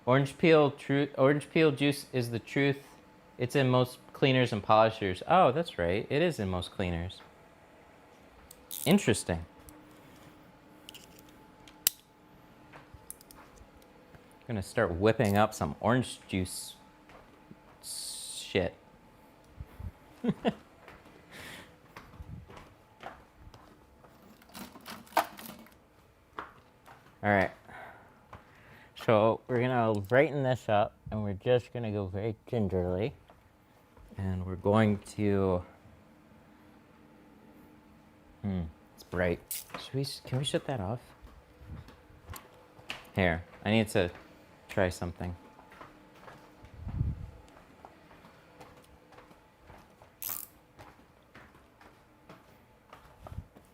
Orange peel juice is the truth. It's in most cleaners and polishers. Oh, that's right. It is in most cleaners. Interesting. I'm gonna start whipping up some orange juice shit. All right. So we're gonna brighten this up, and we're just gonna go very gingerly, and we're going to. It's bright. Can we shut that off? Here, I need to try something.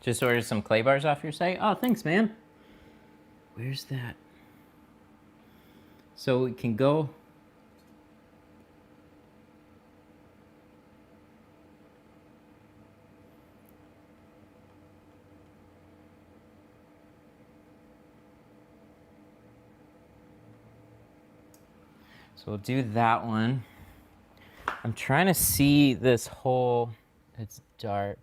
Just ordered some clay bars off your site? Oh, thanks, man. Where's that? So we can go. So we'll do that one. I'm trying to see this whole, it's dark.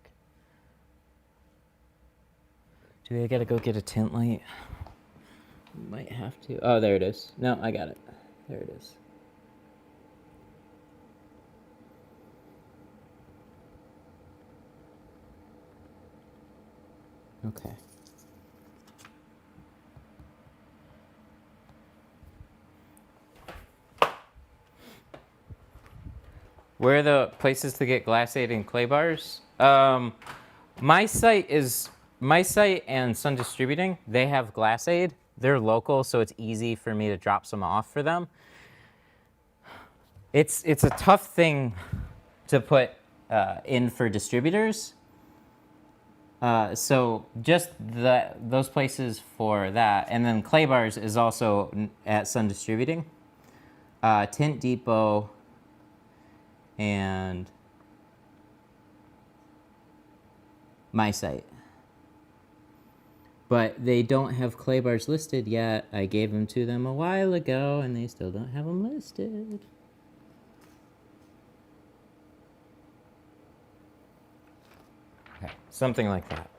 Do I gotta go get a tint light? Might have to. Oh, there it is. No, I got it. There it is. Okay. Where are the places to get glass aid and clay bars? My site is My site and Sun Distributing, they have Glass Aid. They're local, so it's easy for me to drop some off for them. It's a tough thing to put in for distributors. So just those places for that. And then Clay Bars is also at Sun Distributing. Tint Depot and my site. But they don't have Clay Bars listed yet. I gave them to them a while ago, and they still don't have them listed. Okay, something like that.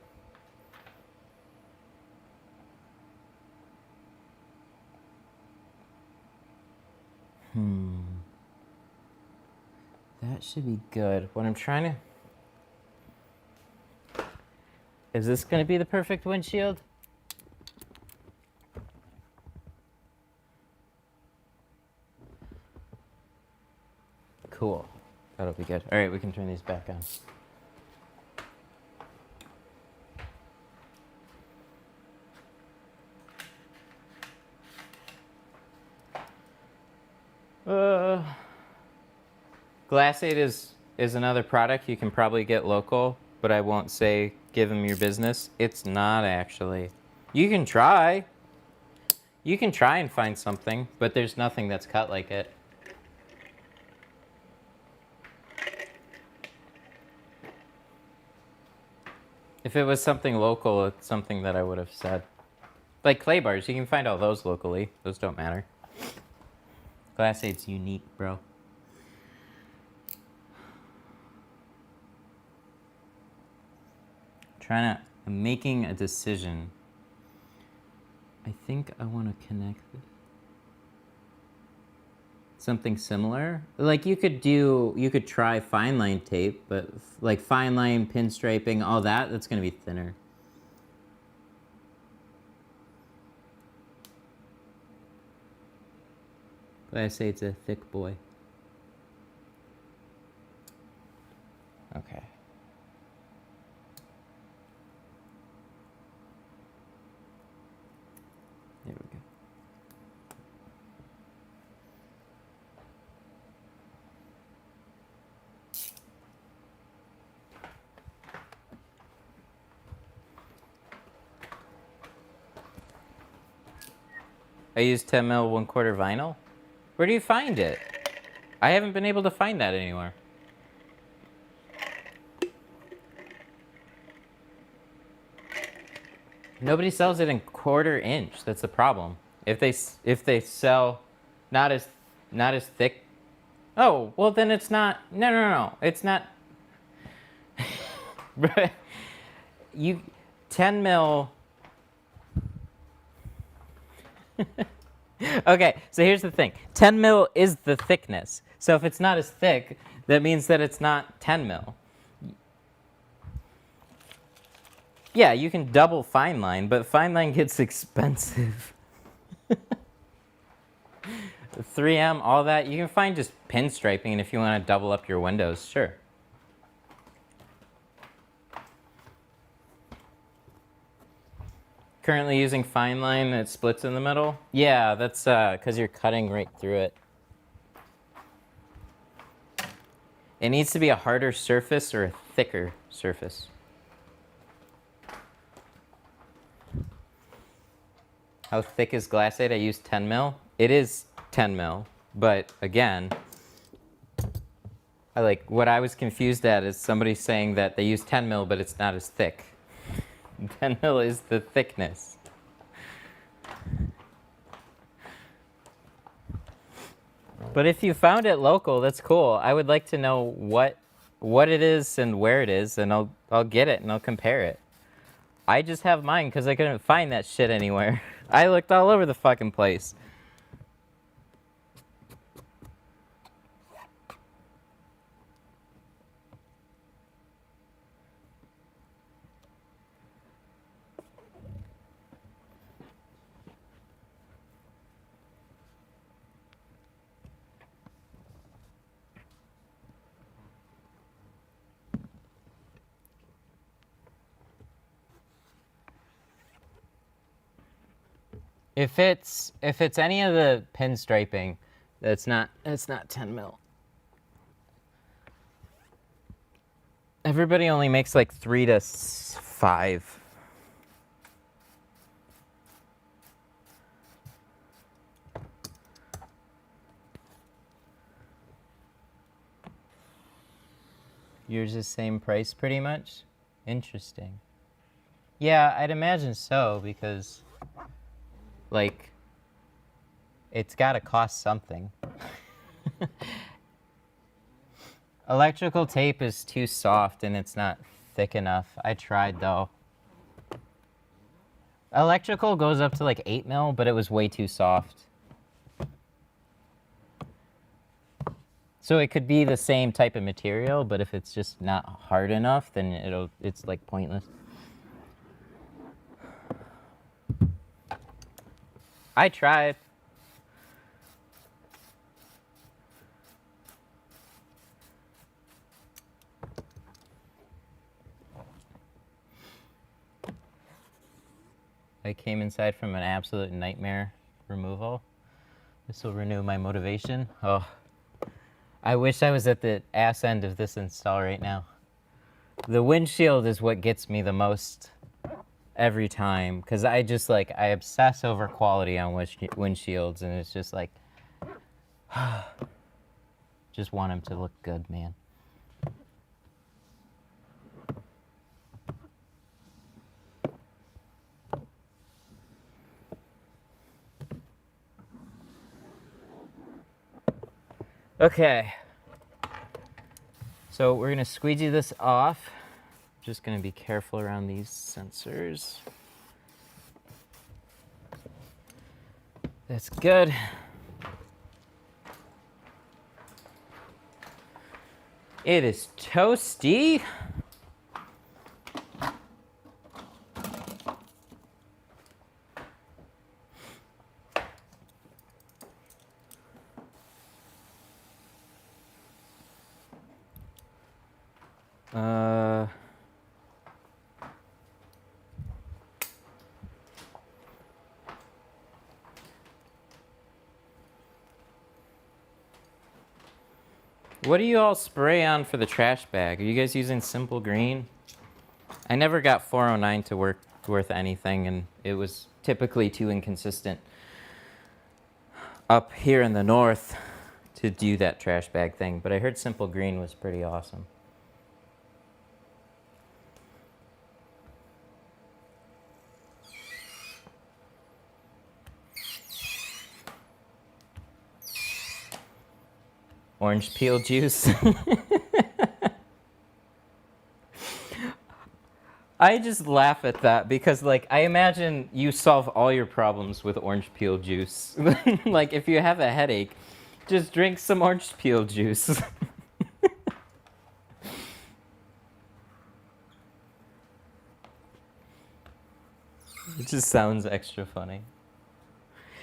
That should be good. What I'm trying to... Is this going to be the perfect windshield? Cool. That'll be good. All right, we can turn these back on. Glass Aid is another product you can probably get local, but I won't say give them your business. It's not actually. You can try. You can try and find something, but there's nothing that's cut like it. If it was something local, it's something that I would have said. Like Clay Bars, you can find all those locally. Those don't matter. Glass Aid's unique, bro. I'm making a decision. I think I want to connect something similar. Like you could try fine line tape, but like fine line, pinstriping, all that's going to be thinner. But I say it's a thick boy. Okay. There we go. I use 10 mil 1/4 vinyl. Where do you find it? I haven't been able to find that anywhere. Nobody sells it in 1/4 inch. That's the problem. If they sell not as thick. Oh, well then it's not. No. It's not. You 10 mil. Okay, so here's the thing. 10 mil is the thickness. So if it's not as thick, that means that it's not 10 mil. Yeah, you can double fine line, but fine line gets expensive. 3M, all that. You can find just pinstriping, and if you want to double up your windows, sure. Currently using fine line that splits in the middle. Yeah, that's because you're cutting right through it. It needs to be a harder surface or a thicker surface. How thick is Glass Aid? I use 10 mil. It is 10 mil, but again, what I was confused at is somebody saying that they use 10 mil, but it's not as thick. 10 mil is the thickness. But if you found it local, that's cool. I would like to know what it is and where it is, and I'll get it and I'll compare it. I just have mine because I couldn't find that shit anywhere. I looked all over the fucking place. If it's any of the pinstriping, it's not 10 mil. Everybody only makes like 3 to 5. Yours is same price pretty much? Interesting. Yeah, I'd imagine so, because like it's got to cost something. Electrical tape is too soft and it's not thick enough. I tried though. Electrical goes up to like 8 mil, but it was way too soft. So it could be the same type of material, but if it's just not hard enough, then it's like pointless. I tried. I came inside from an absolute nightmare removal. This will renew my motivation. Oh, I wish I was at the ass end of this install right now. The windshield is what gets me the most every time, because I just like, I obsess over quality on windshields, and it's just like, just want them to look good, man. Okay, so we're gonna squeegee this off. Just gonna be careful around these sensors. That's good. It is toasty. What do you all spray on for the trash bag? Are you guys using Simple Green? I never got 409 to work worth anything, and it was typically too inconsistent up here in the north to do that trash bag thing, but I heard Simple Green was pretty awesome. Orange peel juice. I just laugh at that because, like, I imagine you solve all your problems with orange peel juice. Like, if you have a headache, just drink some orange peel juice. It just sounds extra funny.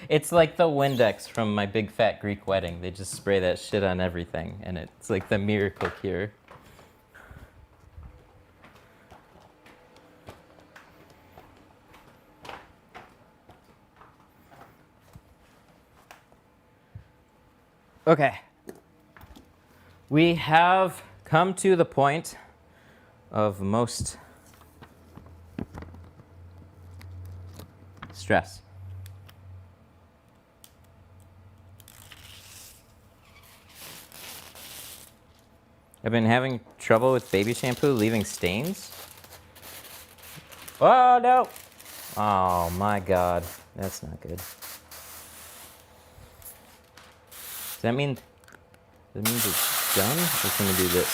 It's like the Windex from My Big Fat Greek Wedding. They just spray that shit on everything, and it's like the miracle cure. Okay. We have come to the point of most stress. I've been having trouble with baby shampoo leaving stains. Oh, no. Oh, my God. That's not good. Does that mean it's done? Or can we do this?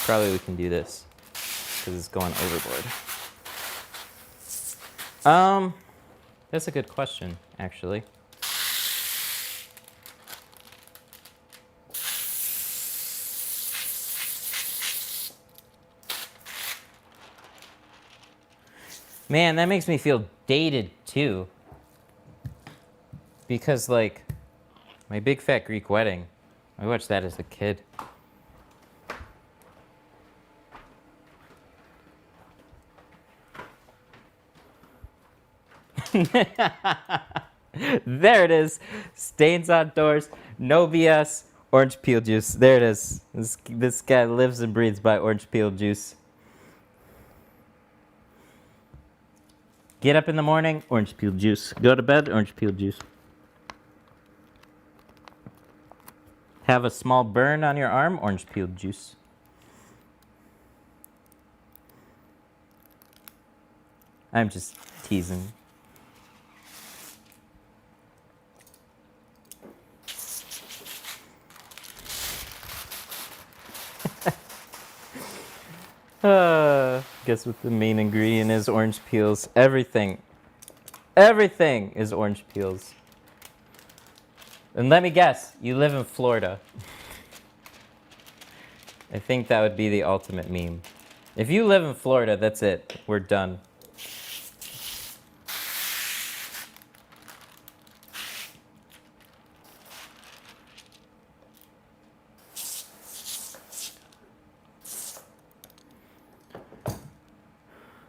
Probably we can do this because it's going overboard. That's a good question, actually. Man, that makes me feel dated, too. Because, like, My Big Fat Greek Wedding, I watched that as a kid. There it is. Stains on doors. No BS. Orange peel juice. There it is. This guy lives and breathes by orange peel juice. Get up in the morning, orange peel juice. Go to bed, orange peel juice. Have a small burn on your arm, orange peel juice. I'm just teasing. Guess what the main ingredient is? Orange peels. Everything is orange peels. And let me guess, you live in Florida. I think that would be the ultimate meme. If you live in Florida, that's it. We're done.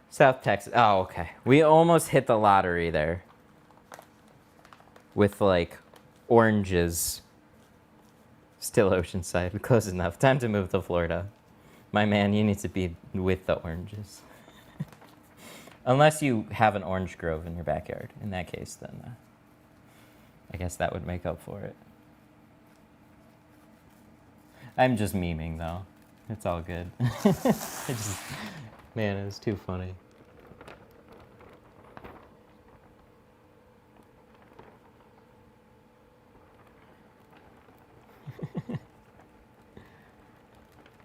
South Texas. Oh, okay. We almost hit the lottery there. With, like, oranges. Still Oceanside. Close enough. Time to move to Florida. My man, you need to be with the oranges. Unless you have an orange grove in your backyard. In that case, then I guess that would make up for it. I'm just memeing, though. It's all good. Man, it was too funny.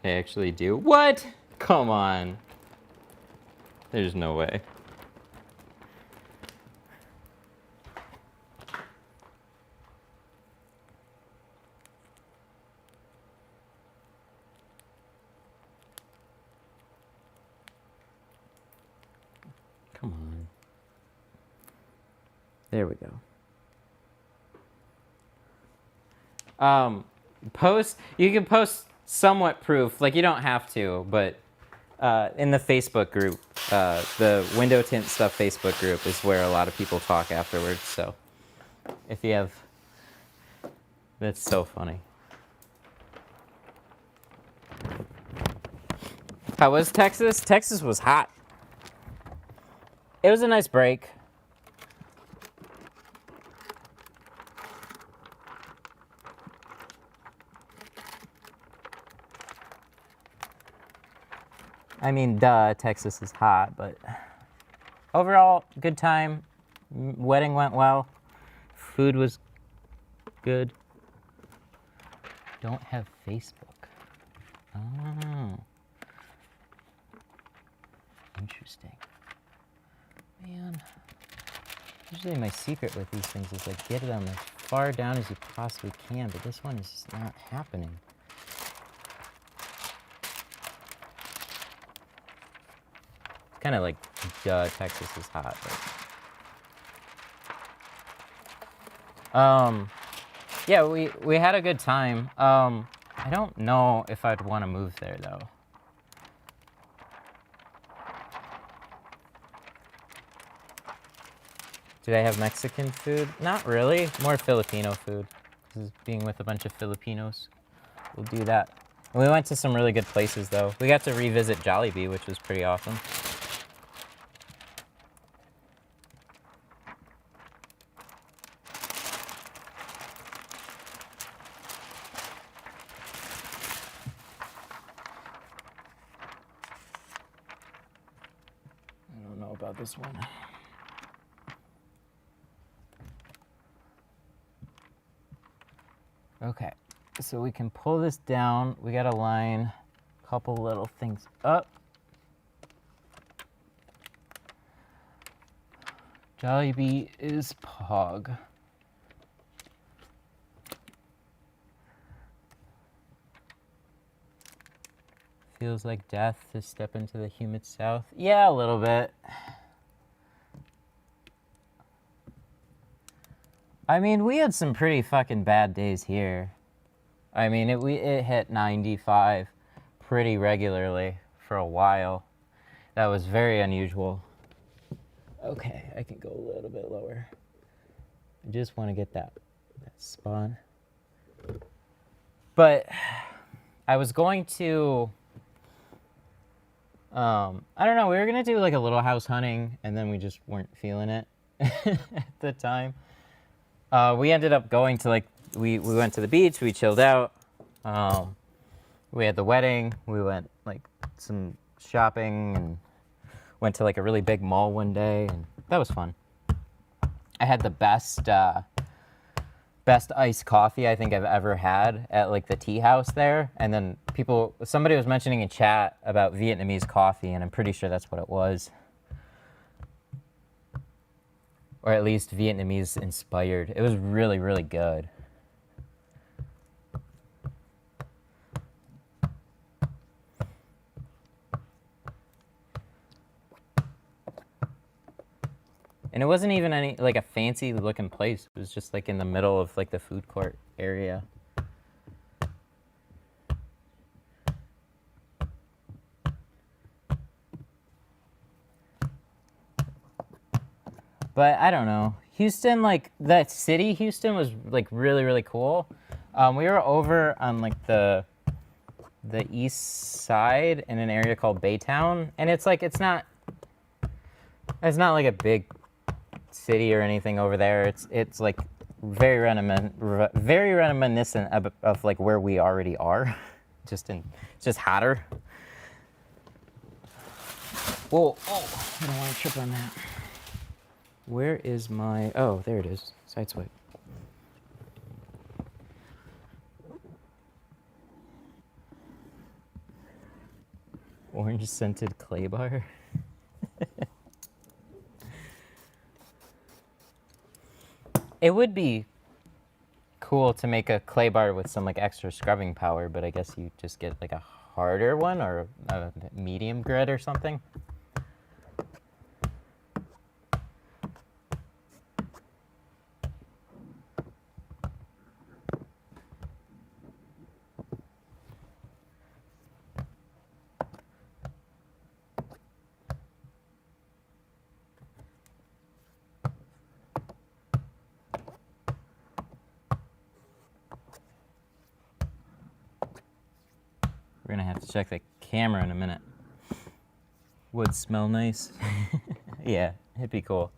They actually do. What? Come on. There's no way. Come on. There we go. You can post somewhat proof, like you don't have to, but in the Facebook group, the window tint stuff Facebook group is where a lot of people talk afterwards, so if you have, that's so funny. How was Texas? Texas was hot. It was a nice break. I mean, duh, Texas is hot, but overall, good time. Wedding went well. Food was good. Don't have Facebook. Oh. Interesting. Man. Usually my secret with these things is like get them as far down as you possibly can, but this one is just not happening. Kind of like, duh, Texas is hot, but... yeah, we had a good time. I don't know if I'd want to move there, though. Did I have Mexican food? Not really. More Filipino food. This is being with a bunch of Filipinos. We'll do that. And we went to some really good places, though. We got to revisit Jollibee, which was pretty awesome. I don't know about this one. Okay, so we can pull this down. We gotta line a couple little things up. Jollibee is Pog. Feels like death to step into the humid south. Yeah, a little bit. I mean, we had some pretty fucking bad days here. I mean, it hit 95 pretty regularly for a while. That was very unusual. Okay, I can go a little bit lower. I just want to get that spot. But I was going to, I don't know, we were going to do like a little house hunting, and then we just weren't feeling it at the time. We ended up going to like, we went to the beach, we chilled out. We had the wedding, we went like some shopping and went to like a really big mall one day, and that was fun. I had the best iced coffee I think I've ever had at like the tea house there. And then somebody was mentioning in chat about Vietnamese coffee, and I'm pretty sure that's what it was. Or at least Vietnamese inspired. It was really, really good. And it wasn't even any like a fancy looking place. It was just like in the middle of like the food court area. But I don't know. Houston, like that city, Houston was like really, really cool. We were over on like the east side in an area called Baytown, and it's like it's not like a big city or anything over there. It's like very reminiscent of like where we already are. It's just hotter. Whoa! Oh, I don't want to trip on that. Where is my? Oh, there it is. Side swipe. Orange scented clay bar. It would be cool to make a clay bar with some like extra scrubbing power, but I guess you just get like a harder one or a medium grit or something. We're gonna have to check the camera in a minute. Would smell nice. Yeah, it'd be cool.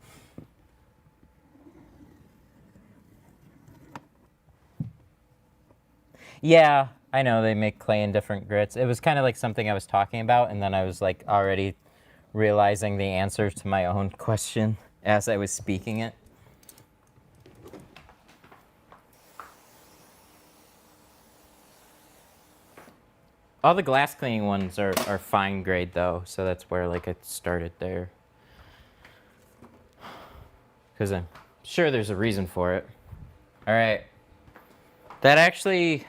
Yeah, I know they make clay in different grits. It was kind of like something I was talking about, and then I was like already realizing the answer to my own question as I was speaking it. All the glass cleaning ones are fine grade though, so that's where like it started there. Because I'm sure there's a reason for it. All right. That actually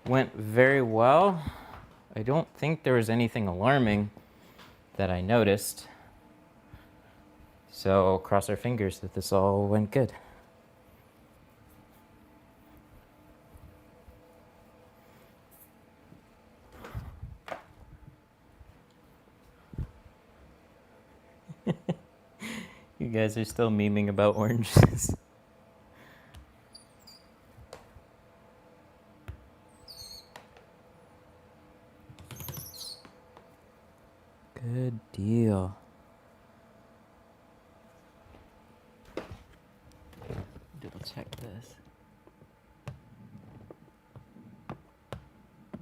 went very well. I don't think there was anything alarming that I noticed. So cross our fingers that this all went good. You guys are still memeing about oranges. Good deal. Double check this.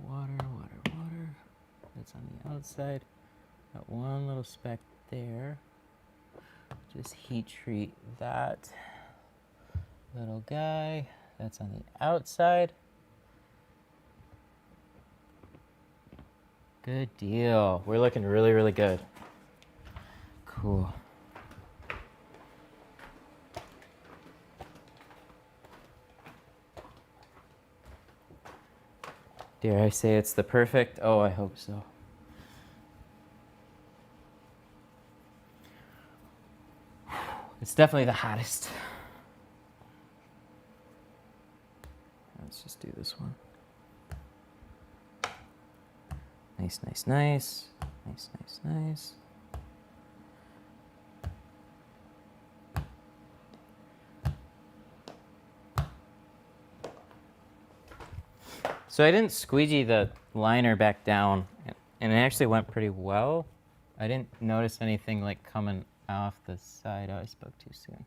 Water. That's on the outside. Got one little speck there. Just heat treat that little guy. That's on the outside. Good deal. We're looking really, really good. Cool. Dare I say it's the perfect? Oh, I hope so. It's definitely the hottest. Let's just do this one. Nice. So I didn't squeegee the liner back down, and it actually went pretty well. I didn't notice anything like coming off the side. Oh, I spoke too soon.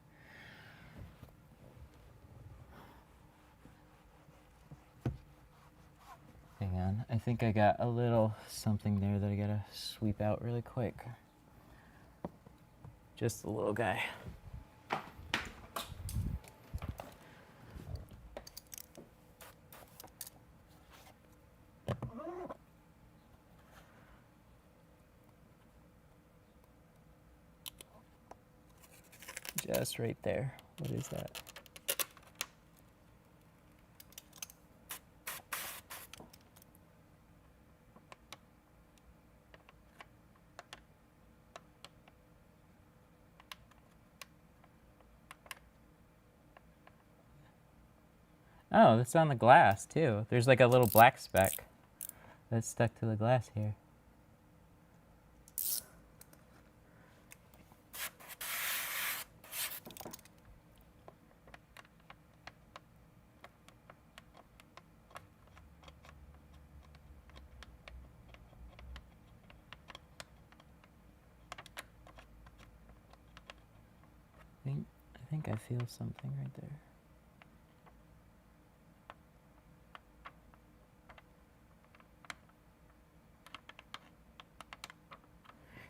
Hang on, I think I got a little something there that I gotta sweep out really quick. Just a little guy. Just right there. What is that? Oh, that's on the glass too. There's like a little black speck that's stuck to the glass here. I think I feel something right there.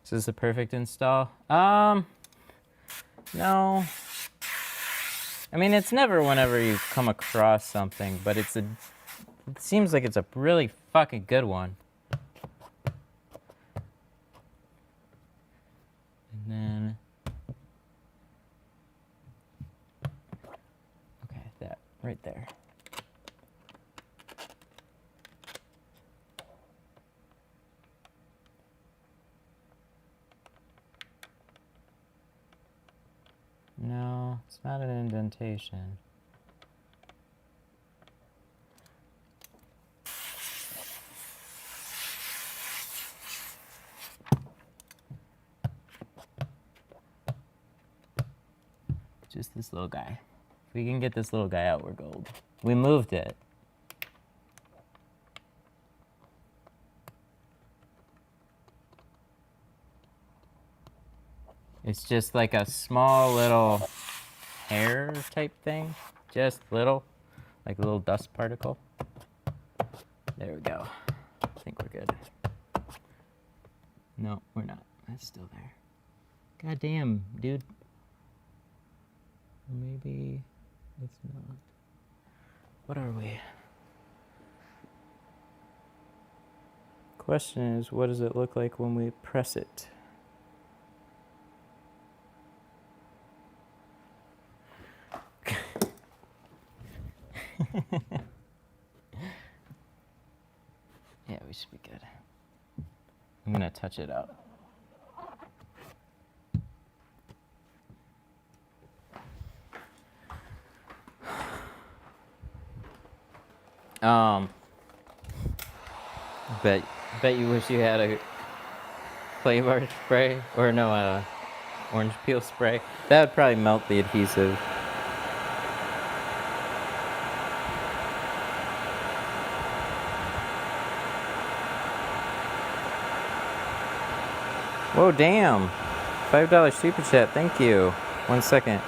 Is this a perfect install? No. I mean, it's never whenever you come across something, but it seems like it's a really fucking good one. And then, okay, that right there. No, it's not an indentation. Just this little guy. If we can get this little guy out, we're gold. We moved it. It's just like a small little hair type thing. Just little, like a little dust particle. There we go. I think we're good. No, we're not. That's still there. God damn, dude. Maybe it's not. What are we? Question is, what does it look like when we press it? Yeah, we should be good. I'm gonna touch it up. Bet you wish you had a clay bar spray, or no, orange peel spray. That would probably melt the adhesive. Whoa, damn. $5 super chat, thank you. 1 second.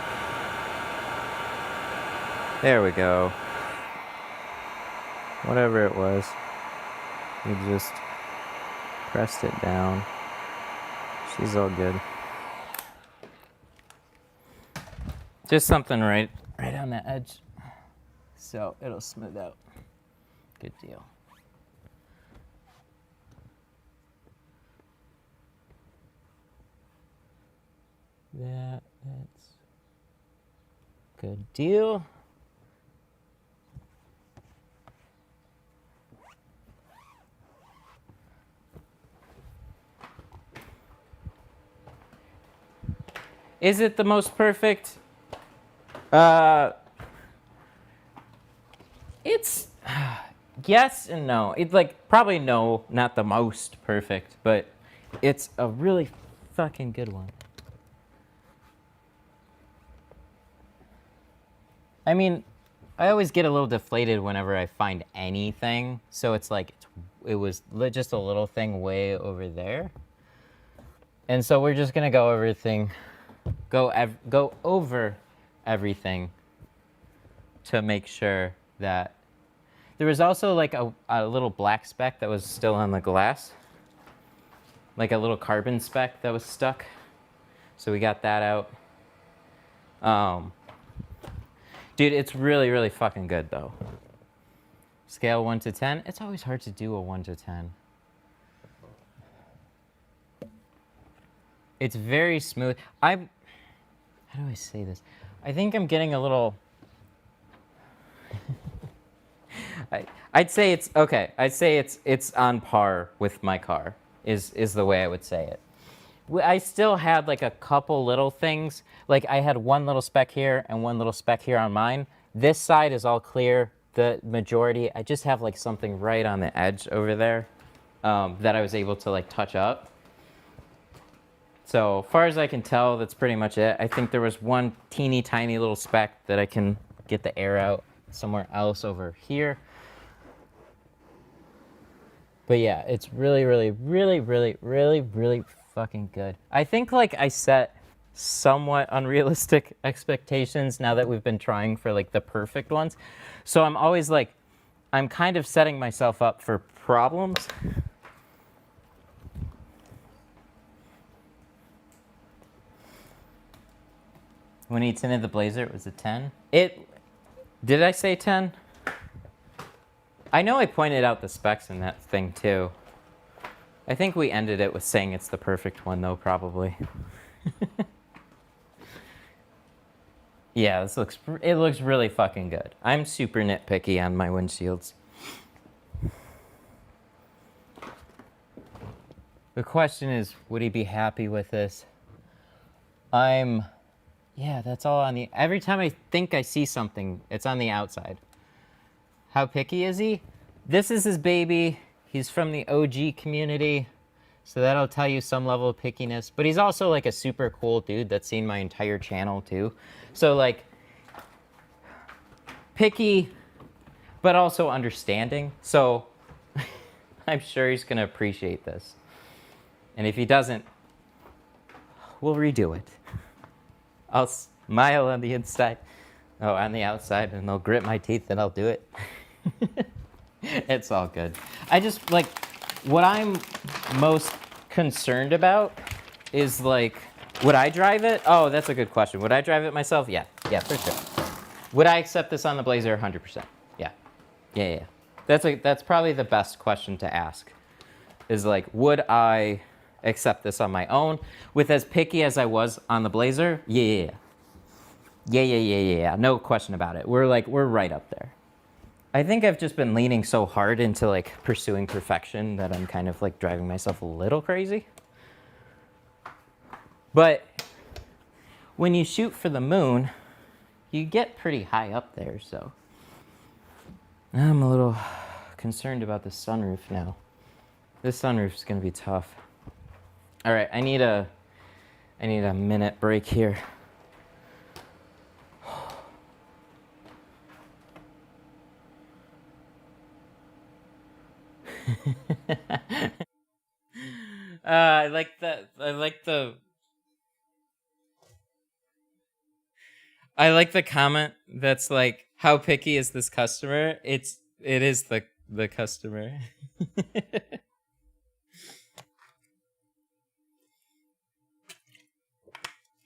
There we go. Whatever it was. We just pressed it down. She's all good. Just something right on the edge. So it'll smooth out. Good deal. That's good deal. Is it the most perfect? It's yes and no. It's like probably no, not the most perfect, but it's a really fucking good one. I mean, I always get a little deflated whenever I find anything. So it's like, it was just a little thing way over there. And so we're just gonna go over everything to make sure that there was also like a little black speck that was still on the glass, like a little carbon speck that was stuck. So we got that out. Dude, it's really, really fucking good though. Scale 1 to 10. It's always hard to do a 1 to 10. It's very smooth. How do I say this? I think I'm getting a little... I'd say it's okay. I'd say it's on par with my car is the way I would say it. I still had like a couple little things. Like I had one little speck here and one little speck here on mine. This side is all clear. The majority, I just have like something right on the edge over there that I was able to like touch up. So far as I can tell, that's pretty much it. I think there was one teeny tiny little speck that I can get the air out somewhere else over here. But yeah, it's really, really, really, really, really, really fucking good. I think like I set somewhat unrealistic expectations now that we've been trying for like the perfect ones. So I'm always like, I'm kind of setting myself up for problems. When he tinted the Blazer, it was a 10. Did I say 10? I know I pointed out the specs in that thing too. I think we ended it with saying it's the perfect one though, probably. Yeah, it looks really fucking good. I'm super nitpicky on my windshields. The question is, would he be happy with this? Yeah, that's all on the... Every time I think I see something, it's on the outside. How picky is he? This is his baby. He's from the OG community, so that'll tell you some level of pickiness. But he's also like a super cool dude that's seen my entire channel too. So like, picky, but also understanding. So I'm sure he's gonna appreciate this. And if he doesn't, we'll redo it. I'll smile on the inside, on the outside, and I'll grit my teeth and I'll do it. It's all good. I just, like, what I'm most concerned about is, like, would I drive it? Oh, that's a good question. Would I drive it myself? Yeah, for sure. Would I accept this on the Blazer? 100%. Yeah. That's probably the best question to ask, is, like, would I accept this on my own with as picky as I was on the Blazer? Yeah. No question about it. We're right up there. I think I've just been leaning so hard into like pursuing perfection that I'm kind of like driving myself a little crazy. But when you shoot for the moon, you get pretty high up there, so I'm a little concerned about the sunroof now. This sunroof is gonna be tough. All right, I need a minute break here. I like the comment that's like, how picky is this customer? It is the customer.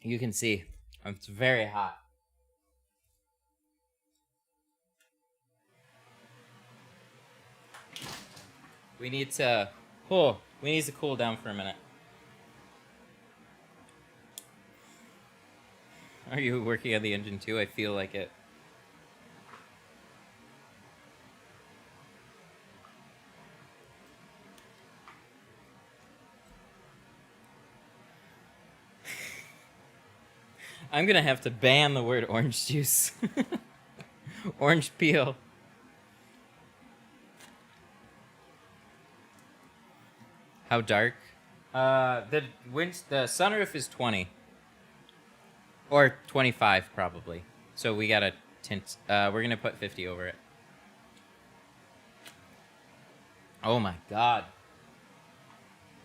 You can see it's very hot. We need to cool down for a minute. Are you working on the engine too? I feel like it. I'm gonna have to ban the word orange juice. Orange peel. How dark? The sunroof is 20. Or 25 probably. So we gotta tint. We're gonna put 50 over it. Oh my god.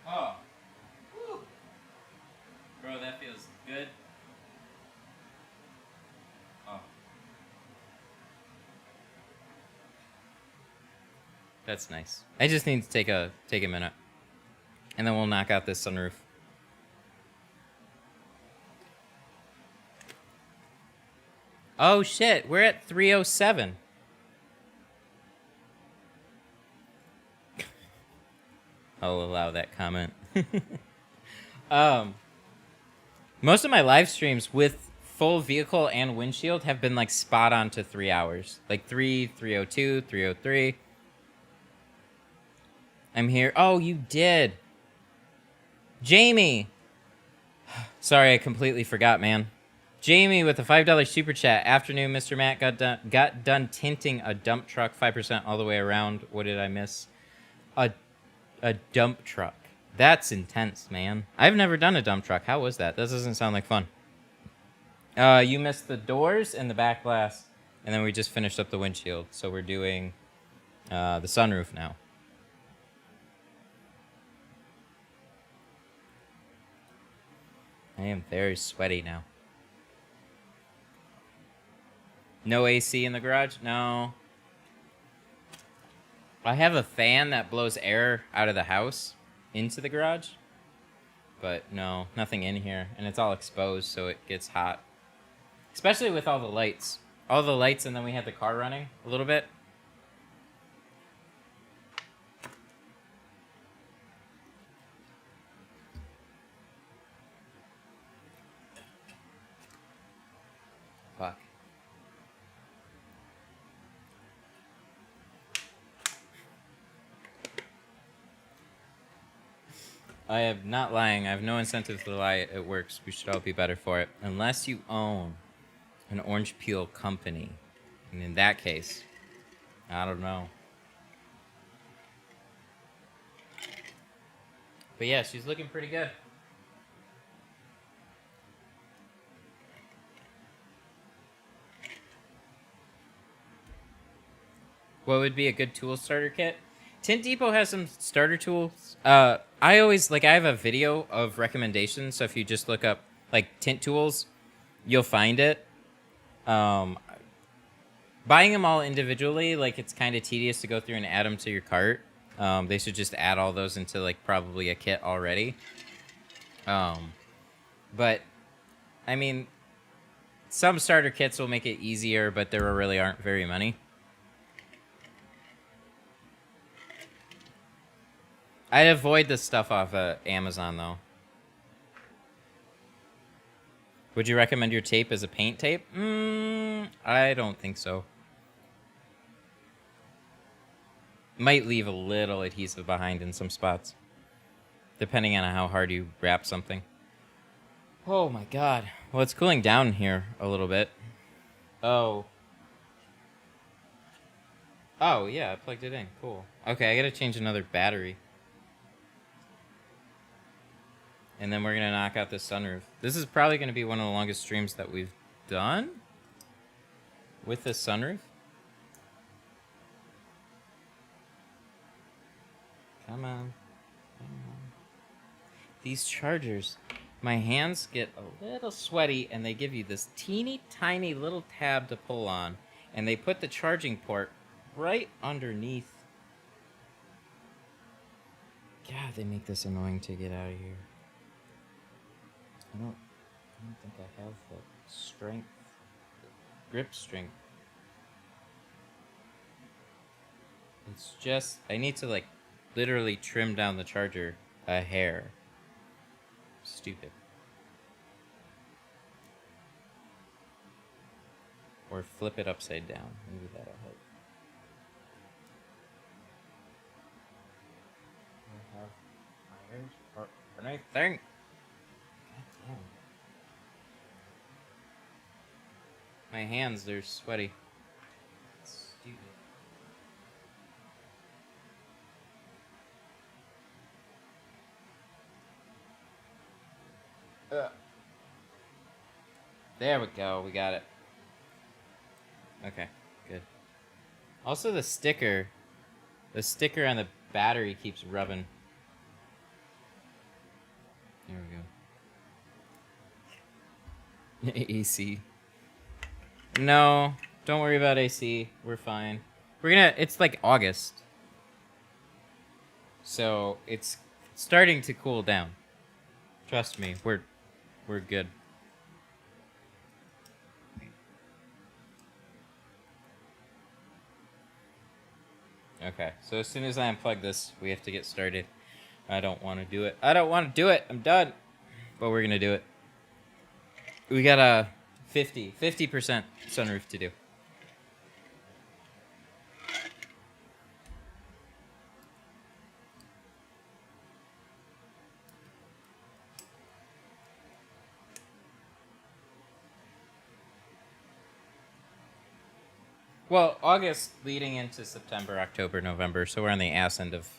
Oh. Woo. Bro, that feels good. Oh. That's nice. I just need to take a minute. And then we'll knock out this sunroof. Oh shit, we're at 307. I'll allow that comment. Most of my live streams with full vehicle and windshield have been like spot on to 3 hours. Like 302, 303. I'm here. Oh, you did. Jamie. Sorry, I completely forgot, man. Jamie with a $5 super chat. Afternoon, Mr. Matt. Got done tinting a dump truck 5% all the way around. What did I miss? A dump truck. That's intense, man. I've never done a dump truck. How was that? That doesn't sound like fun. You missed the doors and the back glass, and then we just finished up the windshield. So we're doing the sunroof now. I am very sweaty now. No AC in the garage? No. I have a fan that blows air out of the house into the garage. But no, nothing in here. And it's all exposed, so it gets hot. Especially with all the lights. All the lights, and then we had the car running a little bit. Fuck. I am not lying. I have no incentive to lie. It works. We should all be better for it. Unless you own an orange peel company. And in that case, I don't know. But yeah, she's looking pretty good. What would be a good tool starter kit? Tint Depot has some starter tools. I have a video of recommendations, so if you just look up like tint tools, you'll find it. Buying them all individually, like, it's kind of tedious to go through and add them to your cart. They should just add all those into like probably a kit already. But I mean, some starter kits will make it easier, but there really aren't very many. I'd avoid this stuff off of Amazon, though. Would you recommend your tape as a paint tape? I don't think so. Might leave a little adhesive behind in some spots, depending on how hard you wrap something. Oh my god. Well, it's cooling down here a little bit. Oh. Oh, yeah, I plugged it in. Cool. Okay, I gotta change another battery. And then we're going to knock out this sunroof. This is probably going to be one of the longest streams that we've done with this sunroof. Come on. Come on. These chargers, my hands get a little sweaty, and they give you this teeny tiny little tab to pull on. And they put the charging port right underneath. God, they make this annoying to get out of here. I don't think I have the strength, the grip strength. It's just, I need to like literally trim down the charger a hair. Stupid. Or flip it upside down. Maybe that'll help. I have irons or anything. My hands, they're sweaty. Stupid. There we go. We got it. Okay, good. Also, the sticker on the battery keeps rubbing. There we go. AC. No, don't worry about AC. We're fine. It's like August. So it's starting to cool down. Trust me, we're good. Okay, so as soon as I unplug this, we have to get started. I don't want to do it. I'm done. But we're gonna do it. We got a 50% sunroof to do. Well, August leading into September, October, November, so we're on the ass end of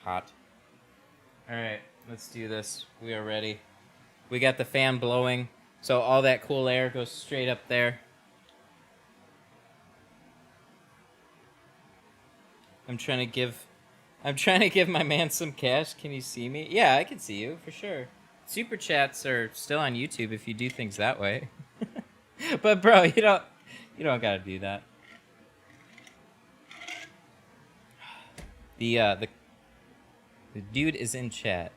hot. Alright, let's do this. We are ready. We got the fan blowing, so all that cool air goes straight up there. I'm trying to give my man some cash. Can you see me? Yeah, I can see you, for sure. Super chats are still on YouTube if you do things that way. But bro, you don't gotta do that. The dude is in chat.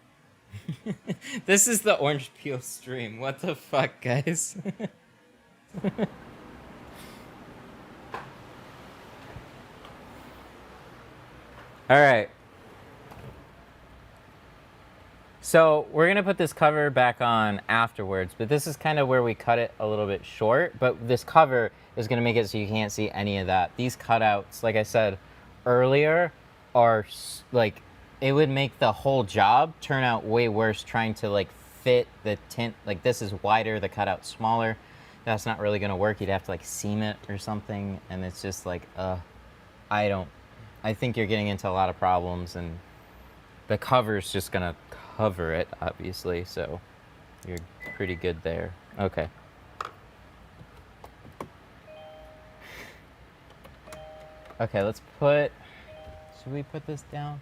This is the orange peel stream. What the fuck, guys? All right. So we're gonna put this cover back on afterwards, but this is kind of where we cut it a little bit short, but this cover is gonna make it so you can't see any of that. These cutouts, like I said earlier, are like, it would make the whole job turn out way worse trying to like fit the tint. Like this is wider, the cutout smaller. That's not really gonna work. You'd have to like seam it or something, and it's just like, I think you're getting into a lot of problems, and the cover's just gonna cover it, obviously, so you're pretty good there. Okay. Okay, should we put this down?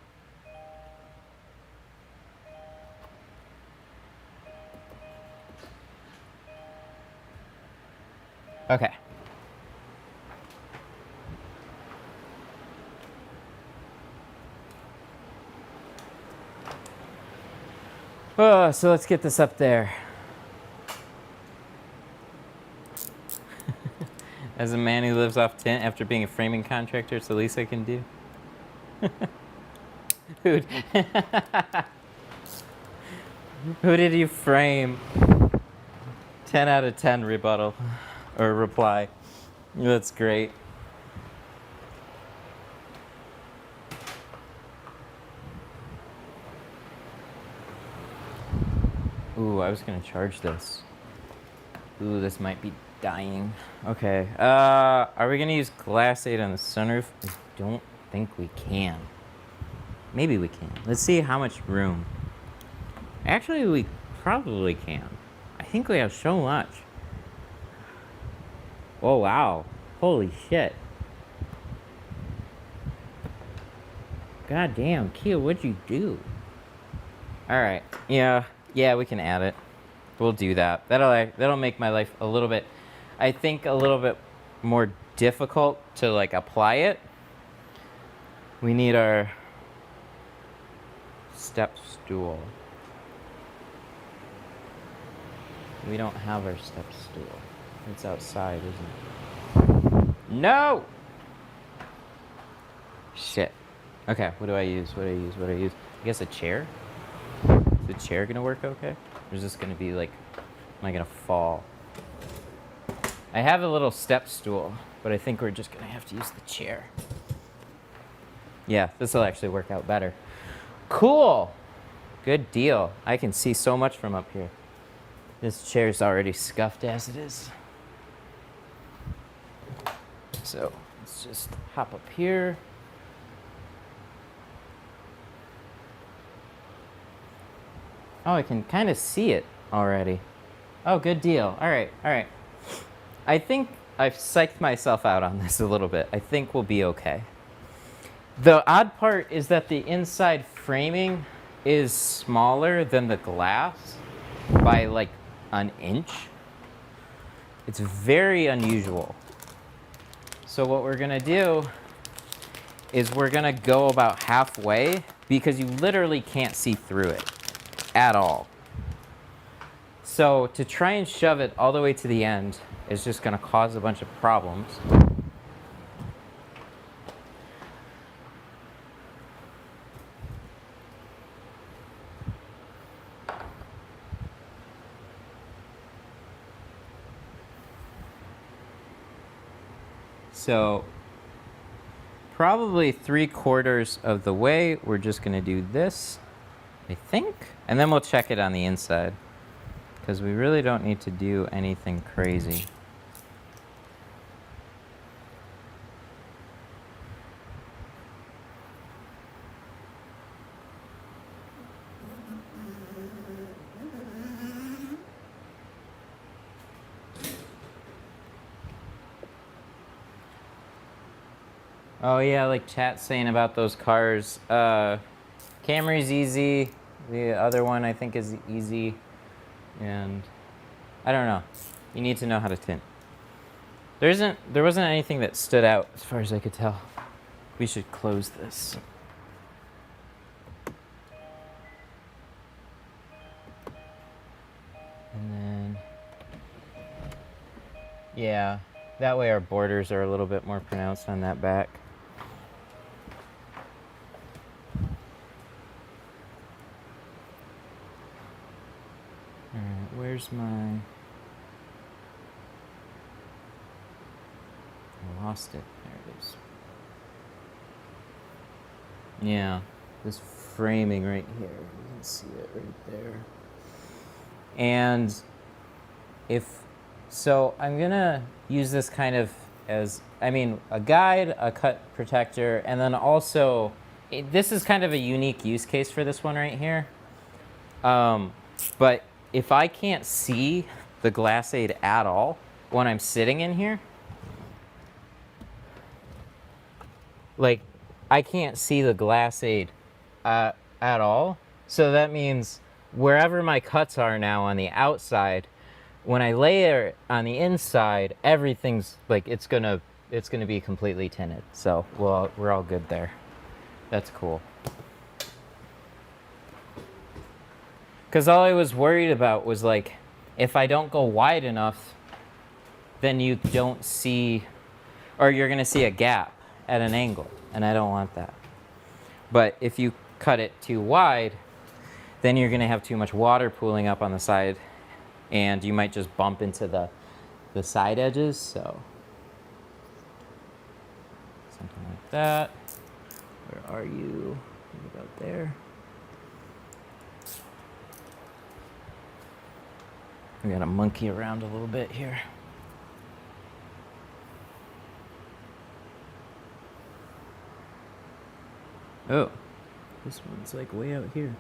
Okay. Oh, so let's get this up there. As a man who lives off tint after being a framing contractor, it's the least I can do. Who did you frame? 10 out of 10 rebuttal or reply. That's great. Ooh, I was gonna charge this. Ooh, this might be dying. Okay, are we gonna use glass 8 on the sunroof? I don't think we can. Maybe we can. Let's see how much room. Actually, we probably can. I think we have so much. Oh, wow. Holy shit. God damn, Kia, what'd you do? Alright, yeah, we can add it. We'll do that. That'll make my life a little bit, I think, a little bit more difficult to like apply it. We need our step stool. We don't have our step stool. It's outside, isn't it? No! Shit. Okay, what do I use? I guess a chair? Is the chair gonna work okay? Or is this gonna be like, am I gonna fall? I have a little step stool, but I think we're just gonna have to use the chair. Yeah, this will actually work out better. Cool! Good deal. I can see so much from up here. This chair's already scuffed as it is. So, let's just hop up here. Oh, I can kind of see it already. Oh, good deal. All right. I think I've psyched myself out on this a little bit. I think we'll be okay. The odd part is that the inside framing is smaller than the glass by like an inch. It's very unusual. So what we're gonna do is we're gonna go about halfway because you literally can't see through it at all. So to try and shove it all the way to the end is just gonna cause a bunch of problems. So probably 3/4 of the way, we're just gonna do this, I think, and then we'll check it on the inside because we really don't need to do anything crazy. Oh yeah, like chat saying about those cars. Camry's easy. The other one I think is easy. And I don't know. You need to know how to tint. There wasn't anything that stood out as far as I could tell. We should close this. And then, yeah, that way our borders are a little bit more pronounced on that back. Alright, where's my... I lost it. There it is. Yeah, this framing right here. You can see it right there. And so I'm gonna use this kind of as, I mean, a guide, a cut protector, and then also, this is kind of a unique use case for this one right here. But if I can't see the glass aid at all when I'm sitting in here, like I can't see the glass aid at all. So that means wherever my cuts are now on the outside, when I layer it on the inside, everything's like it's gonna be completely tinted. So we're all good there. That's cool. Because all I was worried about was like, if I don't go wide enough, then you don't see, or you're gonna see a gap at an angle, and I don't want that. But if you cut it too wide, then you're gonna have too much water pooling up on the side, and you might just bump into the side edges, so. Something like that. Where are you? About there. We gotta monkey around a little bit here. Oh, this one's like way out here.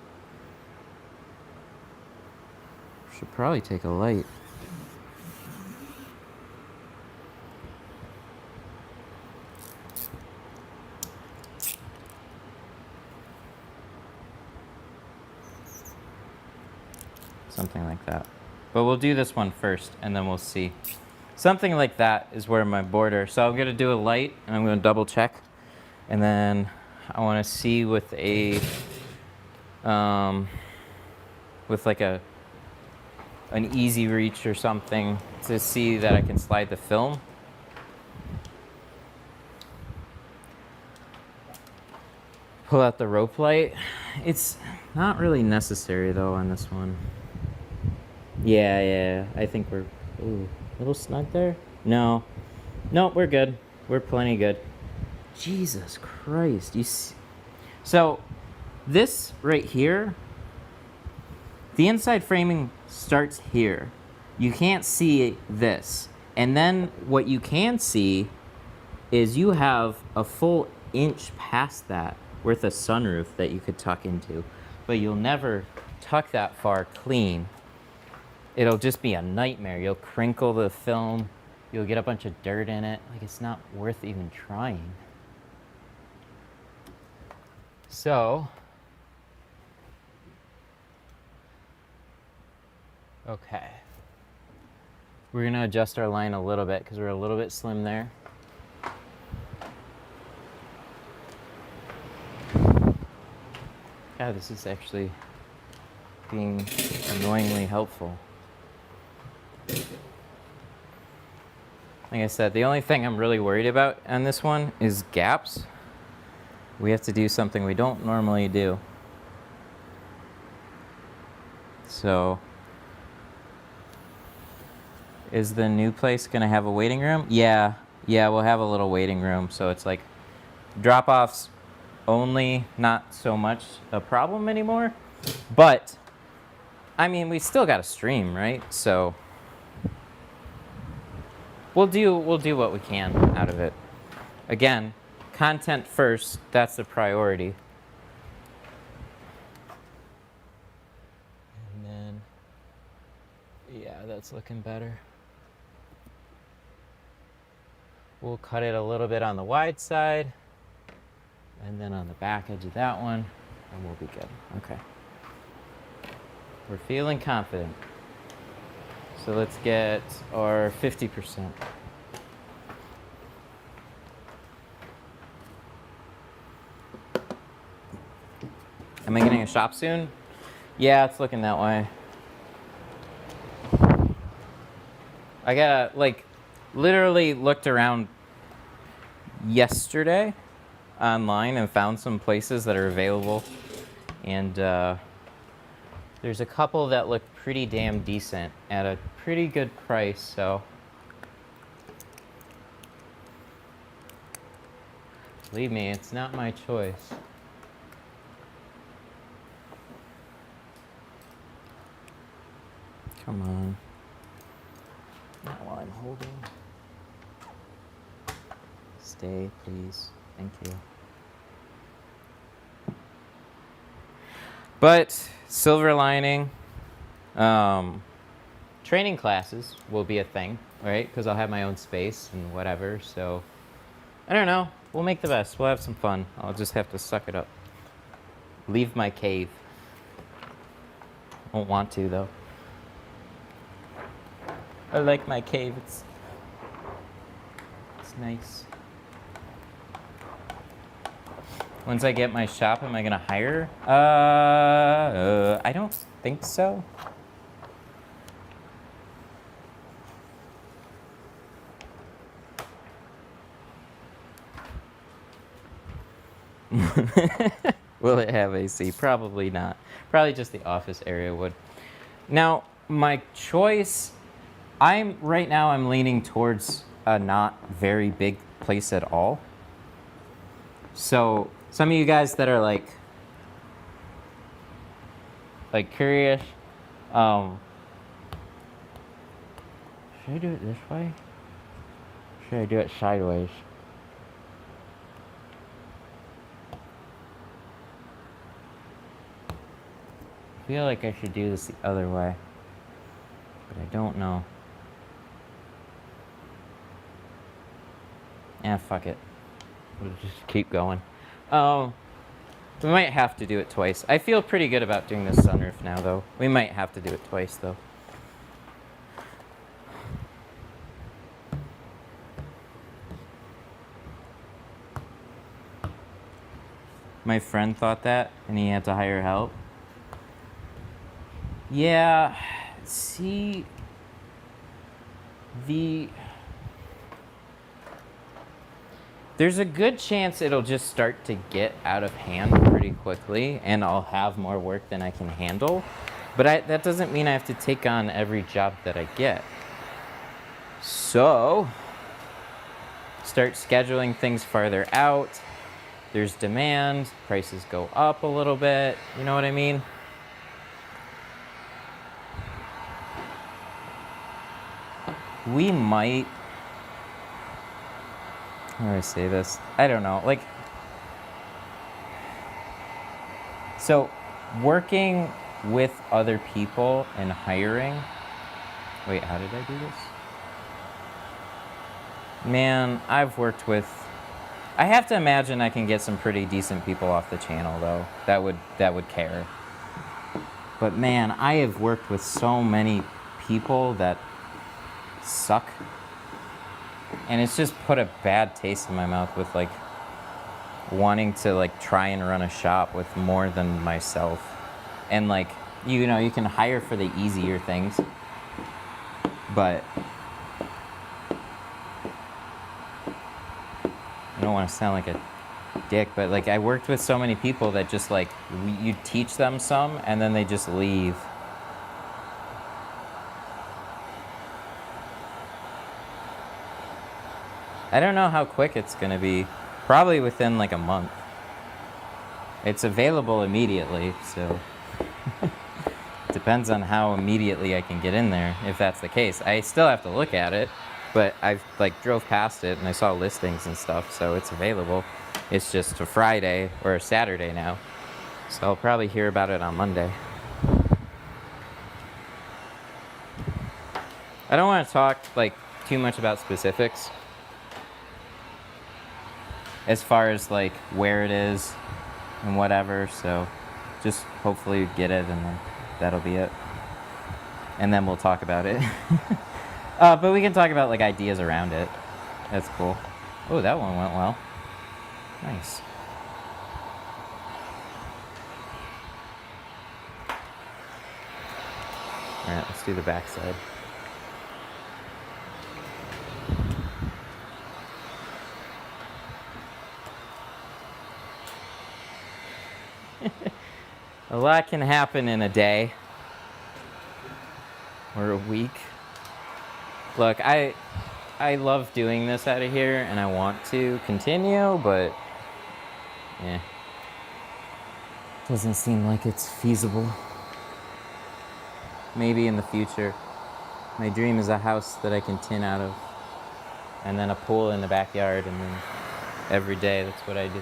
Should probably take a light. Something like that. But we'll do this one first, and then we'll see. Something like that is where my border. So I'm gonna do a light, and I'm gonna double check, and then I want to see with a, with like an easy reach or something to see that I can slide the film. Pull out the rope light. It's not really necessary though on this one. Yeah, I think we're, ooh, a little snug there? No, we're good. We're plenty good. Jesus Christ, you see? So this right here, the inside framing starts here. You can't see this. And then what you can see is you have a full inch past that worth of sunroof that you could tuck into, but you'll never tuck that far clean. It'll just be a nightmare. You'll crinkle the film. You'll get a bunch of dirt in it. Like, it's not worth even trying. So, okay. We're gonna adjust our line a little bit because we're a little bit slim there. Yeah, this is actually being annoyingly helpful. Like I said, the only thing I'm really worried about on this one is gaps. We have to do something we don't normally do. So, is the new place gonna have a waiting room? Yeah, we'll have a little waiting room. So it's like drop-offs only, not so much a problem anymore. But, I mean, we still got to stream, right? So we'll do what we can out of it. Again, content first, that's the priority. And then, yeah, that's looking better. We'll cut it a little bit on the wide side, and then on the back edge of that one, and we'll be good. Okay. We're feeling confident. So let's get our 50%. Am I getting a shop soon? Yeah, it's looking that way. I got like literally looked around yesterday online and found some places that are available, and there's a couple that look pretty damn decent at a pretty good price. So believe me, it's not my choice. Come on. Not while I'm holding. Stay, please. Thank you. But silver lining, training classes will be a thing, right? Because I'll have my own space and whatever. So I don't know. We'll make the best. We'll have some fun. I'll just have to suck it up. Leave my cave. I won't want to, though. I like my cave. It's nice. Once I get my shop, am I gonna hire? I don't think so. Will it have AC? Probably not. Probably just the office area would. Now, my choice, right now I'm leaning towards a not very big place at all. So some of you guys that are like curious, should I do it this way? Should I do it sideways? I feel like I should do this the other way, but I don't know. Fuck it. We'll just keep going. We might have to do it twice. I feel pretty good about doing this sunroof now, though. We might have to do it twice, though. My friend thought that, and he had to hire help. Yeah, see, there's a good chance it'll just start to get out of hand pretty quickly, and I'll have more work than I can handle. But that doesn't mean I have to take on every job that I get. So, start scheduling things farther out. There's demand, prices go up a little bit, you know what I mean? We might, how do I say this? I don't know, like, so working with other people and hiring, wait, how did I do this? Man, I've worked with... I have to imagine I can get some pretty decent people off the channel, though. That would care. But man, I have worked with so many people that suck. And it's just put a bad taste in my mouth with, like, wanting to, like, try and run a shop with more than myself. And, like, you know, you can hire for the easier things. But I don't want to sound like a dick, but, like, I worked with so many people that just, like, you teach them some, and then they just leave. I don't know how quick it's going to be. Probably within, like, a month. It's available immediately, so... Depends on how immediately I can get in there, if that's the case. I still have to look at it, but I've, like, drove past it and I saw listings and stuff, so it's available. It's just a Friday or a Saturday now, so I'll probably hear about it on Monday. I don't want to talk, like, too much about specifics as far as, like, where it is and whatever, so just hopefully get it and then that'll be it. And then we'll talk about it. But we can talk about, like, ideas around it. That's cool. Oh, that one went well. Nice. Alright, let's do the back side. A lot can happen in a day or a week. Look, I love doing this out of here and I want to continue, but yeah, doesn't seem like it's feasible. Maybe in the future. My dream is a house that I can tint out of, and then a pool in the backyard, and then every day that's what I do.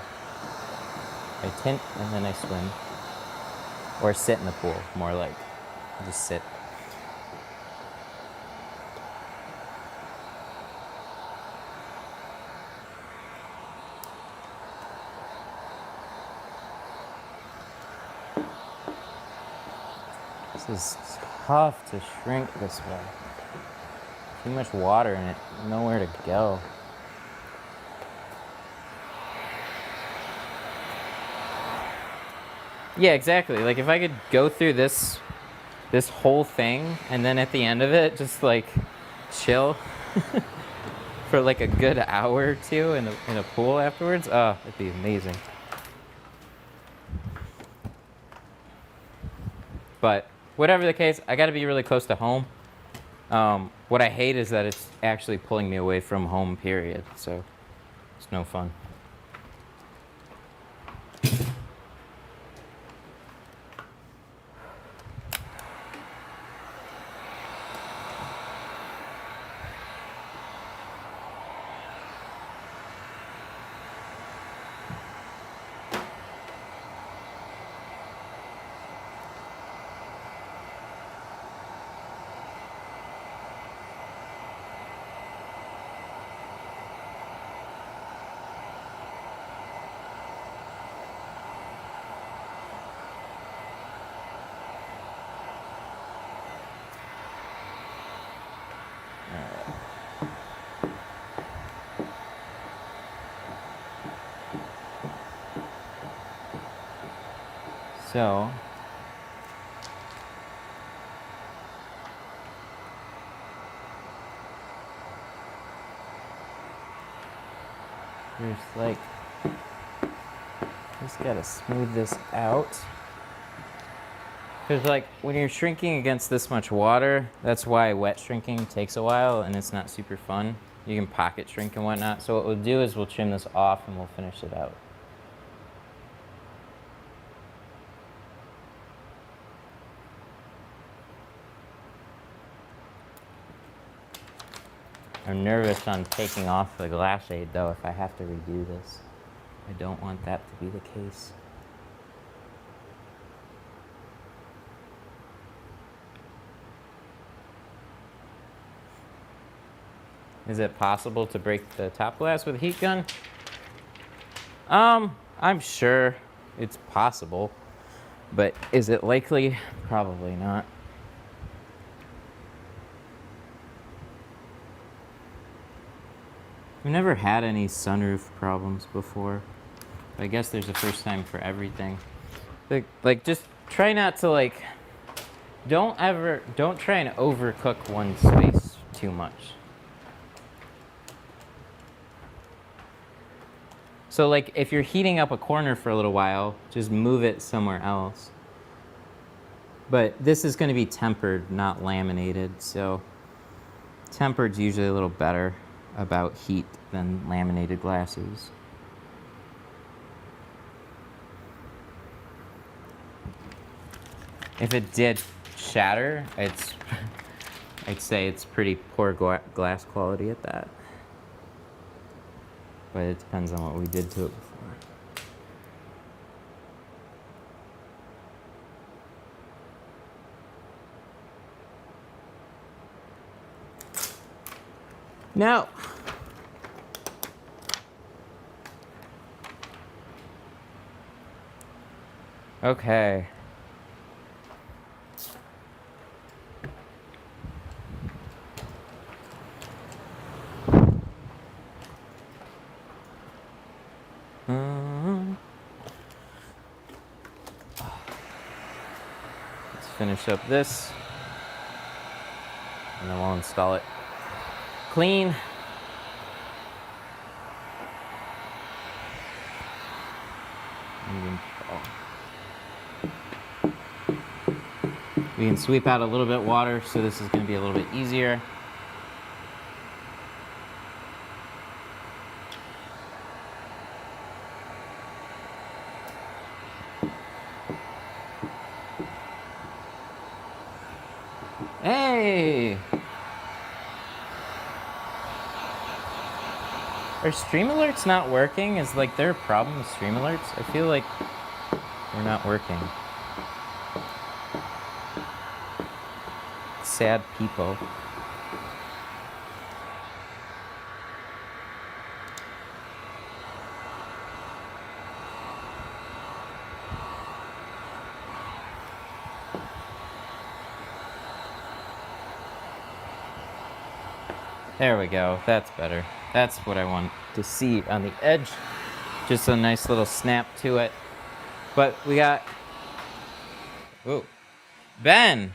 I tint and then I swim. Or sit in the pool, more like. Just sit. This is tough to shrink this way. Too much water in it, nowhere to go. Yeah, exactly. Like, if I could go through this whole thing, and then at the end of it, just, like, chill for, like, a good hour or two in a pool afterwards, oh, it'd be amazing. But whatever the case, I got to be really close to home. What I hate is that it's actually pulling me away from home, period. So it's no fun. So there's, like, just gotta smooth this out. Because, like, when you're shrinking against this much water, that's why wet shrinking takes a while and it's not super fun. You can pocket shrink and whatnot. So what we'll do is we'll trim this off and we'll finish it out. I'm nervous on taking off the glass aid, though, if I have to redo this. I don't want that to be the case. Is it possible to break the top glass with a heat gun? I'm sure it's possible, but is it likely? Probably not. I've never had any sunroof problems before. But I guess there's a first time for everything. Like just try not to don't try and overcook one space too much. So like if you're heating up a corner for a little while, just move it somewhere else. But this is going to be tempered, not laminated, so tempered's usually a little better about heat than laminated glasses. If it did shatter, I'd say it's pretty poor glass quality at that. But it depends on what we did to it before. Now, okay. Let's finish up this, and then we'll install it clean. We can sweep out a little bit of water, so this is going to be a little bit easier. Hey! Are stream alerts not working? Is like there a problem with stream alerts? I feel like they're not working. Sad people. There we go. That's better. That's what I want to see on the edge. Just a nice little snap to it. But we got... Ooh. Ben!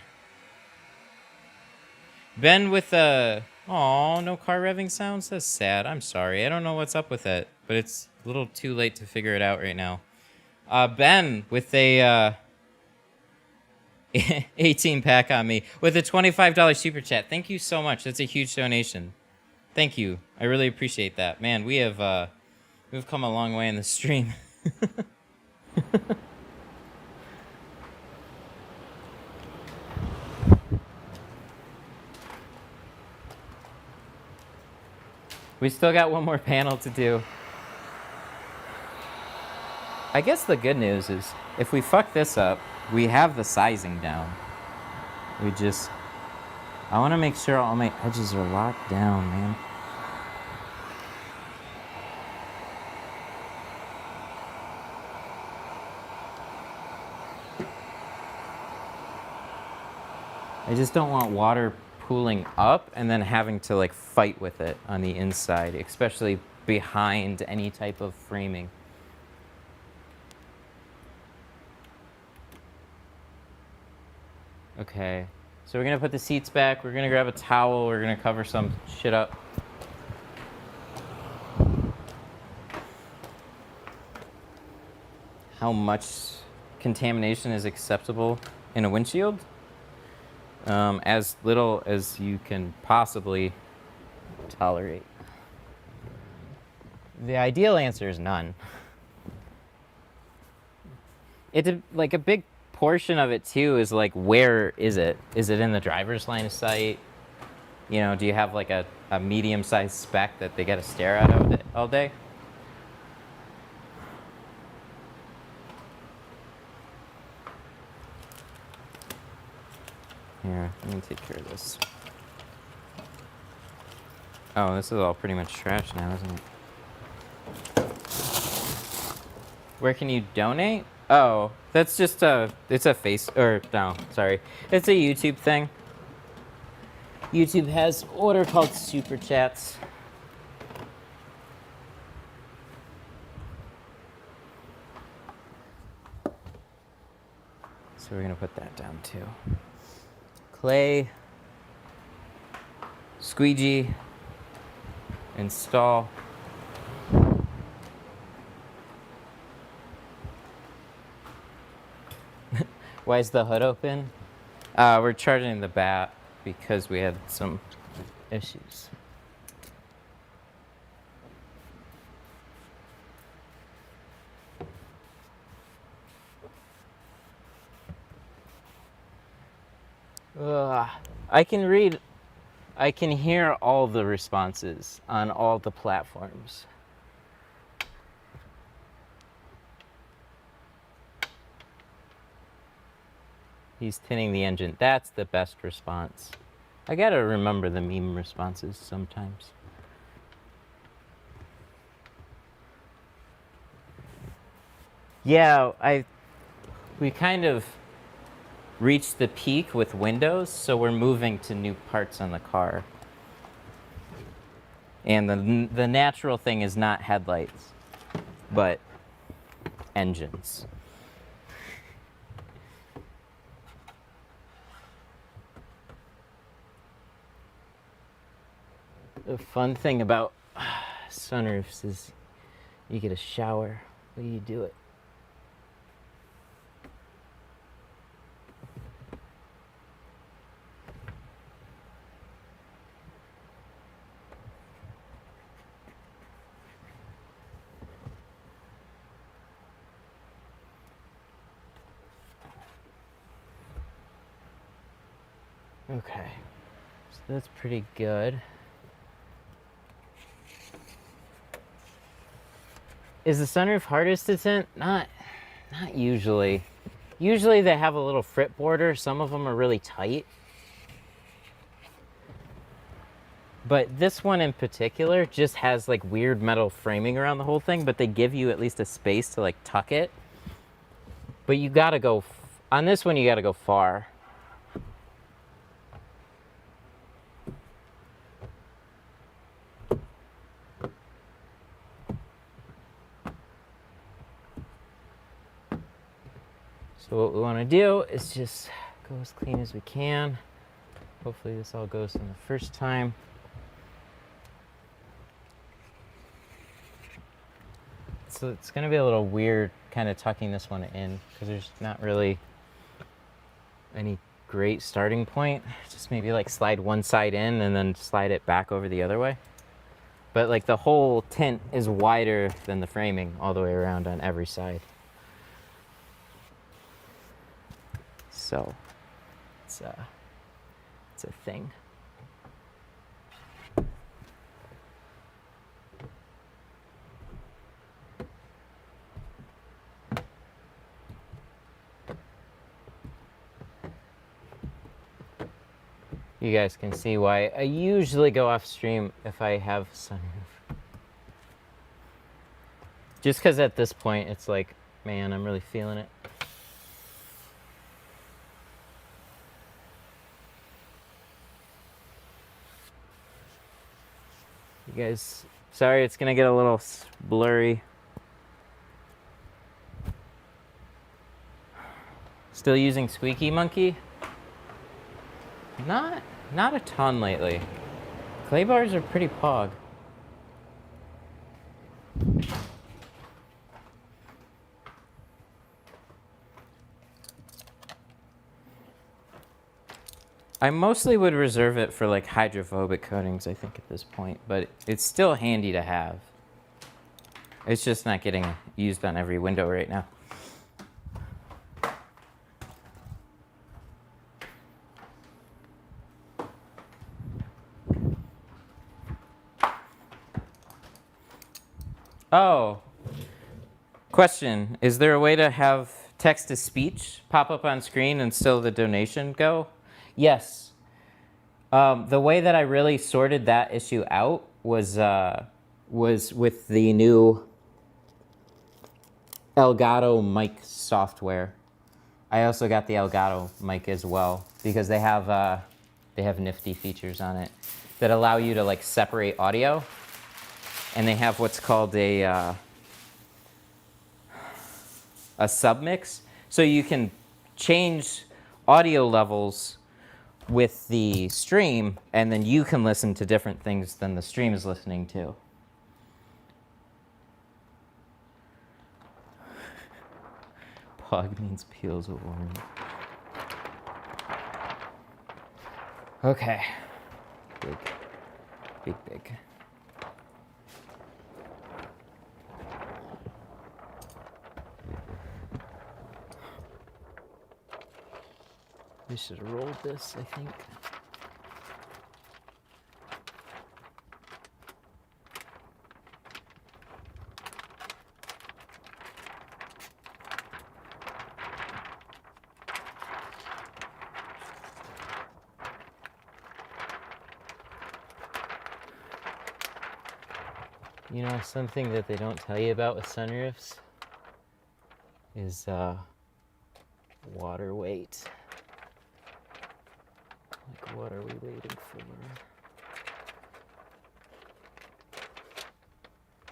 Ben with a... Aw, no car revving sounds? That's sad. I'm sorry. I don't know what's up with it. But it's a little too late to figure it out right now. Ben with a... 18 pack on me with a $25 super chat. Thank you so much. That's a huge donation. Thank you. I really appreciate that. Man, we've come a long way in the stream. We still got one more panel to do. I guess the good news is if we fuck this up, we have the sizing down. I want to make sure all my edges are locked down, man. I just don't want water pooling up and then having to like fight with it on the inside, especially behind any type of framing. Okay, so we're gonna put the seats back, we're gonna grab a towel, we're gonna cover some shit up. How much contamination is acceptable in a windshield? As little as you can possibly tolerate. The ideal answer is none. It's like a big portion of it too is like, where is it? Is it in the driver's line of sight? You know, do you have like a medium-sized speck that they gotta stare at all day? Here, let me take care of this. Oh, this is all pretty much trash now, isn't it? Where can you donate? Oh, that's just it's a it's a YouTube thing. YouTube has order called Super Chats. So we're gonna put that down too. Clay, Squeegee, install. Why is the hood open? We're charging the bat because we had some issues. I can hear all the responses on all the platforms. He's tinting the engine. That's the best response. I gotta remember the meme responses sometimes. Yeah, we kind of reached the peak with Windows, so we're moving to new parts on the car. And the natural thing is not headlights, but engines. The fun thing about sunroofs is you get a shower when you do it. Okay, so that's pretty good. Is the sunroof hardest to tint? Not usually. Usually they have a little frit border. Some of them are really tight. But this one in particular just has like weird metal framing around the whole thing, but they give you at least a space to like tuck it. But you gotta go, on this one you gotta go far. So what we want to do is just go as clean as we can. Hopefully this all goes in the first time. So it's going to be a little weird kind of tucking this one in because there's not really any great starting point. Just maybe like slide one side in and then slide it back over the other way. But like the whole tint is wider than the framing all the way around on every side. So it's a thing. You guys can see why I usually go off stream if I have sunroof. Just because at this point it's like, man, I'm really feeling it. You guys, sorry, it's gonna get a little blurry. Still using Squeaky Monkey? Not a ton lately. Clay bars are pretty pog. I mostly would reserve it for like hydrophobic coatings, I think, at this point, but it's still handy to have. It's just not getting used on every window right now. Oh, question. Is there a way to have text-to-speech pop up on screen and still the donation go? Yes. The way that I really sorted that issue out was with the new Elgato mic software. I also got the Elgato mic as well because they have nifty features on it that allow you to like separate audio, and they have what's called a submix, so you can change audio levels with the stream, and then you can listen to different things than the stream is listening to. Pog means peels of orange. Okay. Big, big, big. We should have rolled this, I think. You know, something that they don't tell you about with sunroofs is water weight. Like, what are we waiting for?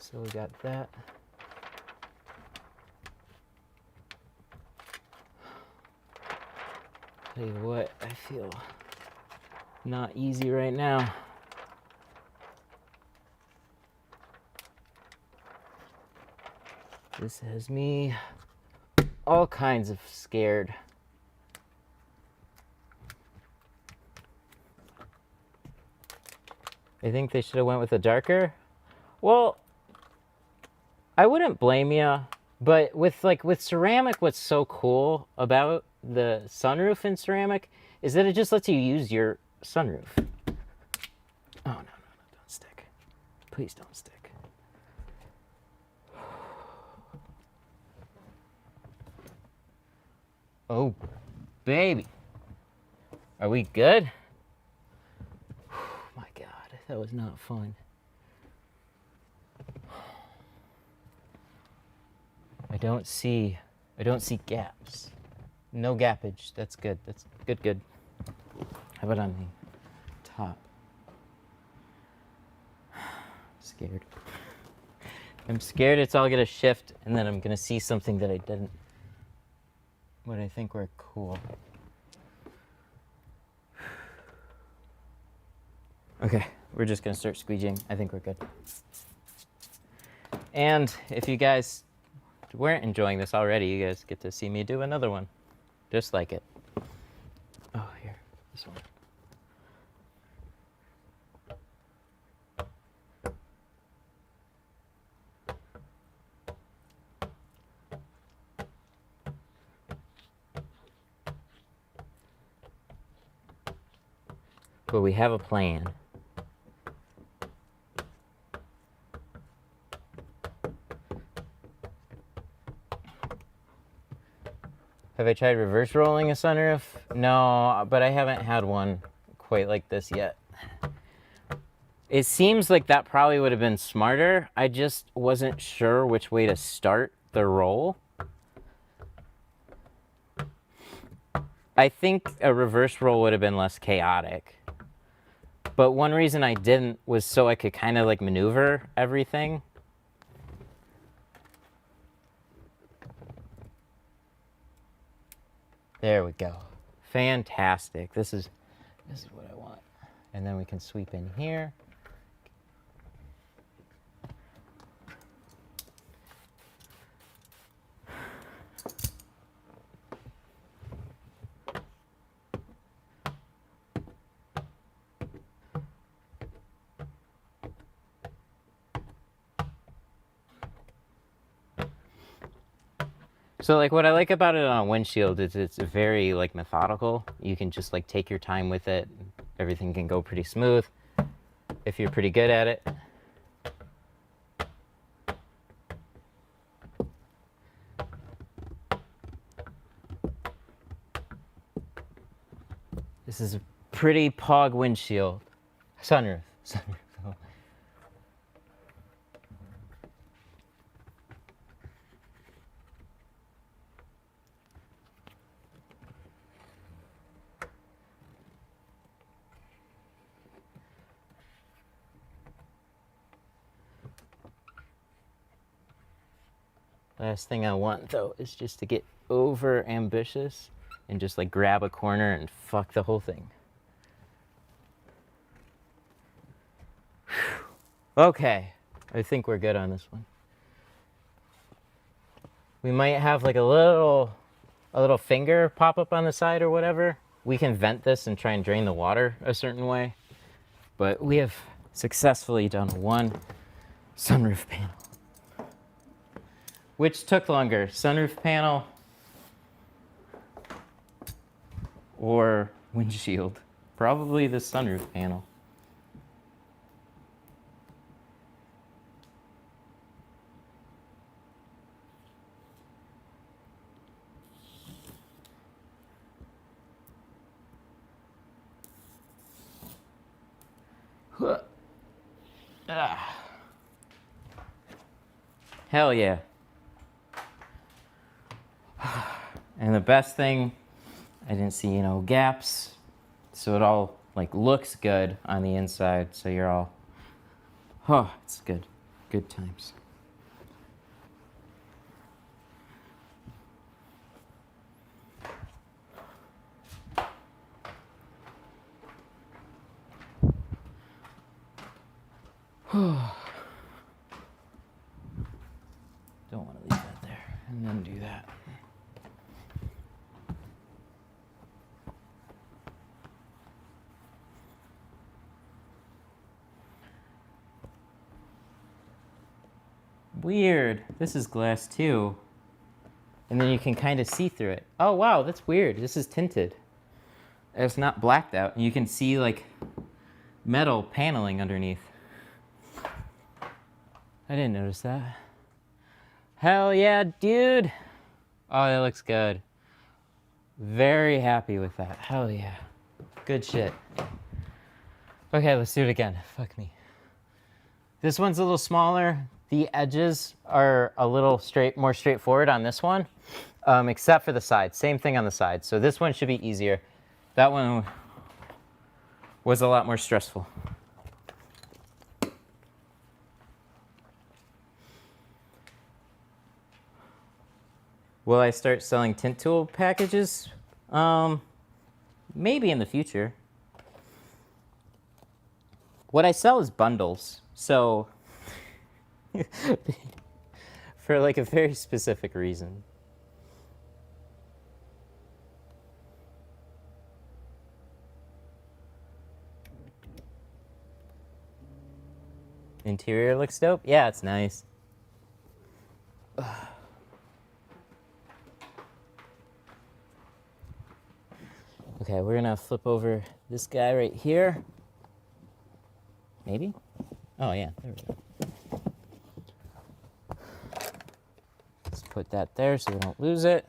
So we got that. Tell you what, I feel not easy right now. This has me all kinds of scared. I think they should have went with a darker. Well, I wouldn't blame you, but with ceramic, what's so cool about the sunroof in ceramic is that it just lets you use your sunroof. Oh, no, don't stick. Please don't stick. Oh, baby. Are we good? My God, that was not fun. I don't see gaps. No gappage. That's good. That's good. How about on the top? Scared. I'm scared it's all gonna shift and then I'm gonna see something that I didn't. What I think were cool. Okay, we're just gonna start squeegeeing. I think we're good. And if you guys weren't enjoying this already, you guys get to see me do another one, just like it. Oh, here, this one. But we have a plan. Have I tried reverse rolling a sunroof? No, but I haven't had one quite like this yet. It seems like that probably would have been smarter. I just wasn't sure which way to start the roll. I think a reverse roll would have been less chaotic. But one reason I didn't was so I could kind of like maneuver everything. There we go. Fantastic. This is what I want. And then we can sweep in here. So like what I like about it on a windshield is it's very like methodical. You can just like take your time with it. Everything can go pretty smooth if you're pretty good at it. This is pretty pog windshield. Sunroof. Sunroof. Last thing I want though is just to get over ambitious and just like grab a corner and fuck the whole thing. Whew. Okay, I think we're good on this one. We might have like a little finger pop up on the side or whatever. We can vent this and try and drain the water a certain way. But we have successfully done one sunroof panel. Which took longer, sunroof panel or windshield? Probably the sunroof panel. Hell yeah. And the best thing, I didn't see, gaps. So it all like looks good on the inside. So you're all, oh, it's good. Good times. Don't want to leave that there and then do that. Weird. This is glass too. And then you can kind of see through it. Oh wow, that's weird. This is tinted. It's not blacked out. And you can see like metal paneling underneath. I didn't notice that. Hell yeah, dude. Oh, that looks good. Very happy with that. Hell yeah. Good shit. Okay, let's do it again. Fuck me. This one's a little smaller. The edges are a little more straightforward on this one, except for the sides. Same thing on the sides. So this one should be easier. That one was a lot more stressful. Will I start selling tint tool packages? Maybe in the future. What I sell is bundles. So for like a very specific reason. Interior looks dope? Yeah, it's nice. Okay, we're gonna flip over this guy right here. Maybe? Oh yeah, there we go. Let's put that there so we don't lose it.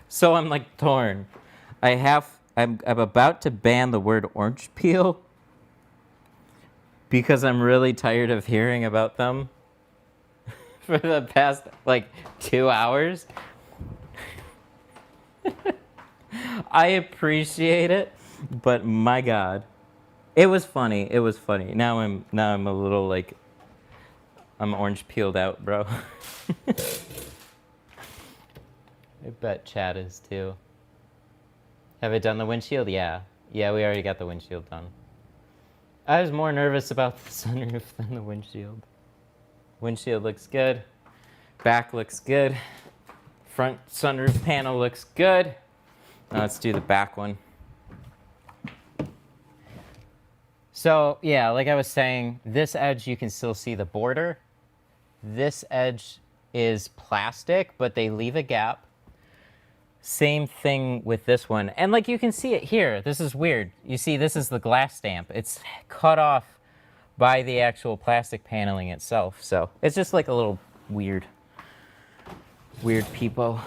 So I'm like torn. I'm about to ban the word orange peel because I'm really tired of hearing about them for the past like 2 hours. I appreciate it, but my God, it was funny. It was funny. Now I'm a little like I'm orange peeled out, bro. I bet Chad is too. Have I done the windshield? Yeah. Yeah, we already got the windshield done. I was more nervous about the sunroof than the windshield. Windshield looks good. Back looks good. Front sunroof panel looks good. Now let's do the back one. So, yeah, like I was saying, this edge you can still see the border. This edge is plastic, but they leave a gap. Same thing with this one. And like you can see it here. This is weird. You see, this is the glass stamp. It's cut off by the actual plastic paneling itself. So it's just like a little weird peepo.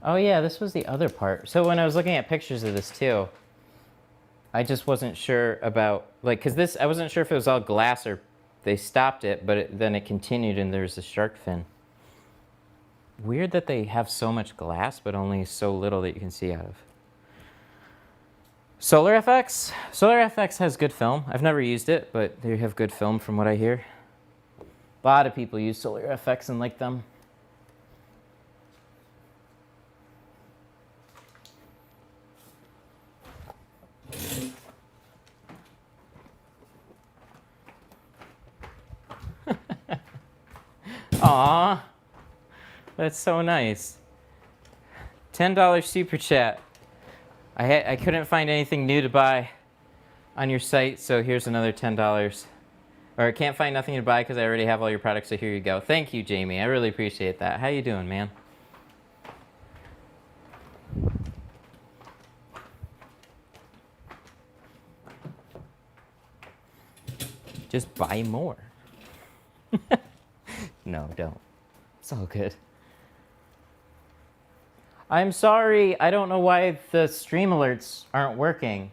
Oh yeah, this was the other part. So when I was looking at pictures of this too, I just wasn't sure about, like, because this, I wasn't sure if it was all glass or they stopped it, but then it continued and there's a shark fin. Weird that they have so much glass, but only so little that you can see out of. Solar FX? Solar FX has good film. I've never used it, but they have good film from what I hear. A lot of people use Solar FX and like them. Aw, that's so nice. $10 super chat. I couldn't find anything new to buy on your site, so here's another $10. Or I can't find nothing to buy because I already have all your products, so here you go. Thank you, Jamie. I really appreciate that. How you doing, man? Just buy more. No, don't. It's all good. I'm sorry. I don't know why the stream alerts aren't working.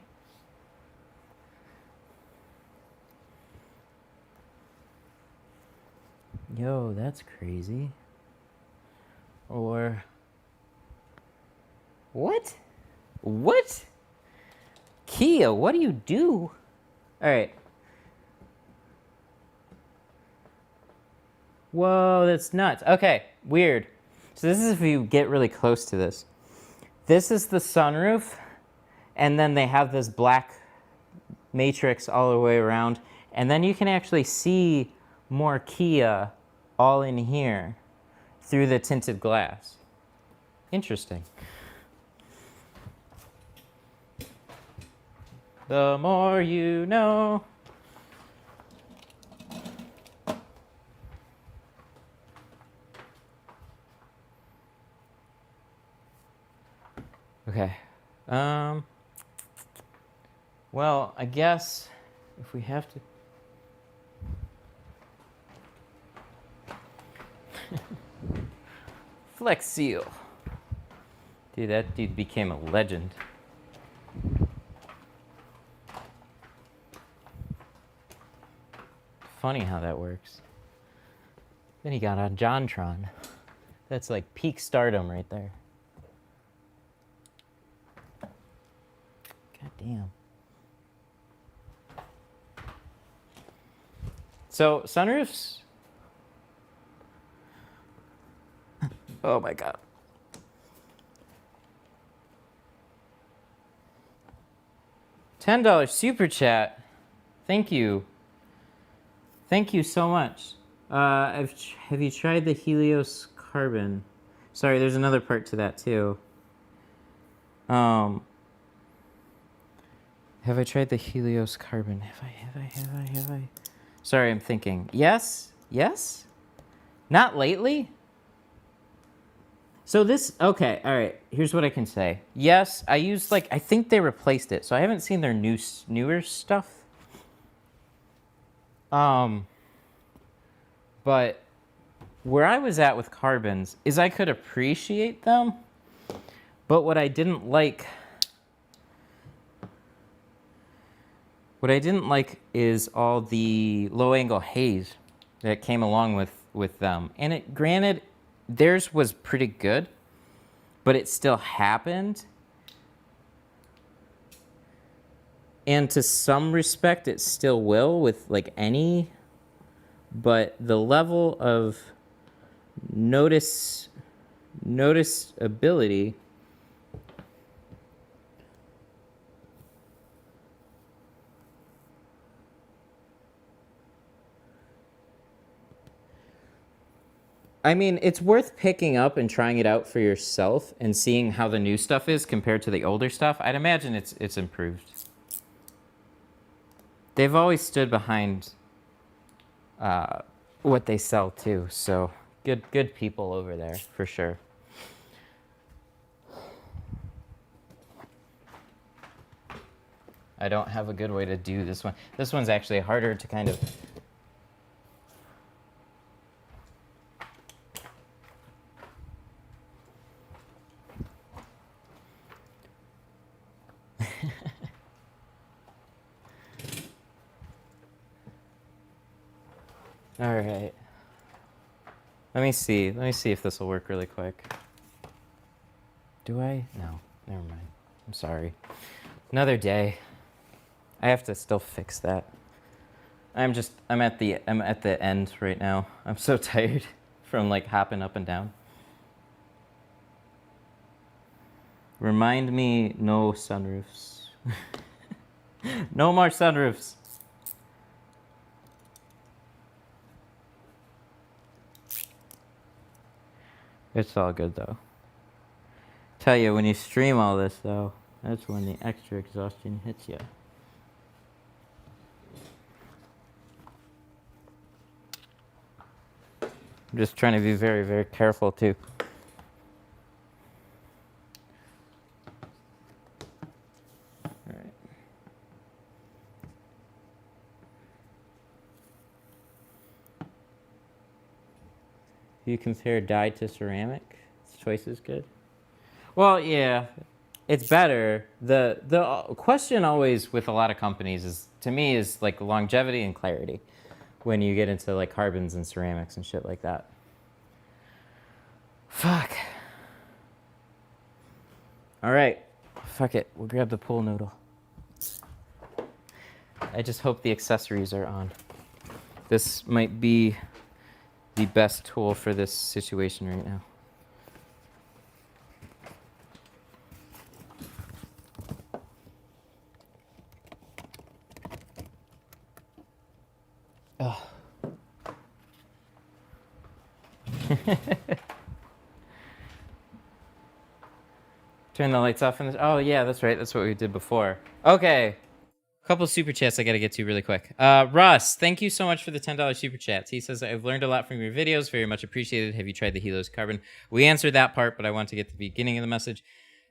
Yo, that's crazy. Or... What? What? Kia, what do you do? All right. Whoa, that's nuts. Okay, weird. So this is if you get really close to this. This is the sunroof, and then they have this black matrix all the way around, and then you can actually see more Kia all in here through the tinted glass. Interesting. The more you know. Okay. Well, I guess if we have to... Flex Seal. Dude, that dude became a legend. Funny how that works. Then he got on JonTron. That's like peak stardom right there. God damn. So sunroofs. Oh my God. $10 super chat. Thank you. Thank you so much. Have you tried the Helios Carbon? Sorry, there's another part to that too. Have I tried the Helios Carbon? Have I? Sorry, I'm thinking. Yes? Yes? Not lately? So this, okay, all right, here's what I can say. Yes, I used, like, I think they replaced it, so I haven't seen their newer stuff. But where I was at with carbons is I could appreciate them, but what I didn't like is all the low-angle haze that came along with them. And granted, theirs was pretty good, but it still happened. And to some respect, it still will with like any, but the level of noticeability I mean, it's worth picking up and trying it out for yourself and seeing how the new stuff is compared to the older stuff. I'd imagine it's improved. they've always stood behind what they sell too. So good people over there for sure. I don't have a good way to do this one. This one's actually harder to kind of... All right. Let me see if this will work really quick. Do I? No, never mind. I'm sorry. Another day. I have to still fix that. I'm at the end right now. I'm so tired from like hopping up and down. Remind me, no sunroofs. No more sunroofs. It's all good though. Tell you, when you stream all this though, that's when the extra exhaustion hits you. I'm just trying to be very, very careful too. All right. You compare dye to ceramic? This choice is good. Well, yeah, it's better. The question always with a lot of companies is, to me, is like longevity and clarity when you get into like carbons and ceramics and shit like that. Fuck. All right, fuck it. We'll grab the pool noodle. I just hope the accessories are on. This might be the best tool for this situation right now. Oh. Turn the lights off in this. Oh yeah, that's right. That's what we did before. Okay. A couple of super chats I got to get to really quick. Russ, thank you so much for the $10 super chats. He says, I've learned a lot from your videos. Very much appreciated. Have you tried the Helios Carbon? We answered that part, but I want to get to the beginning of the message.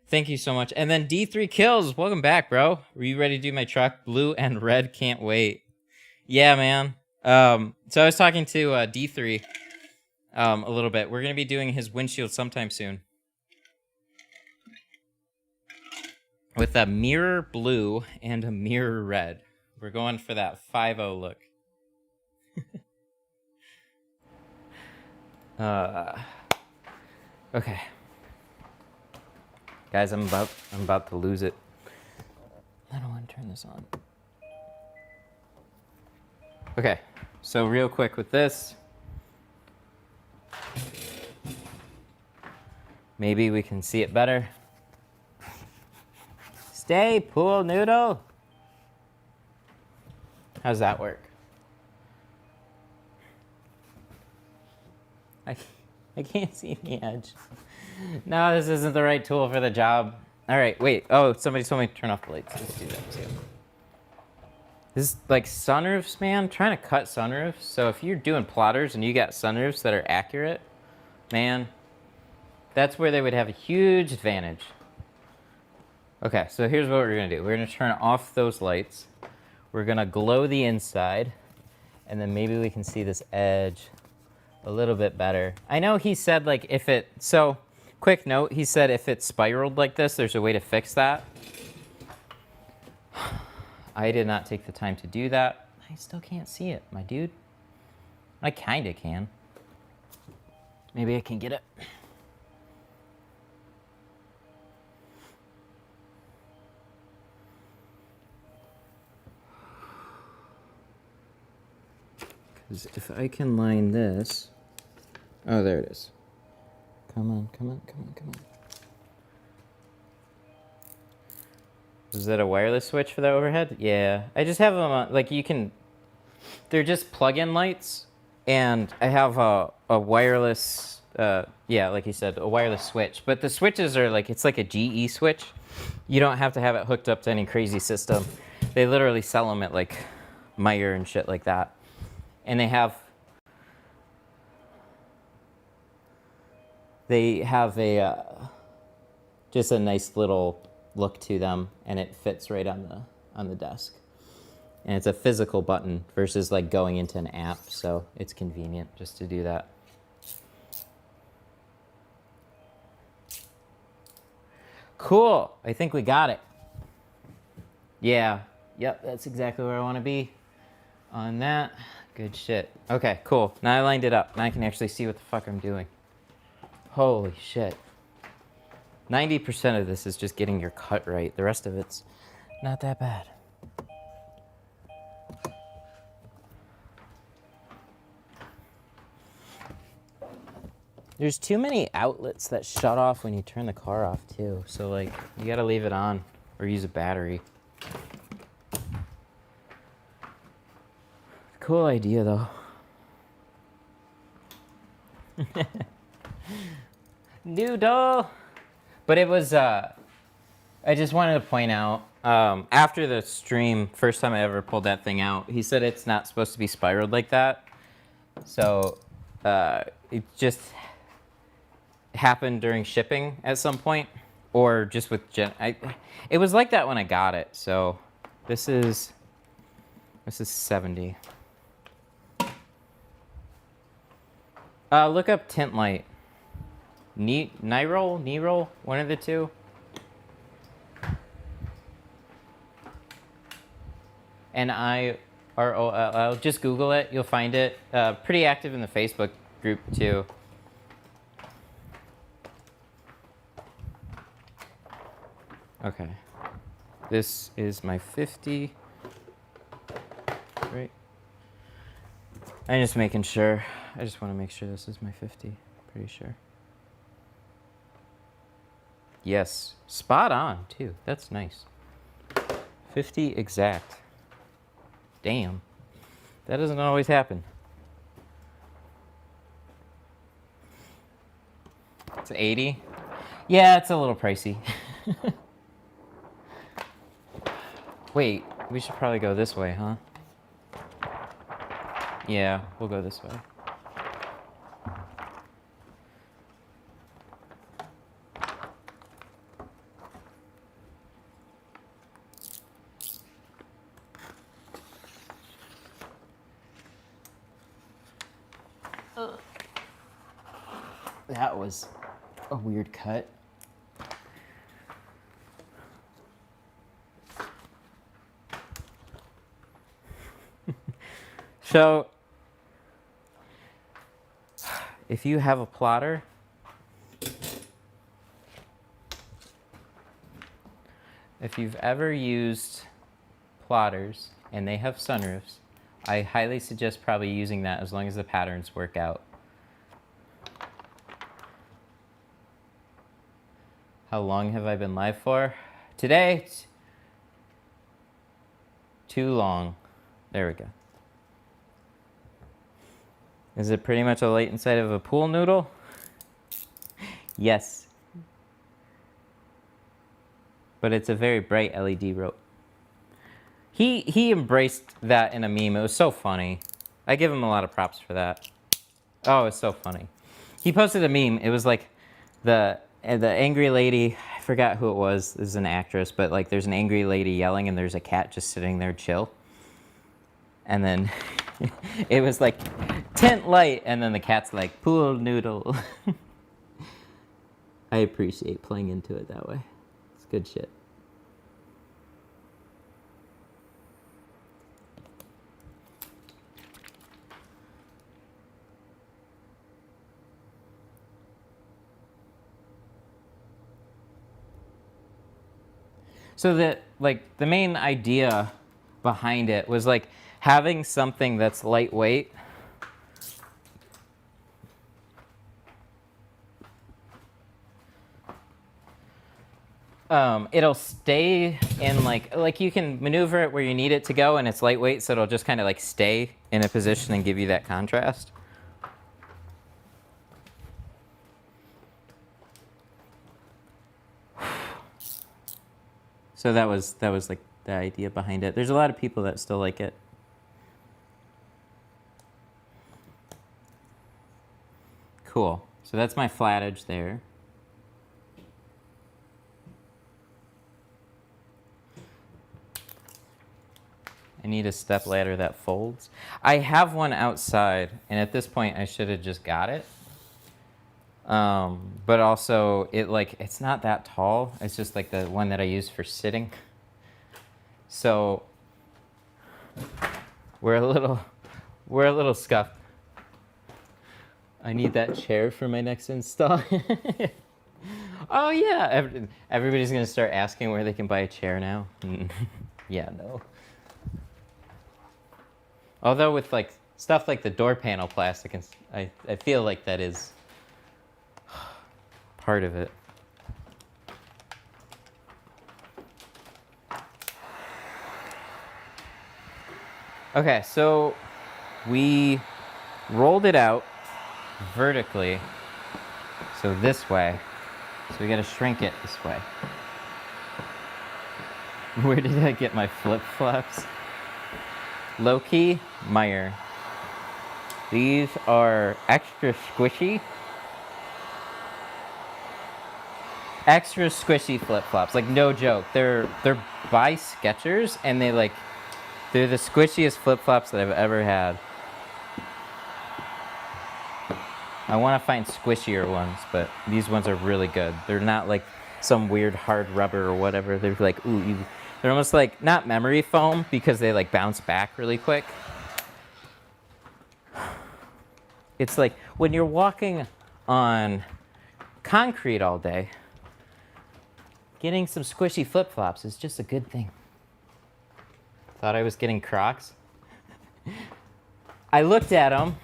Thank you so much. And then D3 Kills, welcome back, bro. Were you ready to do my truck? Blue and red, can't wait. Yeah, man. So I was talking to D3 a little bit. We're going to be doing his windshield sometime soon. With a mirror blue and a mirror red. We're going for that 5-0 look. Okay. Guys, I'm about to lose it. I don't want to turn this on. Okay, so real quick with this. Maybe we can see it better. Stay, pool noodle. How's that work? I can't see the edge. No, this isn't the right tool for the job. All right, wait. Oh, somebody told me to turn off the lights. Let's do that too. This is like sunroofs, man. I'm trying to cut sunroofs. So if you're doing plotters and you got sunroofs that are accurate, man, that's where they would have a huge advantage. Okay, so here's what we're gonna do. We're gonna turn off those lights. We're gonna glow the inside, and then maybe we can see this edge a little bit better. I know he said like if it, so quick note, he said if it spiraled like this, there's a way to fix that. I did not take the time to do that. I still can't see it, my dude. I kinda can. Maybe I can get it. If I can line this, oh, there it is. Come on, come on, come on, come on. Is that a wireless switch for the overhead? Yeah, I just have them on, like you can, they're just plug-in lights, and I have a wireless, yeah, like you said, a wireless switch. But the switches are like, it's like a GE switch. You don't have to have it hooked up to any crazy system. They literally sell them at like mire and shit like that. And they have a just a nice little look to them, and it fits right on the desk. And it's a physical button versus like going into an app, so it's convenient just to do that. Cool. I think we got it. Yeah. Yep, that's exactly where I want to be on that. Good shit. Okay, cool. Now I lined it up. Now I can actually see what the fuck I'm doing. Holy shit. 90% of this is just getting your cut right. The rest of it's not that bad. There's too many outlets that shut off when you turn the car off too. So like, you gotta leave it on or use a battery. Cool idea though. Noodle! But it was, I just wanted to point out, after the stream, first time I ever pulled that thing out, he said it's not supposed to be spiraled like that. So, it just happened during shipping at some point, or just with it was like that when I got it. So, this is 70. Look up tint light. Nirol, one of the two. N-I-R-O-L-L. Just Google it. You'll find it. Pretty active in the Facebook group too. Okay. This is my 50. Right. I'm just making sure. I just want to make sure this is my 50. Pretty sure. Yes. Spot on, too. That's nice. 50 exact. Damn. That doesn't always happen. It's 80. Yeah, it's a little pricey. Wait, we should probably go this way, huh? Yeah, we'll go this way. That was a weird cut. So, if you have a plotter, if you've ever used plotters and they have sunroofs, I highly suggest probably using that as long as the patterns work out. How long have I been live for? Today, too long. There we go. Is it pretty much a light inside of a pool noodle? Yes. But it's a very bright LED rope. He embraced that in a meme. It was so funny. I give him a lot of props for that. Oh, it's so funny. He posted a meme. It was like the angry lady, I forgot who it was. This is an actress, but like there's an angry lady yelling and there's a cat just sitting there chill. And then it was like tint light, and then the cat's like pool noodle. I appreciate playing into it that way. It's good shit. So the main idea behind it was like having something that's lightweight. It'll stay in like you can maneuver it where you need it to go, and it's lightweight, so it'll just kind of like stay in a position and give you that contrast. So that was like the idea behind it. There's a lot of people that still like it. Cool. So that's my flat edge there. I need a step ladder that folds. I have one outside, and at this point I should have just got it. But also it's not that tall. It's just like the one that I use for sitting. So we're a little scuffed. I need that chair for my next install. Oh yeah, everybody's gonna start asking where they can buy a chair now. Yeah, no. Although with like stuff like the door panel plastic, and I feel like that is part of it. Okay, so we rolled it out vertically, so this way. So we gotta shrink it this way. Where did I get my flip-flops? Low-key Meyer. These are extra squishy. Extra squishy flip-flops, like no joke. They're by Skechers, and they're the squishiest flip-flops that I've ever had. I want to find squishier ones, but these ones are really good. They're not like some weird hard rubber or whatever. They're like, they're almost like, not memory foam, because they like bounce back really quick. It's like when you're walking on concrete all day, getting some squishy flip-flops is just a good thing. Thought I was getting Crocs. I looked at them,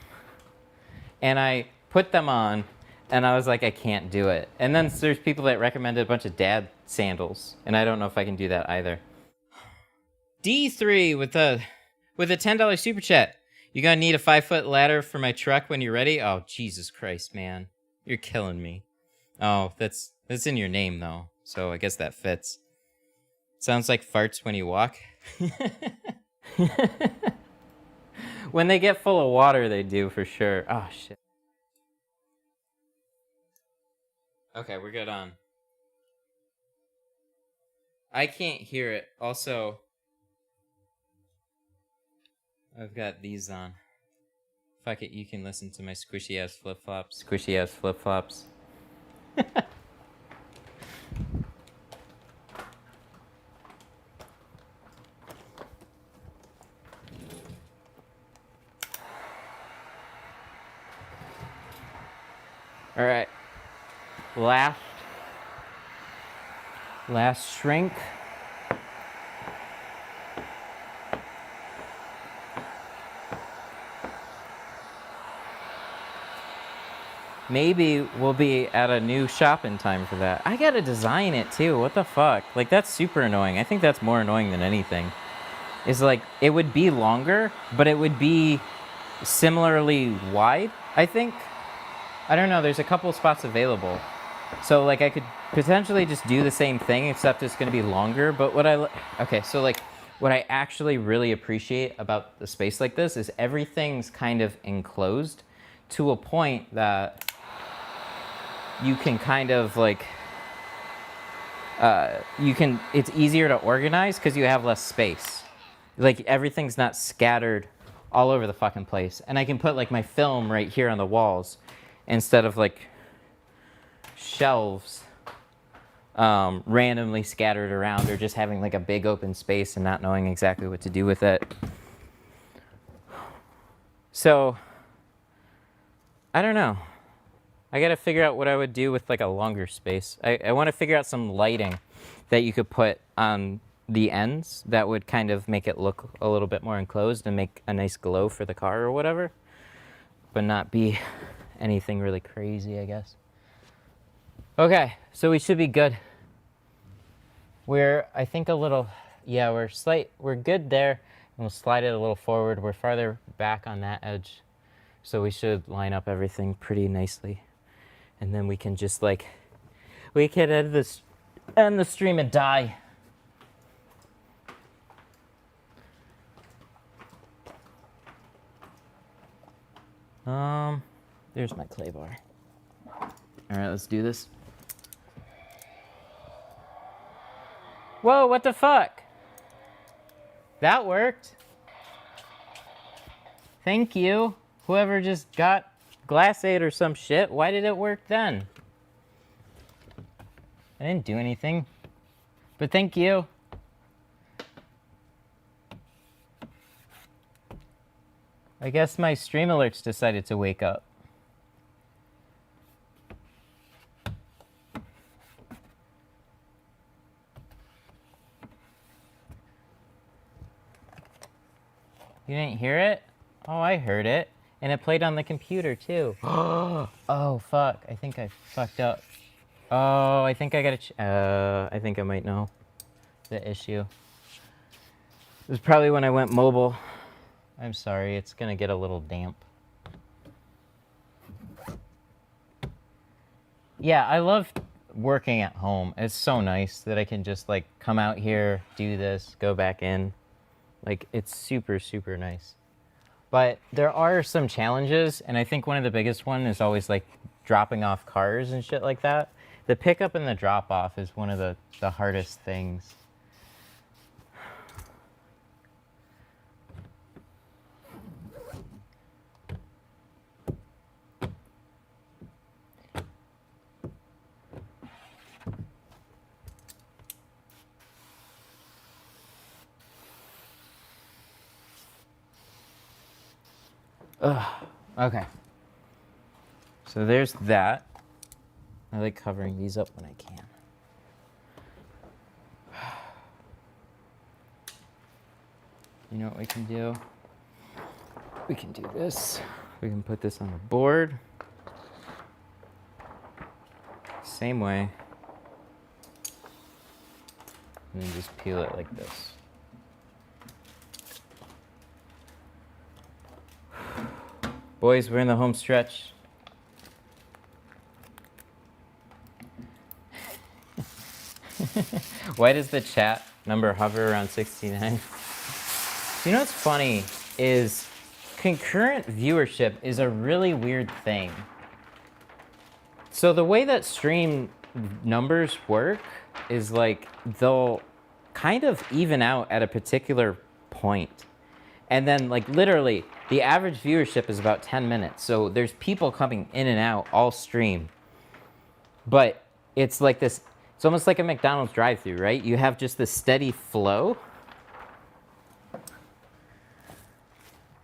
and I put them on, and I was like, I can't do it. And then there's people that recommended a bunch of dad sandals, and I don't know if I can do that either. D3 with a $10 super chat. You gonna need a 5-foot ladder for my truck when you're ready? Oh, Jesus Christ, man. You're killing me. Oh, that's in your name, though, so I guess that fits. Sounds like farts when you walk. When they get full of water, they do, for sure. Oh, shit. Okay, we're good on. I can't hear it. Also, I've got these on. Fuck it, you can listen to my squishy-ass flip-flops. Squishy-ass flip-flops. All right. Last shrink. Maybe we'll be at a new shop in time for that. I gotta design it too. What the fuck? Like, that's super annoying. I think that's more annoying than anything. Is like, it would be longer, but it would be similarly wide, I think. I don't know, there's a couple spots available. So like I could potentially just do the same thing, except it's gonna be longer. But what I actually really appreciate about the space like this is everything's kind of enclosed to a point that you can kind of like, it's easier to organize because you have less space. Like everything's not scattered all over the fucking place. And I can put like my film right here on the walls instead of like shelves randomly scattered around, or just having like a big open space and not knowing exactly what to do with it. So I don't know. I gotta figure out what I would do with like a longer space. I want to figure out some lighting that you could put on the ends that would kind of make it look a little bit more enclosed and make a nice glow for the car or whatever, but not be anything really crazy, I guess. Okay, so we should be good. We're good there, and we'll slide it a little forward. We're farther back on that edge, so we should line up everything pretty nicely. And then we can just like, we can end the stream and die. There's my clay bar. All right, let's do this. Whoa, what the fuck? That worked. Thank you. Whoever just got Glassade or some shit, why did it work then? I didn't do anything. But thank you. I guess my stream alerts decided to wake up. You didn't hear it? Oh, I heard it. And it played on the computer, too. Oh, fuck. I think I fucked up. Oh, I think I gotta... I think I might know the issue. It was probably when I went mobile. I'm sorry. It's gonna get a little damp. Yeah, I love working at home. It's so nice that I can just, like, come out here, do this, go back in. Like, it's super, super nice. But there are some challenges, and I think one of the biggest one is always, like, dropping off cars and shit like that. The pickup and the drop-off is one of the hardest things. Ugh. Okay. So there's that. I like covering these up when I can. You know what we can do? We can do this. We can put this on the board. Same way. And then just peel it like this. Boys, we're in the home stretch. Why does the chat number hover around 69? You know what's funny is concurrent viewership is a really weird thing. So the way that stream numbers work is like they'll kind of even out at a particular point. And then like literally the average viewership is about 10 minutes. So there's people coming in and out all stream. But it's like this, it's almost like a McDonald's drive-thru, right? You have just this steady flow.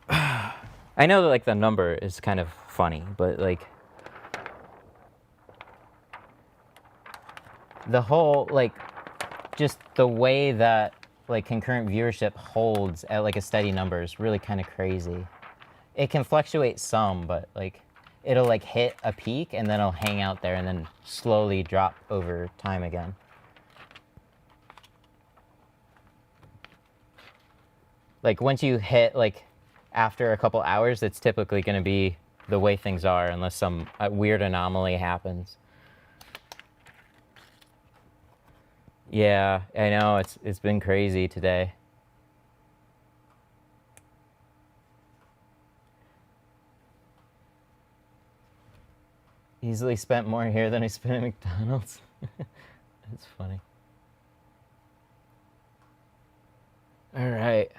I know that like the number is kind of funny, but like the whole, like just the way that like concurrent viewership holds at like a steady number is really kind of crazy. It can fluctuate some, but like it'll like hit a peak and then it'll hang out there and then slowly drop over time again. Like once you hit like after a couple hours, it's typically going to be the way things are unless some weird anomaly happens. Yeah, I know, it's been crazy today. Easily spent more here than I spent at McDonald's. That's funny. All right.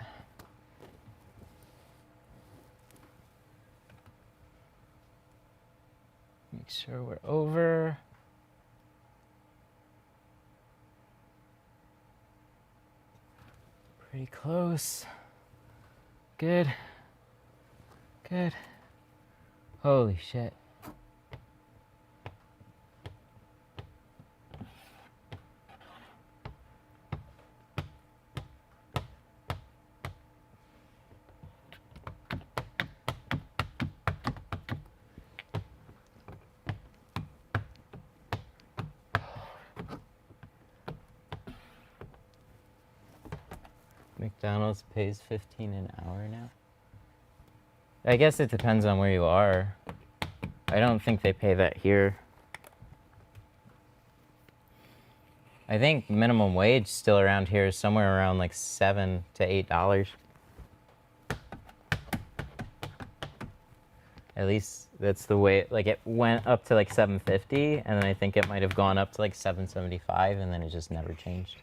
Make sure we're over. Pretty close. Good. Good. Holy shit. McDonald's pays $15 an hour now. I guess it depends on where you are. I don't think they pay that here. I think minimum wage still around here is somewhere around like $7 to $8. At least that's the way, like it went up to like 750, and then I think it might have gone up to like 775, and then it just never changed.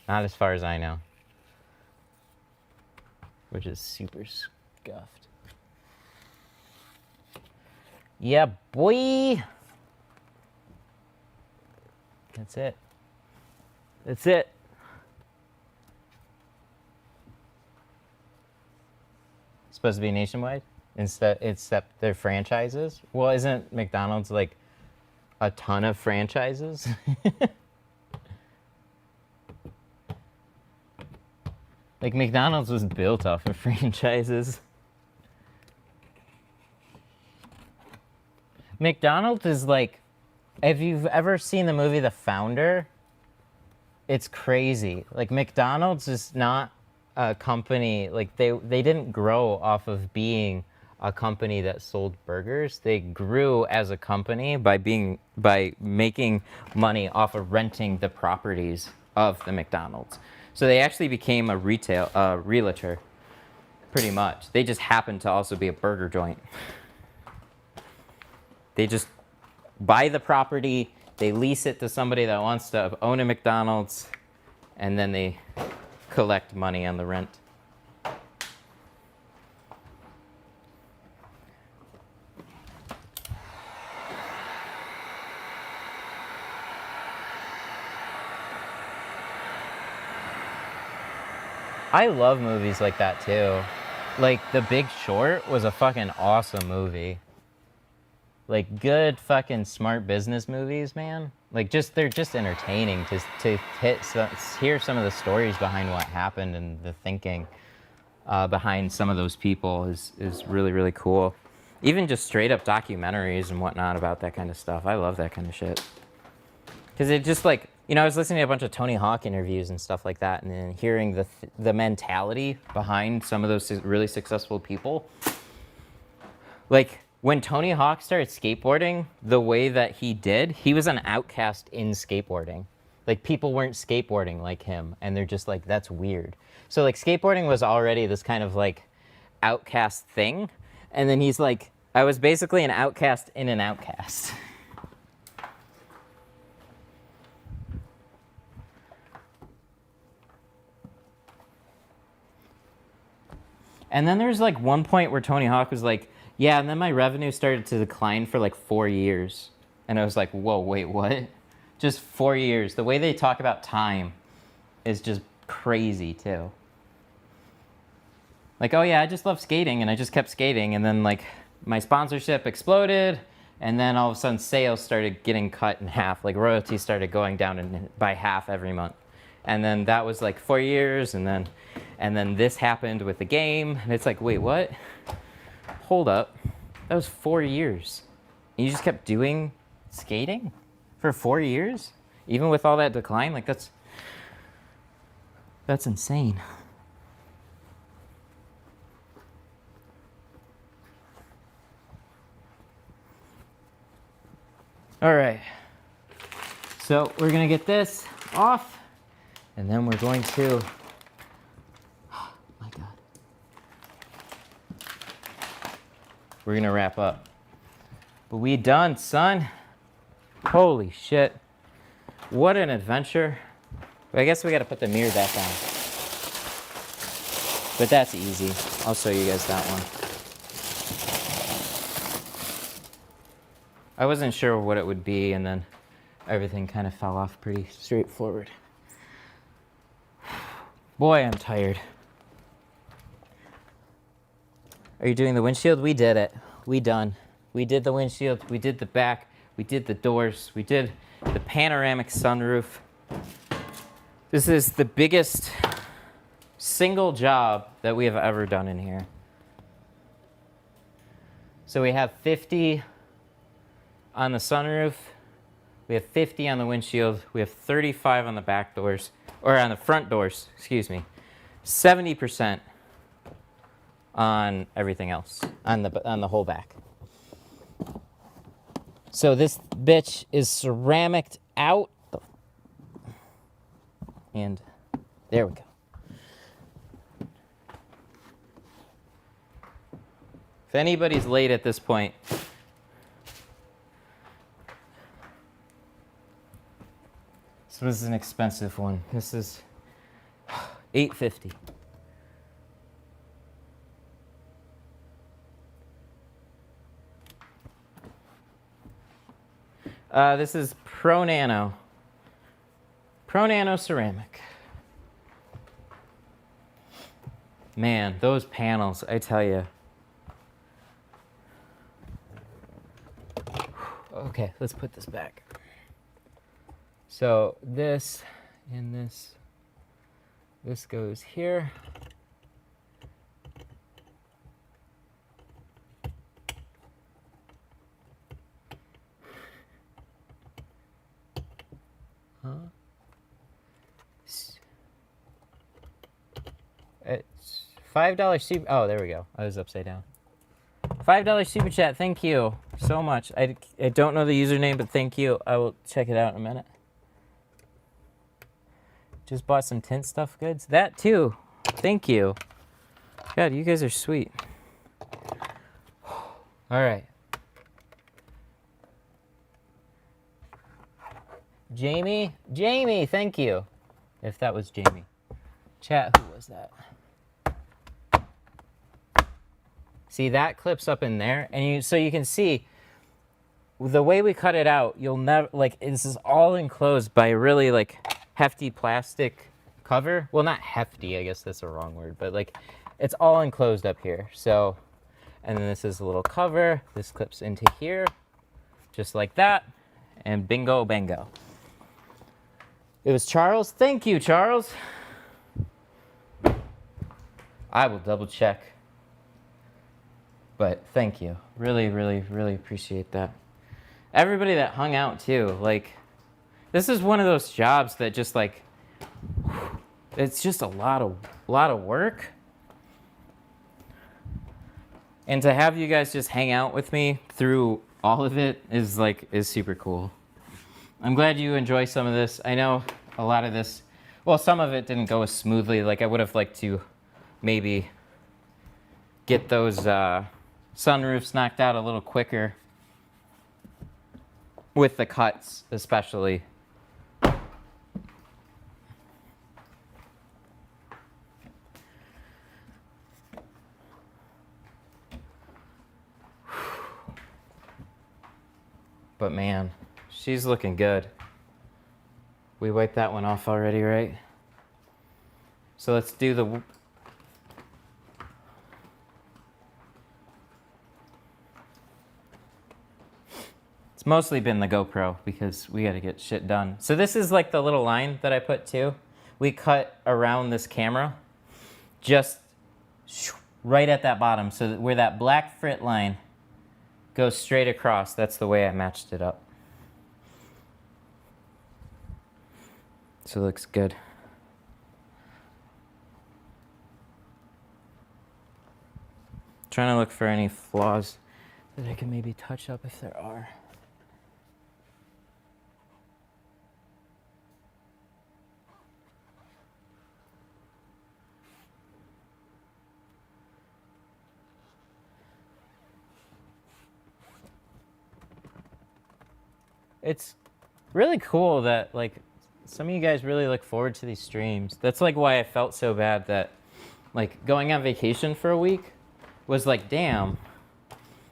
Not as far as I know. Which is super scuffed. Yeah, boy! That's it. That's it. Supposed to be nationwide? Except they're franchises? Well, isn't McDonald's like a ton of franchises? Like McDonald's was built off of franchises. McDonald's is like, if you've ever seen the movie The Founder, it's crazy. Like McDonald's is not a company, like they didn't grow off of being a company that sold burgers. They grew as a company by making money off of renting the properties of the McDonald's. So they actually became a realtor, pretty much. They just happened to also be a burger joint. They just buy the property, they lease it to somebody that wants to own a McDonald's, and then they collect money on the rent. I love movies like that too. Like The Big Short was a fucking awesome movie. Like good fucking smart business movies, man. Like they're just entertaining to hear some of the stories behind what happened and the thinking behind some of those people is really, really cool. Even just straight up documentaries and whatnot about that kind of stuff. I love that kind of shit. Because it just like, you know, I was listening to a bunch of Tony Hawk interviews and stuff like that, and then hearing the mentality behind some of those really successful people. Like, when Tony Hawk started skateboarding the way that he did, he was an outcast in skateboarding. Like, people weren't skateboarding like him, and they're just like, that's weird. So, like, skateboarding was already this kind of, like, outcast thing, and then he's like, I was basically an outcast in an outcast. And then there's like one point where Tony Hawk was like, yeah, and then my revenue started to decline for like 4 years. And I was like, whoa, wait, what? Just 4 years. The way they talk about time is just crazy too. Like, oh yeah, I just love skating and I just kept skating. And then like my sponsorship exploded. And then all of a sudden sales started getting cut in half. Like royalties started going down by half every month. And then that was like 4 years, and then this happened with the game, and it's like, wait, what? Hold up, that was 4 years. And you just kept doing skating for 4 years, even with all that decline? Like that's insane. All right, so we're gonna get this off. And then we're going to, oh my God. We're gonna wrap up. But we done, son. Holy shit. What an adventure. But I guess we gotta put the mirror back on. But that's easy. I'll show you guys that one. I wasn't sure what it would be, and then everything kind of fell off pretty straightforward. Boy, I'm tired. Are you doing the windshield? We did it. We done. We did the windshield. We did the back. We did the doors. We did the panoramic sunroof. This is the biggest single job that we have ever done in here. So we have 50 on the sunroof. We have 50 on the windshield. We have 35 on the back doors. Or on the front doors, excuse me. 70% on everything else, on the whole back. So this bitch is ceramicked out. And there we go. If anybody's late at this point. This was an expensive one. This is $8.50. This is Pro Nano ceramic. Man, those panels, I tell you. Okay, let's put this back. So this and this goes here. It's $5 super. Oh, there we go. I was upside down. $5 super chat. Thank you so much. I don't know the username, but thank you. I will check it out in a minute. Just bought some Tint stuff goods. That too. Thank you. God, you guys are sweet. All right. Jamie, thank you. If that was Jamie. Chat, who was that? See, that clips up in there, and so you can see the way we cut it out. You'll never this is all enclosed by a really hefty plastic cover. Well, not hefty, I guess that's the wrong word, but it's all enclosed up here. So, and then this is a little cover. This clips into here, just like that, and bingo bango. It was Charles. Thank you, Charles. I will double check. But thank you. Really, really, really appreciate that. Everybody that hung out too. This is one of those jobs that just it's just a lot of work. And to have you guys just hang out with me through all of it is super cool. I'm glad you enjoy some of this. I know a lot of this, well, some of it didn't go as smoothly. I would have liked to maybe get those sunroofs knocked out a little quicker with the cuts, especially. But man, she's looking good. We wiped that one off already, right? So let's do the... It's mostly been the GoPro because we got to get shit done. So this is the little line that I put too. We cut around this camera just right at that bottom. So that where that black frit line goes straight across, that's the way I matched it up. So it looks good. Trying to look for any flaws that I can maybe touch up if there are. It's really cool that some of you guys really look forward to these streams. That's why I felt so bad that going on vacation for a week was damn.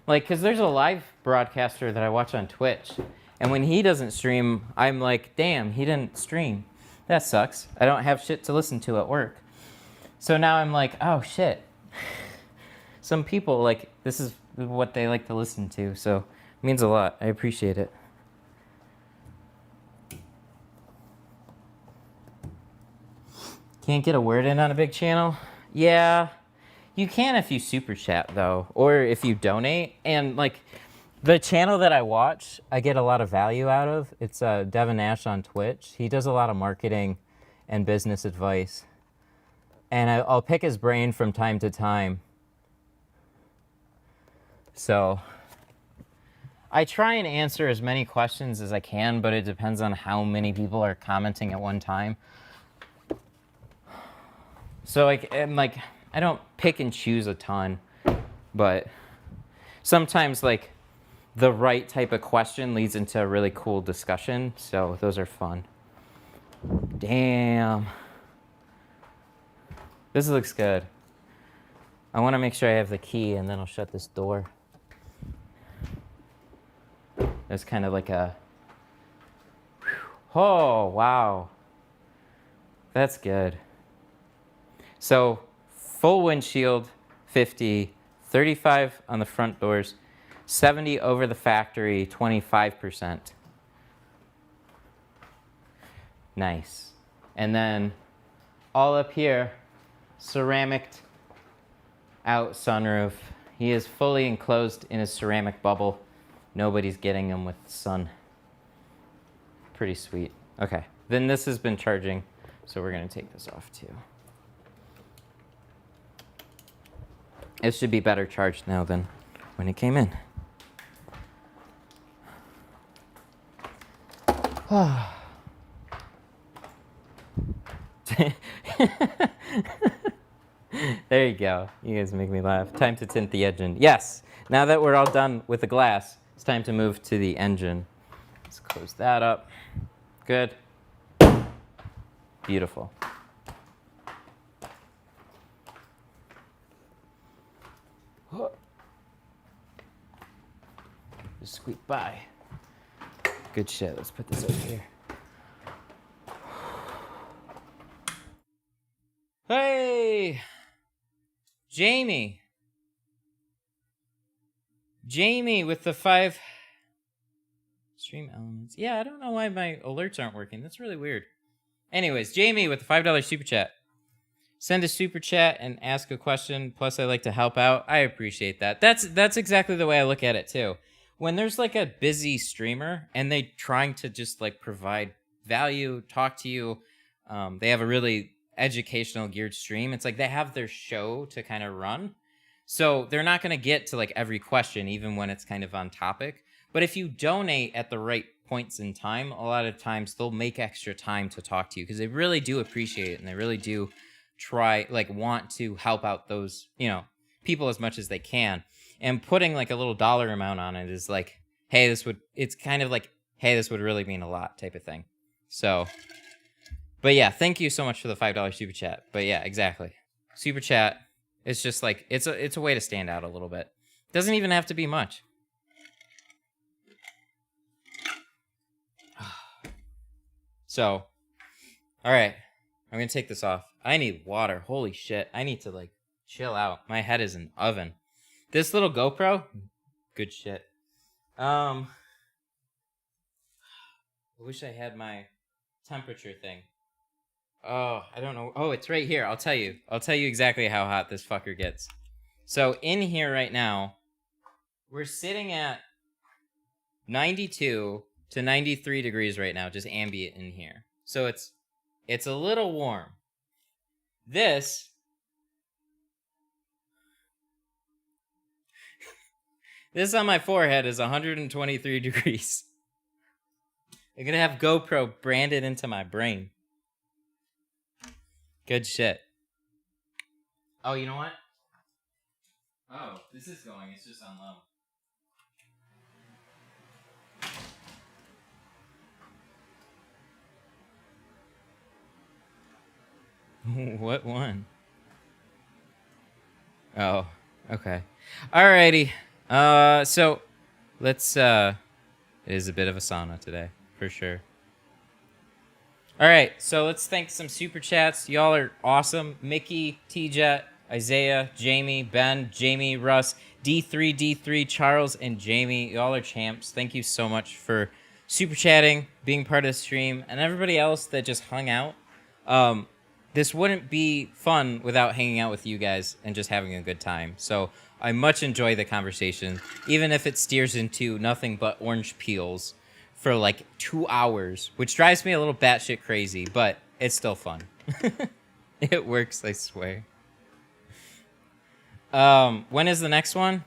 Because there's a live broadcaster that I watch on Twitch, and when he doesn't stream, I'm damn, he didn't stream. That sucks. I don't have shit to listen to at work. So now I'm oh shit. Some people this is what they like to listen to, so it means a lot. I appreciate it. Can't get a word in on a big channel? Yeah, you can if you super chat though, or if you donate. And the channel that I watch, I get a lot of value out of. It's Devin Nash on Twitch. He does a lot of marketing and business advice. And I'll pick his brain from time to time. So I try and answer as many questions as I can, but it depends on how many people are commenting at one time. So I don't pick and choose a ton, but sometimes like the right type of question leads into a really cool discussion. So those are fun. Damn. This looks good. I want to make sure I have the key and then I'll shut this door. There's kind of like a, oh, wow. That's good. So full windshield, 50, 35 on the front doors, 70 over the factory, 25%. Nice. And then all up here, ceramic out sunroof. He is fully enclosed in his ceramic bubble. Nobody's getting him with the sun. Pretty sweet. Okay, then this has been charging, so we're gonna take this off too. It should be better charged now than when it came in. There you go. You guys make me laugh. Time to tint the engine. Yes, now that we're all done with the glass, it's time to move to the engine. Let's close that up. Good. Beautiful. Just squeak by. Good shit. Let's put this over here. Hey! Jamie with the 5 stream elements. Yeah, I don't know why my alerts aren't working. That's really weird. Anyways, Jamie with the $5 super chat. Send a super chat and ask a question. Plus, I like to help out. I appreciate that. That's exactly the way I look at it too. When there's like a busy streamer and they trying to just like provide value, talk to you, they have a really educational geared stream. It's like they have their show to kind of run. So they're not going to get to like every question, even when it's kind of on topic. But if you donate at the right points in time, a lot of times they'll make extra time to talk to you because they really do appreciate it and they really do try, like, want to help out those, you know, people as much as they can. And putting like a little dollar amount on it is like, hey, it's kind of like, hey, this would really mean a lot type of thing. So, but yeah, thank you so much for the $5 super chat. But yeah, exactly. Super chat. It's just like, it's a way to stand out a little bit. Doesn't even have to be much. So, all right, I'm gonna take this off. I need water. Holy shit. I need to like chill out. My head is an oven. This little GoPro, good shit. I wish I had my temperature thing. Oh, I don't know. Oh, it's right here. I'll tell you. I'll tell you exactly how hot this fucker gets. So in here right now, we're sitting at 92 to 93 degrees right now, just ambient in here. So it's a little warm. This on my forehead is 123 degrees. I'm gonna have GoPro branded into my brain. Good shit. Oh, you know what? Oh, this is going. It's just on low. What one? Oh, okay. Alrighty. So let's it is a bit of a sauna today, for sure. Alright, so let's thank some super chats. Y'all are awesome. Mickey, T-Jet, Isaiah, Jamie, Ben, Jamie, Russ, D3, Charles, and Jamie. Y'all are champs. Thank you so much for super chatting, being part of the stream, and everybody else that just hung out. This wouldn't be fun without hanging out with you guys and just having a good time. So I much enjoy the conversation, even if it steers into nothing but orange peels for like 2 hours, which drives me a little batshit crazy, but it's still fun. It works, I swear. When is the next one?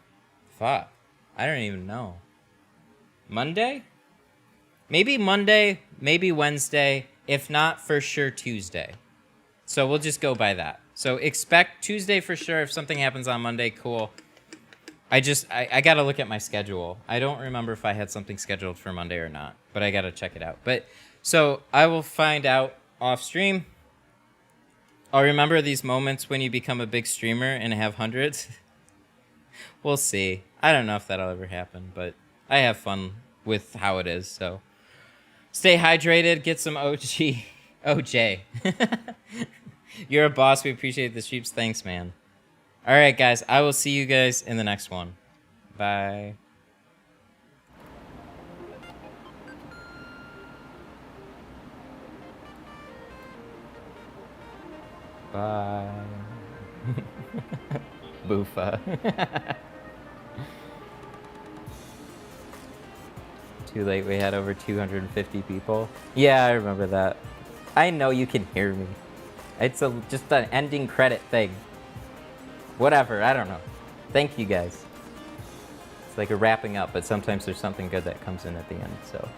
Fuck. I don't even know. Monday? Maybe Monday, maybe Wednesday. If not, for sure Tuesday. So we'll just go by that. So expect Tuesday for sure. If something happens on Monday, cool. I gotta look at my schedule. I don't remember if I had something scheduled for Monday or not, but I gotta check it out. But so I will find out off stream. I'll remember these moments when you become a big streamer and have hundreds. We'll see. I don't know if that'll ever happen, but I have fun with how it is. So stay hydrated. Get some OJ. You're a boss. We appreciate the streams. Thanks, man. All right, guys. I will see you guys in the next one. Bye. Bye. Boofa. Too late. We had over 250 people. Yeah, I remember that. I know you can hear me. It's just an ending credit thing. Whatever, I don't know. Thank you guys. It's like a wrapping up, but sometimes there's something good that comes in at the end, so.